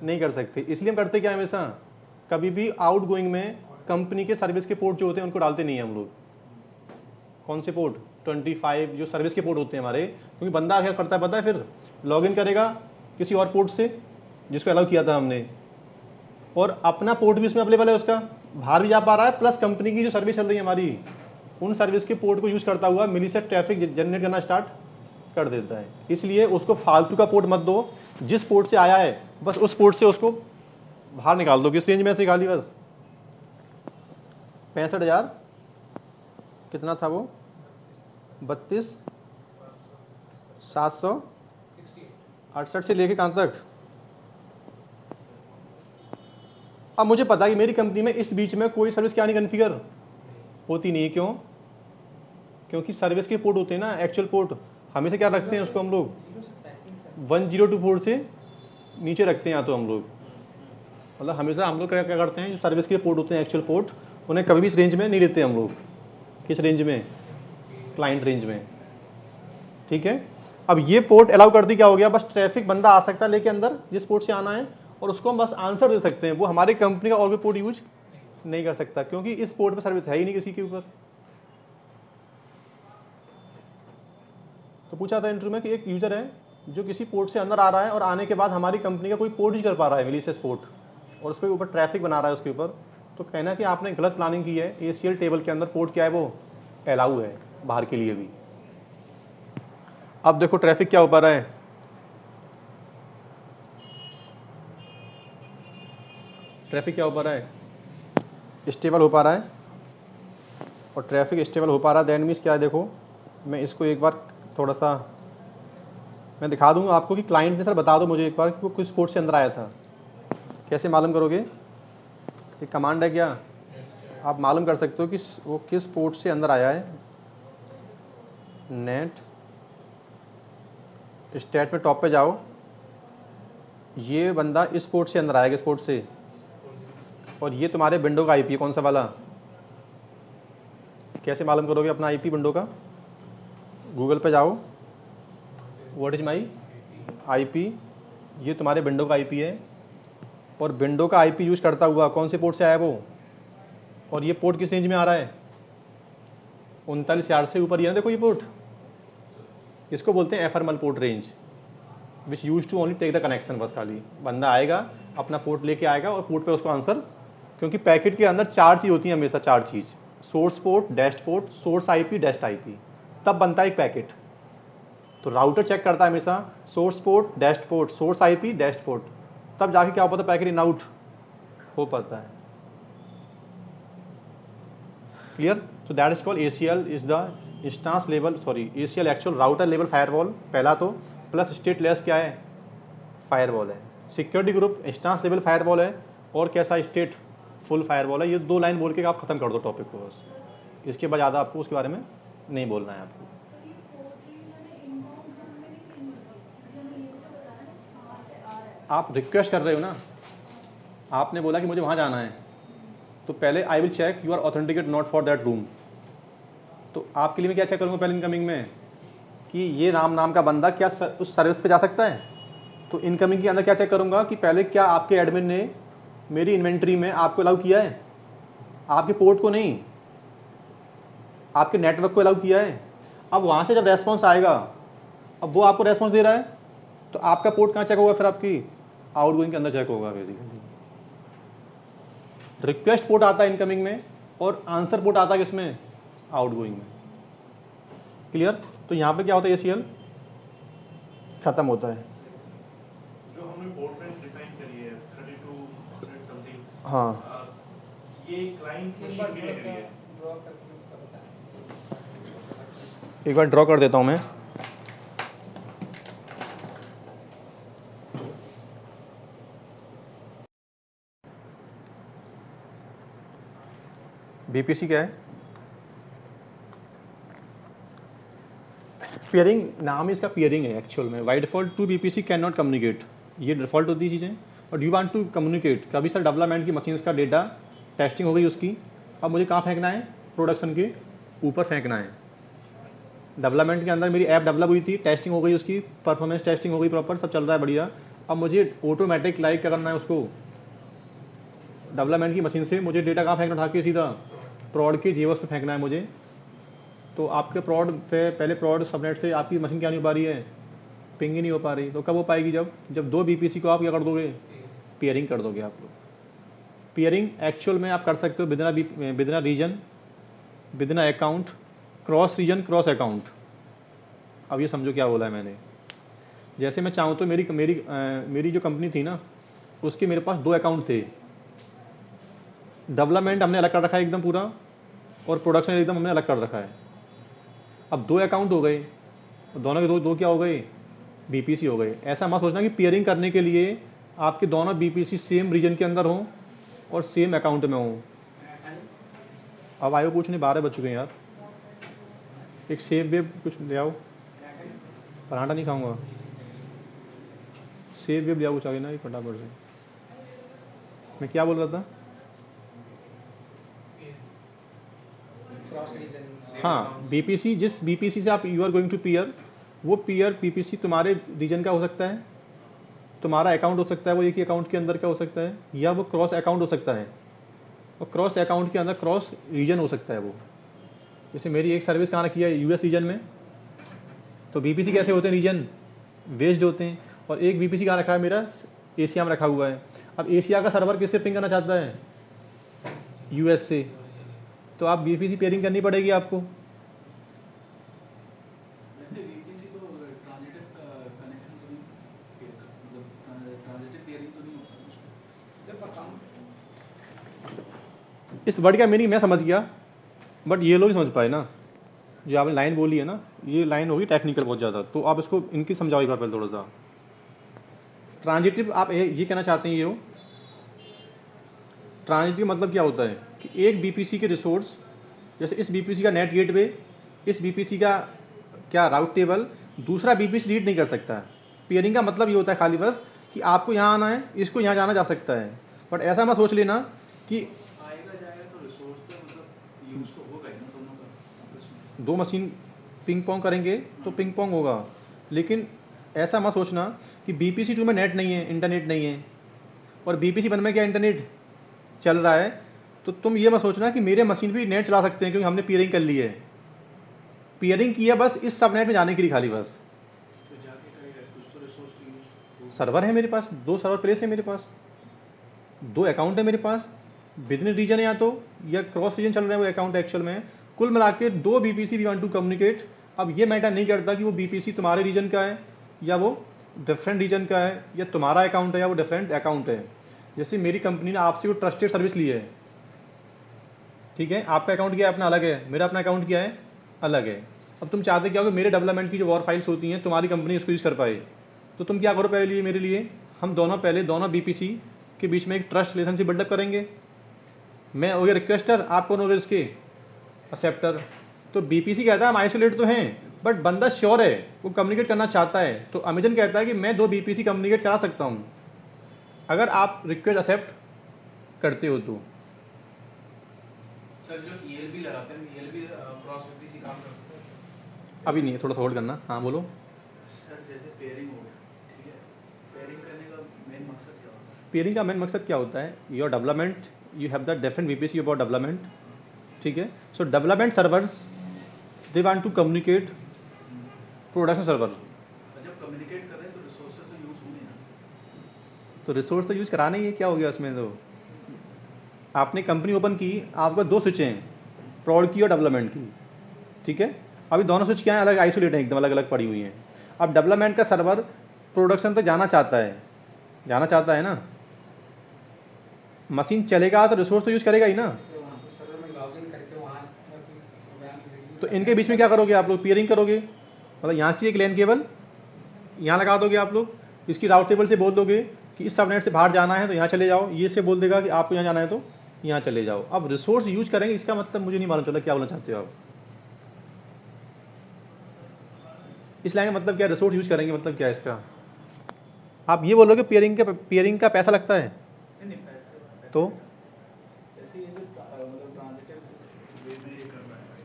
नहीं कर सकते। इसलिए हम करते क्या है, हमेशा कभी भी आउट गोइंग में कंपनी के सर्विस के पोर्ट जो होते हैं उनको डालते नहीं है हम लोग। कौन से पोर्ट? 25 जो सर्विस के पोर्ट होते हैं हमारे, क्योंकि बंदा क्या करता है पता है, फिर लॉगिन करेगा किसी और पोर्ट से जिसको अलाउ किया था हमने, और अपना पोर्ट भी इसमें अवेलेबल है उसका, बाहर भी जा पा रहा है, प्लस कंपनी की जो सर्विस चल रही है हमारी, उन सर्विस के पोर्ट को यूज करता हुआ मिलीसेकंड ट्रैफिक जनरेट करना स्टार्ट कर देता है। इसलिए उसको फालतू का पोर्ट मत दो, जिस पोर्ट से आया है बस उस पोर्ट से उसको बाहर निकाल दो। किस रेंज में से खाली बस 65,000 कितना था वो, 32,768 से लेके कहाँ तक। अब मुझे पता है कि मेरी कंपनी में इस बीच में कोई सर्विस क्या नहीं कॉन्फ़िगर होती नहीं है। क्यों? क्योंकि सर्विस के पोर्ट होते हैं ना, एक्चुअल पोर्ट हमेशा क्या रखते हैं उसको हम लोग 1024 से नीचे रखते हैं। या तो हम लोग मतलब हमेशा हम लोग क्या करते हैं, जो सर्विस के पोर्ट होते हैं एक्चुअल पोर्ट, उन्हें कभी भी इस रेंज में नहीं लेते हम लोग। किस रेंज में? क्लाइंट रेंज में, ठीक है। अब ये पोर्ट अलाउ कर दी, क्या हो गया, बस ट्रैफिक बंदा आ सकता है लेके अंदर जिस पोर्ट से आना है, और उसको हम बस आंसर दे सकते हैं। वो हमारी कंपनी का और भी पोर्ट यूज नहीं कर सकता, क्योंकि इस पोर्ट पर सर्विस है ही नहीं किसी के ऊपर। तो पूछा था इंटरव्यू में कि एक यूजर है जो किसी पोर्ट से अंदर आ रहा है और आने के बाद हमारी कंपनी का कोई पोर्ट यूज कर पा रहा है, मिलीसेस पोर्ट, और उसके ऊपर ट्रैफिक बना रहा है उसके ऊपर, तो कहना कि आपने गलत प्लानिंग की है। ACL टेबल के अंदर पोर्ट क्या है, वो अलाउ है बाहर के लिए भी। अब देखो ट्रैफिक क्या हो पा रहा है, ट्रैफिक क्या हो पा रहा है, स्टेबल हो पा रहा है। और ट्रैफिक स्टेबल हो पा रहा है, दैट मीन्स क्या है, देखो मैं इसको एक बार थोड़ा सा मैं दिखा दूंगा आपको कि क्लाइंट ने सर बता दो मुझे एक बार कि वो किस पोर्ट से अंदर आया था। कैसे मालूम करोगे? एक कमांड है क्या, आप मालूम कर सकते हो कि वो किस पोर्ट से अंदर आया है। नेट स्टेट में टॉप पे जाओ, ये बंदा इस पोर्ट से अंदर आएगा, इस पोर्ट से, और ये तुम्हारे विंडो का IP है, कौन सा वाला। कैसे मालूम करोगे अपना IP विंडो का? गूगल पे जाओ, व्हाट इज माई IP, ये तुम्हारे विंडो का IP है, और विंडो का IP यूज करता हुआ कौन से पोर्ट से आया वो, और ये पोर्ट किस रेंज में आ रहा है, 39,000 से ऊपर। ये ना देखो ये पोर्ट, इसको बोलते हैं ephemeral port range, which use to only take the connection. बस खाली बंदा आएगा, अपना पोर्ट लेके आएगा और पोर्ट पे उसको आंसर, क्योंकि पैकेट के अंदर 4 चीज़ होती हैं हमेशा, 4 चीज़, source port, dest port, source IP, dest IP, तब बनता है एक पैकेट। तो राउटर चेक करता है हमेशा source port, dest port, source IP, dest port, तब जाके क्या हो पाता है, पैकेट इन आउट हो पाता है। Clear? So that is called ACL is the instance level, sorry ACL actual router level firewall पहला तो, प्लस स्टेटलेस क्या है, फायरवॉल है। Security group instance level firewall है, और कैसा स्टेट फुल फायरवॉल है। ये 2 लाइन बोल के आप खत्म कर दो टॉपिक को बस, इसके बाद ज़्यादा आपको उसके बारे में नहीं बोलना है आपको। आप रिक्वेस्ट कर रहे हो ना, आपने बोला कि मुझे वहाँ जाना है, तो पहले I will check you are authenticate not for that room. तो आपके लिए मैं क्या चेक करूँगा पहले इनकमिंग में, कि ये नाम का बंदा क्या उस सर्विस पे जा सकता है। तो इनकमिंग के अंदर क्या चेक करूँगा कि पहले क्या आपके एडमिन ने मेरी इन्वेंट्री में आपको अलाउ किया है, आपके पोर्ट को नहीं, आपके नेटवर्क को अलाउ किया है। अब वहाँ से जब रेस्पॉन्स आएगा, अब वो आपको रेस्पॉन्स दे रहा है, तो आपका पोर्ट कहाँ चेक होगा, फिर आपकी आउटगोइंग के अंदर चेक होगा बेसिकली। रिक्वेस्ट पोर्ट आता है इनकमिंग में, और आंसर पोर्ट आता है किसमें, आउटगोइंग में। क्लियर? तो यहाँ पे क्या होता है, ACL खत्म होता है। जो हमने पोर्ट रेंज डिफाइन करी है 3200 समथिंग, हाँ, ये क्लाइंट एक मशीन बार के थोड़ा लिए करी सा है। ड्रॉ करके ऊपर बताएं। एक बार ड्रॉ कर देता हूँ मैं। VPC क्या है, पेयरिंग नाम ही इसका पेयरिंग है एक्चुअल में। By default two VPC can not communicate, ये डिफॉल्ट होती है चीज़ें। और यू वांट टू कम्युनिकेट, कभी सर डेवलपमेंट की मशीन्स का डेटा टेस्टिंग हो गई उसकी, अब मुझे कहाँ फेंकना है, प्रोडक्शन के ऊपर फेंकना है। डेवलपमेंट के अंदर मेरी ऐप डेवलप हुई थी, टेस्टिंग हो गई उसकी, परफॉर्मेंस टेस्टिंग हो गई प्रॉपर, सब चल रहा है बढ़िया। अब मुझे ऑटोमेटिक लाइक क्या करना है, उसको डेवलपमेंट की मशीन से मुझे डेटा कहाँ फेंकना, उठा के सीधा प्रॉड के जेबॉक्स पे फेंकना है मुझे। तो आपके प्रॉड पे पहले प्रॉड सबनेट से आपकी मशीन क्या नहीं हो पा रही है, पिंग ही नहीं हो पा रही। तो कब हो पाएगी, जब दो बीपीसी को आप क्या कर दोगे, पेयरिंग कर दोगे आप लोग। पेयरिंग एक्चुअल में आप कर सकते हो within region, within account, cross region, cross account. अब ये समझो क्या बोला है मैंने। जैसे मैं चाहूँ तो मेरी जो कंपनी थी ना, उसके मेरे पास 2 अकाउंट थे। डेवलपमेंट हमने अलग कर रखा है एकदम पूरा, और प्रोडक्शन एकदम हमने अलग कर रखा है। अब 2 अकाउंट हो गए, दोनों के दो क्या हो गए, बीपीसी हो गए। ऐसा मत सोचना कि पेयरिंग करने के लिए आपके दोनों बीपीसी सेम रीजन के अंदर हों और सेम अकाउंट में हों। अब आयो पूछने, 12 बज चुके हैं यार। एक सेब वेब कुछ ले आओ, पराठा नहीं खाऊंगा, सेब वेब ले आओ कुछ आगे ना फटाफट से। मैं क्या बोल रहा था, क्रॉस रीजन। हाँ बीपीसी, जिस बीपीसी से आप you are going to peer, वो पीयर बीपीसी तुम्हारे रीजन का हो सकता है, तुम्हारा अकाउंट हो सकता है, वो एक ही अकाउंट के अंदर का हो सकता है, या वो क्रॉस अकाउंट हो सकता है, और क्रॉस अकाउंट के अंदर क्रॉस रीजन हो सकता है वो। जैसे मेरी एक सर्विस कहाँ रखी है, यूएस रीजन में, तो बीपीसी कैसे होते हैं, रीजन वेस्ड होते हैं। और एक बीपीसी कहाँ रखा है मेरा, एशिया में रखा हुआ है। अब एशिया का सर्वर किससे पिंग करना चाहता है, यूएस से, तो आप बीपीसी पेयरिंग करनी पड़ेगी आपको। वैसे VPC तो ट्रांजिटिव कनेक्शन तो नहीं पेयर कर, मतलब ट्रांजिटिव पेयरिंग तो नहीं होता उसमें। जब अकाउंट इस वर्ड का मीनिंग मैं समझ गया, बट ये लोग नहीं समझ पाए ना। जो आपने लाइन बोली है ना, ये लाइन होगी टेक्निकल बहुत ज़्यादा, तो आप इसको इनकी समझाओ एक बार पहले थोड़ा सा। ट्रांजिटिव आप ये कहना चाहते हैं, ये हो ट्रांजिटिव मतलब क्या होता है कि एक बीपीसी के रिसोर्स, जैसे इस बीपीसी का नेट गेटवे, इस बीपीसी का क्या राउट टेबल, दूसरा बीपीसी रीड नहीं कर सकता। पेयरिंग का मतलब ये होता है खाली बस कि आपको यहाँ आना है, इसको यहाँ जाना जा सकता है। बट ऐसा मत सोच लेना कि आएगा जाएगा तो रिसोर्स तो मतलब यूज़ तो होगा ही ना दोनों का आपस में। 2 मशीन पिंग पोंग करेंगे तो पिंग पोंग होगा, लेकिन ऐसा मत सोचना कि बीपीसी 2 में नेट नहीं है, इंटरनेट नहीं है, और बीपीसी 1 में क्या इंटरनेट चल रहा है। तो तुम ये मत सोचना कि मेरे मशीन पे नेट चला सकते हैं क्योंकि हमने पेयरिंग कर ली है। पेयरिंग की है बस इस सबनेट में जाने के लिए खाली बस। तो जाके करेगा कुछ तो रिसोर्स यूज़। सर्वर है मेरे पास, 2 सर्वर प्लेस है मेरे पास, 2 अकाउंट है मेरे पास, बिजनेस रीजन है या तो, या क्रॉस रीजन चल रहा है वो अकाउंट एक्चुअल में। कुल मिला के 2 VPC we want to communicate. अब ये मैटर नहीं करता कि वो बीपीसी तुम्हारे रीजन का है या वो डिफरेंट रीजन का है, या तुम्हारा अकाउंट है या वो डिफरेंट अकाउंट है। जैसे मेरी कंपनी ने आपसे वो ट्रस्टेड सर्विस ली है, ठीक है, आपका अकाउंट क्या है, अपना अलग है, मेरा अपना अकाउंट क्या है, अलग है। अब तुम चाहते क्या हो कि मेरे डेवलपमेंट की जो वॉर फाइल्स होती हैं तुम्हारी कंपनी उसको यूज़ कर पाए, तो तुम क्या करो पहले लिए मेरे लिए, हम दोनों बीपीसी के बीच में एक ट्रस्ट रिलेशनशिप बिल्डअप करेंगे। मैं हो गया रिक्वेस्टर, आप कौन हो गए इसके एक्सेप्टर। तो बीपीसी कहता है हम आइसोलेट तो हैं, बट बंदा श्योर है, वो कम्युनिकेट करना चाहता है। तो अमेजन कहता है कि मैं 2 बीपीसी कम्युनिकेट करा सकता हूँ, अगर आप रिक्वेस्ट एक्सेप्ट करते हो तो। सर जो ELB लगाते हैं, ELB क्रॉस बीपीसी काम करता है। अभी नहीं है, थोड़ा सा होल्ड करना। हाँ बोलो। सर जैसे पेयरिंग हो गया, ठीक है, पेयरिंग करने का मेन मकसद क्या होता है? पेयरिंग का मेन मकसद क्या होता है, your development, you have the different VPC about development, ठीक है। So development servers they want to communicate production server. और जब कम्युनिकेट कर रहे हैं तो रिसोर्सेज तो यूज़ होंगे ना। तो रिसोर्स तो यूज़ कराना ही है, क्या हो गया उसमें। तो आपने कंपनी ओपन की, आपका 2 स्विचें हैं, प्रॉड की और डेवलपमेंट की, ठीक है। अभी दोनों स्विच क्या है, अलग आइसोलेट हैं, एकदम अलग अलग पड़ी हुई हैं। अब डेवलपमेंट का सर्वर प्रोडक्शन तक जाना चाहता है ना, मशीन चलेगा तो रिसोर्स तो यूज़ करेगा ही ना। जैसे वहाँ पे सर्वर में लॉगिन करके वहाँ प्रोग्राम एग्जीक्यूट तो इनके बीच में क्या करोगे आप लोग, पेयरिंग करोगे। मतलब यहाँ चाहिए एक लैन केबल, यहाँ लगा दोगे आप लोग, इसकी राउट टेबल से बोल दोगे कि इस सबनेट से बाहर जाना है तो यहाँ चले जाओ, ये से बोल देगा कि आपको यहाँ जाना है तो यहाँ चले जाओ। अब रिसोर्स यूज करेंगे, इसका मतलब मुझे नहीं मालूम चला क्या बोलना चाहते हो आप। इस लाइन का मतलब क्या है, रिसोर्स यूज करेंगे मतलब क्या है इसका? आप ये बोलोगे पेयरिंग का पैसा लगता है नहीं पैसे तो जैसे ये जो मतलब ट्रांजिटिव वे में ये कर रहा है भाई,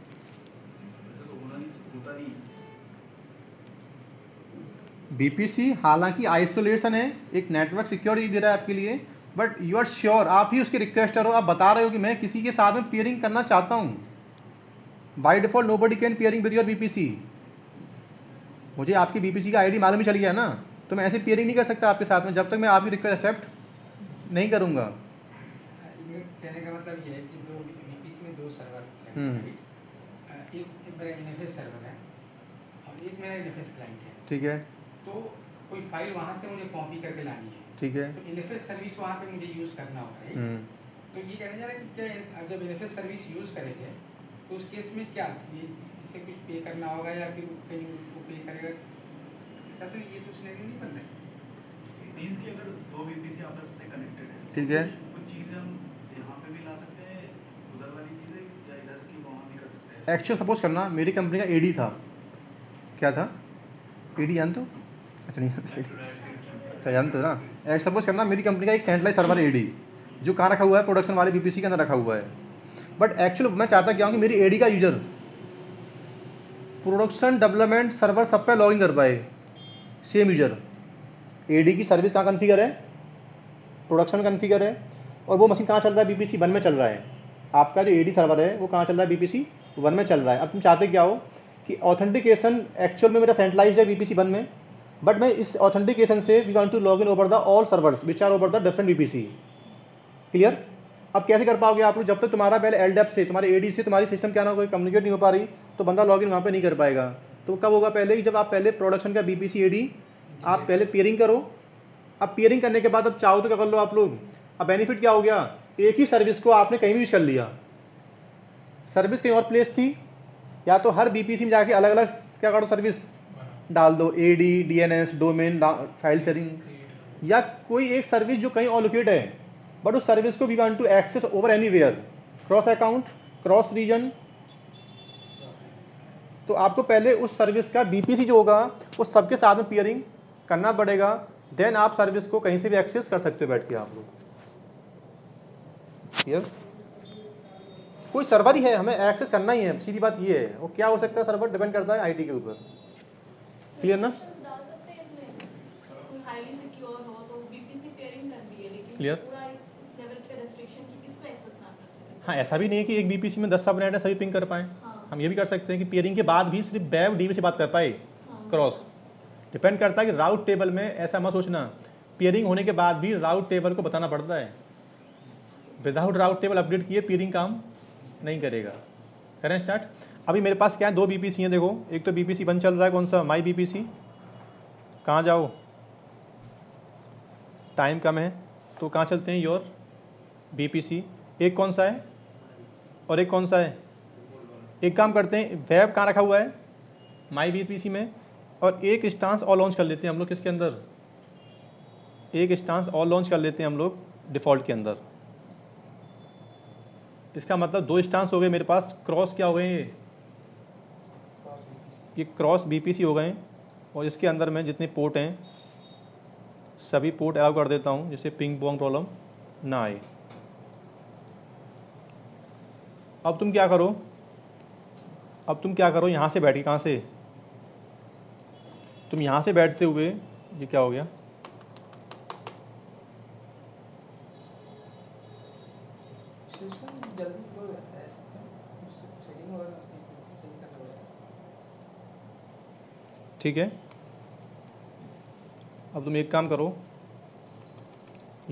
वैसे तो होता नहीं है। बीपीसी हालांकि आइसोलेशन है, एक नेटवर्क सिक्योरिटी दे रहा है आपके लिए, बट यू आर श्योर, आप ही उसके रिक्वेस्टर हो, आप बता रहे हो कि मैं किसी के साथ में पेयरिंग करना चाहता हूँ। By default nobody can pairing with your BPC. मुझे आपकी बीपीसी का आईडी मालूम ही चल गया ना, तो मैं ऐसे पेयरिंग नहीं कर सकता आपके साथ में जब तक मैं आपकी रिक्वेस्ट एक्सेप्ट नहीं करूँगा। ये कहने का मतलब ये है कि दो बीपीसी में दो सर्वर एक मेरा इनएफएस सर्वर है और एक मेरा इनएफएस क्लाइंट है। ठीक है, तो कोई फाइल वहाँ से मुझे कॉपी करके लानी है, ठीक है। तो इनएफएस सर्विस वहाँ पे मुझे यूज़ करना होगा, राइट? तो ये कहने जा रहा है कि क्या जब इनएफएस सर्विस यूज़ करेंगे तो उस केस में क्या ये इसे कुछ पे करना होगा या फिर कहीं उसको पे करेगा? ऐसा तो ये तो सिनेरियो नहीं बन रहा है। मींस कि अगर दो बीपीसी आपस में कनेक्टेड है, ठीक है। कुछ चीज़ें हम यहाँ पे भी ला सकते हैं, उधर वाली चीज़ें या इधर की वहाँ भी कर सकते हैं। एक्चुअल सपोज करना मेरी कंपनी का एडी था, क्या था एडी जानते हो? अच्छा नहीं अच्छा जानते हो ना। एक सपोज करना मेरी कंपनी का एक सेंट्रलाइज सर्वर है एडी, जो कहाँ रखा हुआ है, प्रोडक्शन वाले बीपीसी के अंदर रखा हुआ है। बट एक्चुअल मैं चाहता क्या हूँ कि मेरी एडी का यूजर प्रोडक्शन डेवलपमेंट सर्वर सब पे लॉग इन कर पाए, सेम यूजर। एडी की सर्विस कहाँ कन्फिगर है, प्रोडक्शन में कन्फिगर है, और वो मशीन कहाँ चल रहा है, बीपीसी 1 में चल रहा है। आपका जो एडी सर्वर है वो कहाँ चल रहा है, बीपीसी 1 में चल रहा है। अब तुम चाहते क्या हो कि ऑथेंटिकेशन एक्चुअल में मेरा सेंट्रलाइज्ड है बीपीसी 1 में, बट मैं इस ऑथेंटिकेशन से we want to log in over the all servers which are over the different VPC. Clear? अब कैसे कर पाओगे आप लोग, जब तक तुम्हारा पहले एलडेप से, तुम्हारे एडी से तुम्हारी सिस्टम क्या ना कोई कम्युनिकेट नहीं हो पा रही, तो बंदा लॉग इन वहाँ पर नहीं कर पाएगा। तो कब होगा, पहले ही जब आप पहले प्रोडक्शन का बीपीसी एडी आप पहले पेयरिंग करो। अब पेयरिंग करने के बाद अब चाहो तो क्या कर लो आप लोग, अब बेनिफिट क्या हो गया, एक ही सर्विस को आपने कहीं भी यूज कर लिया। सर्विस कहीं और प्लेस थी, या तो हर बीपीसी में जाके अलग अलग क्या करो सर्विस डाल दो, AD, DNS, domain, file sharing, या कोई एक सर्विस जो कहीं ऑलोकेट है, बट उस सर्विस को we want to access over anywhere, cross account, cross region. तो आपको पहले उस सर्विस का बीपीसी जो होगा उस सबके साथ में पेयरिंग करना पड़ेगा, देन आप सर्विस को कहीं से भी एक्सेस कर सकते हो बैठ के आप लोग। क्लियर? कोई सर्वर ही है, हमें एक्सेस करना ही है, सीधी बात ये है। वो क्या हो सकता है, सर्वर डिपेंड करता है आईटी के ऊपर। क्लियर ना? डाल सकते हैं इसमें, कोई हाईली सिक्योर हो तो बीपीसी पेयरिंग कर दिए, लेकिन Clear? पूरा उस लेवल पे रेस्ट्रिक्शन कि इसको एक्सेस ना कर सके। हाँ, ऐसा भी नहीं है कि एक बीपीसी में 10 सबनेट है सभी पिंग कर पाए। हाँ। हम ये भी कर सकते हैं कि पेयरिंग के बाद भी सिर्फ वेब डीबी से बात कर पाए, हाँ। क्रॉस। डिपेंड करता है कि राउट टेबल में, ऐसा मत सोचना पेयरिंग होने के बाद भी राउट टेबल को बताना पड़ता है। विदाउट राउट टेबल अपडेट किए पेयरिंग काम नहीं करेगा। करें स्टार्ट। अभी मेरे पास क्या है, दो बीपीसी हैं देखो, एक तो बीपीसी 1 चल रहा है, कौन सा, माई बीपीसी। कहाँ जाओ, टाइम कम है तो कहाँ चलते हैं, योर बीपीसी। एक कौन सा है और एक कौन सा है, एक काम करते हैं, वेब कहाँ रखा हुआ है, माई बीपीसी में, और एक इंस्टांस और लॉन्च कर लेते हैं हम लोग किसके अंदर, एक इंस्टांस और लॉन्च कर लेते हैं हम लोग डिफ़ॉल्ट के अंदर। इसका मतलब दो इंस्टांस हो गए मेरे पास, क्रॉस क्या हो गए ये क्रॉस बीपीसी हो गए, और इसके अंदर में जितने पोर्ट हैं सभी पोर्ट अलाउ कर देता हूँ, जिससे पिंग पोंग प्रॉब्लम ना आए। अब तुम क्या करो, यहाँ से बैठ के, कहाँ से, तुम यहाँ से बैठते हुए, ये क्या हो गया, सिस्टम जल्दी फ्लो रहता है, सेटिंग वगैरह सही करना पड़ेगा। ठीक है। अब तुम एक काम करो,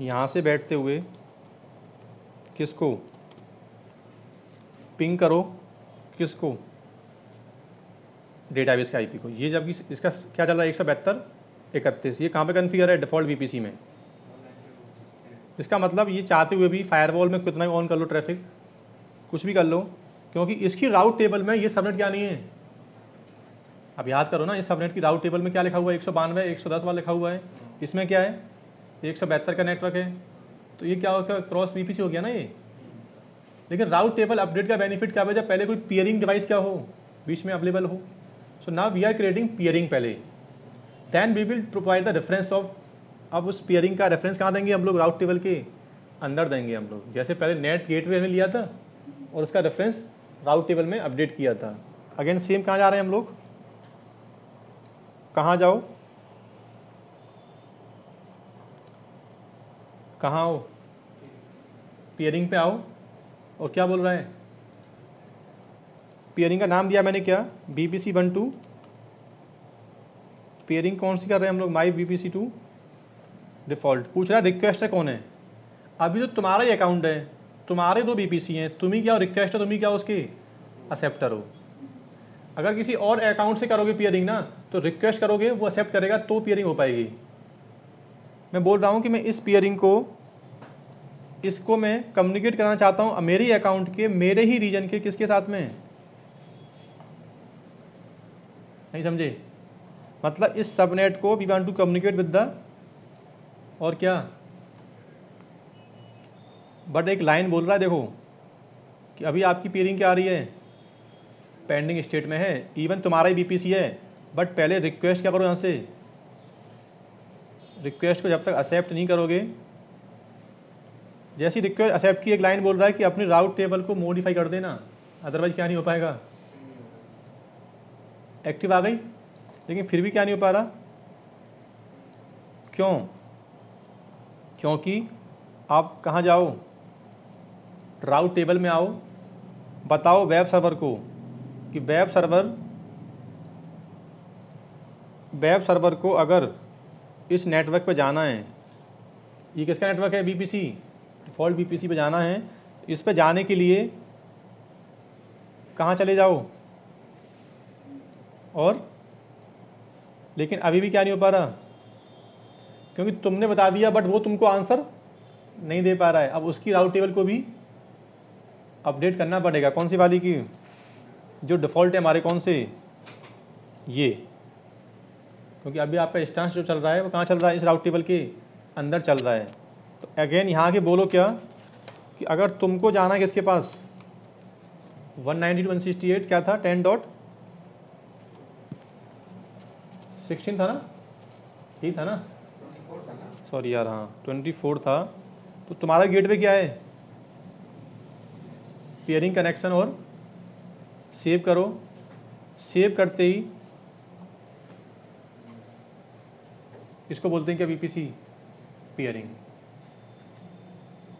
यहाँ से बैठते हुए किसको पिंग करो, किसको, डेटाबेस के आईपी को। ये जब इसका क्या चल रहा है 172.31, ये कहाँ पे कन्फिगर है, डिफ़ॉल्ट बीपीसी में। इसका मतलब ये चाहते हुए भी फायरवॉल में कितना ऑन कर लो ट्रैफिक, कुछ भी कर लो, क्योंकि इसकी राउट टेबल में ये सबनेट क्या नहीं है। अब याद करो ना, इस सबनेट की राउट टेबल में क्या लिखा हुआ है, 192 110 वाला लिखा हुआ है, इसमें क्या है 172 का नेटवर्क है, तो ये क्या होगा, क्रॉस बीपीसी हो गया ना ये। लेकिन राउट टेबल अपडेट का बेनिफिट क्या है, जब पहले कोई पेयरिंग डिवाइस क्या हो बीच में अवेलेबल हो। So now we are creating peering पहले, then we will provide the reference of, अब उस पियरिंग का रेफरेंस कहाँ देंगे हम लोग, राउट टेबल के अंदर देंगे हम लोग, जैसे पहले नेट गेटवे में लिया था और उसका रेफरेंस राउट टेबल में अपडेट किया था। अगेन सेम कहाँ जा रहे हैं हम लोग, कहाँ जाओ, कहाँ आओ, पियरिंग पे आओ, और क्या बोल रहा है, पियरिंग का नाम दिया मैंने क्या, BPC12, पियरिंग कौन सी कर रहे हैं हम लोग, माई BPC2 डिफ़ॉल्ट। पूछ रहा है रिक्वेस्टर कौन है, अभी तो तुम्हारा ही अकाउंट है, तुम्हारे 2 BPC हैं, तुम ही क्या हो रिक्वेस्टर, तुम ही क्या हो उसके एक्सेप्टर हो। अगर किसी और अकाउंट से करोगे पियरिंग ना, तो रिक्वेस्ट करोगे वो एक्सेप्ट करेगा तो पियरिंग हो पाएगी। मैं बोल रहा हूँ कि मैं इस पियरिंग को, इसको मैं कम्युनिकेट करना चाहता हूँ मेरे ही अकाउंट के, मेरे ही रीजन के किसके साथ में, नहीं समझे, मतलब इस सबनेट को we want to communicate with the, और क्या, बट एक लाइन बोल रहा है देखो कि अभी आपकी पियरिंग क्या आ रही है, पेंडिंग स्टेट में है, इवन तुम्हारा ही BPC है, बट पहले रिक्वेस्ट क्या करो, यहाँ से रिक्वेस्ट को जब तक एक्सेप्ट नहीं करोगे, जैसी रिक्वेस्ट एक्सेप्ट की एक लाइन बोल रहा है कि अपनी राउट टेबल को मॉडिफाई कर देना, अदरवाइज क्या नहीं हो पाएगा, एक्टिव आ गई, लेकिन फिर भी क्या नहीं हो पा रहा, क्यों, क्योंकि आप कहाँ जाओ, राउट टेबल में आओ, बताओ वेब सर्वर को कि वेब सर्वर को अगर इस नेटवर्क पे जाना है, ये किसका नेटवर्क है, BPC, डिफ़ॉल्ट BPC पे जाना है, इस पे जाने के लिए कहाँ चले जाओ, और लेकिन अभी भी क्या नहीं हो पा रहा, क्योंकि तुमने बता दिया बट वो तुमको आंसर नहीं दे पा रहा है। अब उसकी राउट टेबल को भी अपडेट करना पड़ेगा, कौन सी वाली की, जो डिफ़ॉल्ट है हमारे, कौन से, ये, क्योंकि अभी आपका इंस्टेंस जो चल रहा है वो कहाँ चल रहा है, इस राउट टेबल के अंदर चल रहा है। तो अगेन यहाँ के बोलो क्या कि अगर तुमको जाना है किसके पास, 192.168 क्या था, 10.16 था ना, ठीक था ना, 24 था ना, सॉरी यार, हाँ 24 था। तो तुम्हारा गेटवे क्या है, पियरिंग कनेक्शन, और सेव करो, सेव करते ही इसको बोलते हैं क्या, BPC पियरिंग,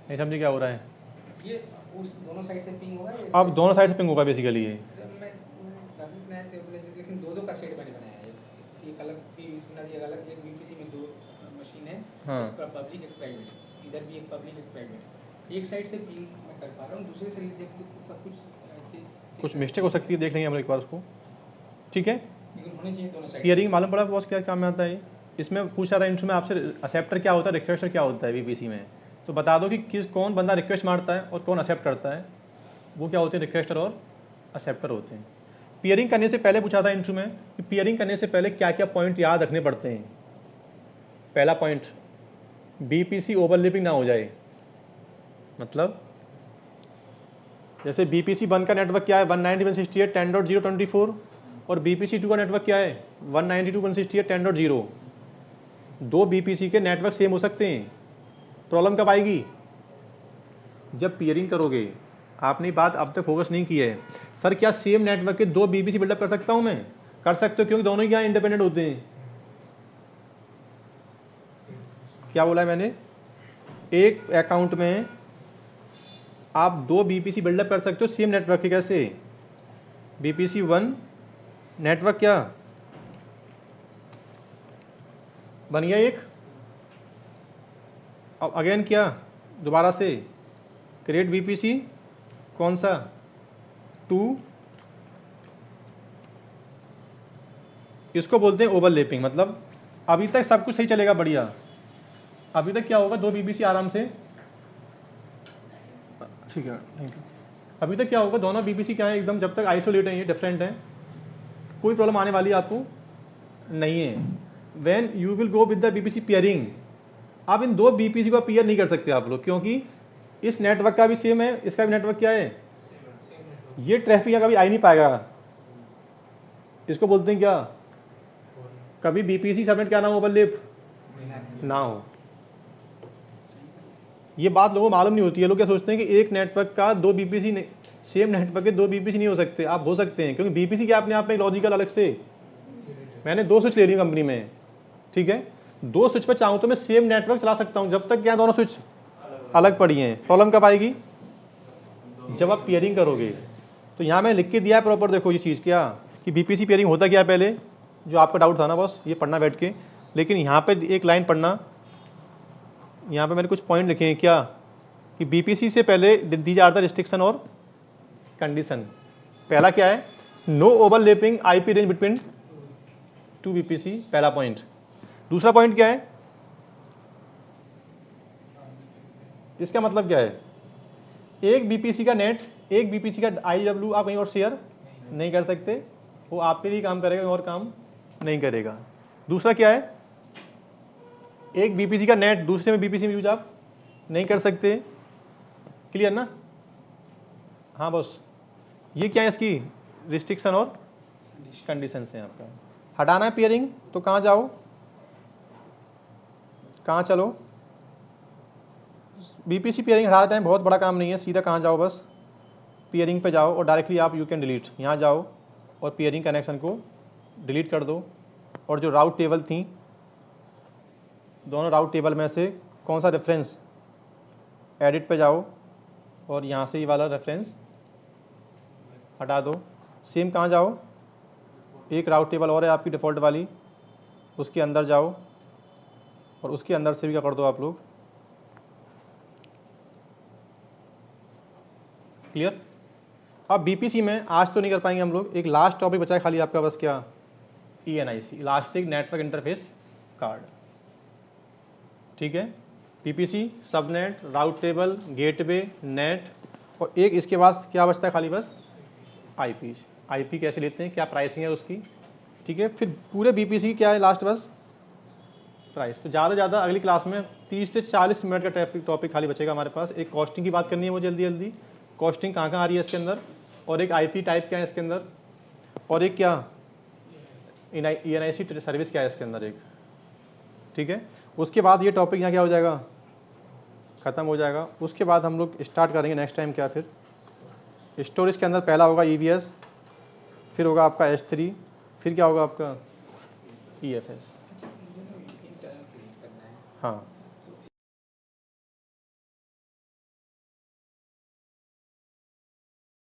नहीं समझे क्या हो रहा है, ये उस दोनों साइड से पिंग होगा या अब दोनों साइड से पिंग होगा बेसिकली ये, मैं बनाया थे लेकिन दो का सेट मैंने बनाया है, एक अलग बना दिया, अलग एक BPC में 2 मशीन है, हाँ। एक पब्लिक एक प्राइवेट, इधर भी एक पब्लिक एक प्राइवेट, एक साइड से पिंग मैं कर पा रहा हूँ, दूसरे साइड से सब कुछ मिस्टेक हो सकती है, देख लेंगे हम लोग एक बार उसको, ठीक है। लेकिन होने चाहिए दोनों साइड। पियरिंग मालूम पड़ा बॉस क्या काम में आता है, इसमें पूछ रहा था इंट्रो में आपसे, एक्सेप्टर क्या होता है, रिक्वेस्टर क्या होता है BPC में, तो बता दो कि कौन बंदा रिक्वेस्ट मारता है और कौन एक्सेप्ट करता है, वो क्या होते हैं, रिक्वेस्टर और एक्सेप्टर होते हैं। पियरिंग करने से पहले पूछा था इंट्रो में कि पियरिंग करने से पहले क्या क्या पॉइंट याद रखने पड़ते हैं। पहला पॉइंट, BPC ओवरलैपिंग ना हो जाए, मतलब जैसे BPC1 का नेटवर्क क्या है, 192.168.10.024, और BPC2 का नेटवर्क क्या है, 192.168.10.0। 2 BPC के नेटवर्क सेम हो सकते हैं, प्रॉब्लम कब आएगी, जब पियरिंग करोगे। आपने बात अब तक फोकस नहीं की है, सर क्या सेम नेटवर्क के 2 BPC बिल्डअप कर सकता हूं मैं, कर सकते हो, क्योंकि दोनों यहाँ इंडिपेंडेंट होते हैं। क्या बोला है मैंने, एक अकाउंट में आप 2 BPC बिल्डअप कर सकते हो सेम नेटवर्क के, कैसे, BPC1 नेटवर्क क्या बन गया एक, अब अगेन क्या, दोबारा से क्रिएट BPC कौन सा, 2, इसको बोलते हैं ओवरलैपिंग। मतलब अभी तक सब कुछ सही चलेगा, बढ़िया, अभी तक क्या होगा, 2 BPC आराम से, ठीक है थैंक यू, अभी तक क्या होगा, दोनों BPC क्या है एकदम, जब तक आइसोलेट हैं, ये डिफरेंट हैं, कोई प्रॉब्लम आने वाली आपको नहीं है। When you will go with the BPC peering, आप इन 2 BPC को पियर नहीं कर सकते आप लोग, क्योंकि इस नेटवर्क का भी सेम है, इसका भी नेटवर्क क्या है, ये ट्रैफिक कभी आ ही नहीं पाएगा, इसको बोलते हैं क्या, कभी बीपीसी सबनेट क्या ना हो, ओवरलैप ना हो। ये बात लोगों को मालूम नहीं होती है। लोग क्या सोचते हैं कि एक नेटवर्क का दो बीपीसी नहीं, सेम नेटवर्क के दो बीपीसी नहीं हो सकते। आप हो सकते हैं, क्योंकि बीपीसी क्या अपने आप में लॉजिकल अलग से, मैंने 2 स्विच ले ली कंपनी में, ठीक है, 2 स्विच पर चाहूँ तो मैं सेम नेटवर्क चला सकता हूँ, जब तक क्या दोनों स्विच अलग पड़ी हैं। प्रॉब्लम कब आएगी, जब आप पेयरिंग करोगे। तो यहाँ मैंने लिख के दिया है प्रॉपर, देखो ये चीज़ क्या कि बीपीसी पेयरिंग होता क्या है, पहले जो आपका डाउट था ना बस ये पढ़ना बैठ के, लेकिन यहाँ पे एक लाइन पढ़ना, यहाँ पे मैंने कुछ पॉइंट लिखे हैं क्या कि बीपीसी से पहले दीज आर द रिस्ट्रिक्शन और कंडीशन। पहला क्या है, no overlapping IP range between 2 VPC, पहला पॉइंट। दूसरा पॉइंट क्या है, इसका मतलब क्या है, एक बीपीसी का नेट, एक बीपीसी का आईडब्ल्यू आप कहीं और शेयर नहीं कर सकते, वो आपके लिए काम करेगा, और काम नहीं करेगा। दूसरा क्या है, एक बीपीसी का नेट दूसरे में बीपीसी में यूज आप नहीं कर सकते। क्लियर ना, हाँ बस ये क्या है, इसकी रिस्ट्रिक्शन और कंडीशन है। आपका हटाना है पेयरिंग तो कहाँ जाओ, कहाँ चलो, बीपीसी पेयरिंग हटाते टाइम बहुत बड़ा काम नहीं है, सीधा कहाँ जाओ, बस पेयरिंग पे जाओ और डायरेक्टली आप यू कैन डिलीट, यहाँ जाओ और पेयरिंग कनेक्शन को डिलीट कर दो। और जो राउट टेबल थी, दोनों राउट टेबल में से कौन सा रेफरेंस, एडिट पे जाओ और यहाँ से ये वाला रेफरेंस हटा दो। सेम कहाँ जाओ, एक राउट टेबल और है आपकी डिफ़ॉल्ट वाली, उसके अंदर जाओ और उसके अंदर से भी क्या कर दो आप लोग, क्लियर। अब बीपीसी में आज तो नहीं कर पाएंगे हम लोग, एक लास्ट टॉपिक बचा है खाली आपका बस, क्या, ENIC, elastic network interface card, ठीक है। पीपीसी, सबनेट, राउट टेबल, गेटवे, नेट, और एक इसके बाद क्या बचता है खाली बस, आईपी। आईपी कैसे लेते हैं, क्या प्राइसिंग है उसकी, ठीक है। फिर पूरे बीपीसी क्या है लास्ट बस, प्राइस। तो ज़्यादा से ज़्यादा अगली क्लास में 30 से 40 मिनट का टॉपिक खाली बचेगा हमारे पास। एक कॉस्टिंग की बात करनी है मुझे जल्दी जल्दी, कॉस्टिंग कहाँ कहाँ आ रही है इसके अंदर, और एक आईपी टाइप क्या है इसके अंदर, और एक क्या ENIC सर्विस क्या है इसके अंदर एक, ठीक है। उसके बाद ये टॉपिक यहाँ क्या हो जाएगा, ख़त्म हो जाएगा। उसके बाद हम लोग स्टार्ट करेंगे नेक्स्ट टाइम क्या, फिर स्टोरेज के अंदर पहला होगा EVS, फिर होगा आपका S3, फिर क्या होगा आपका EFS, हाँ।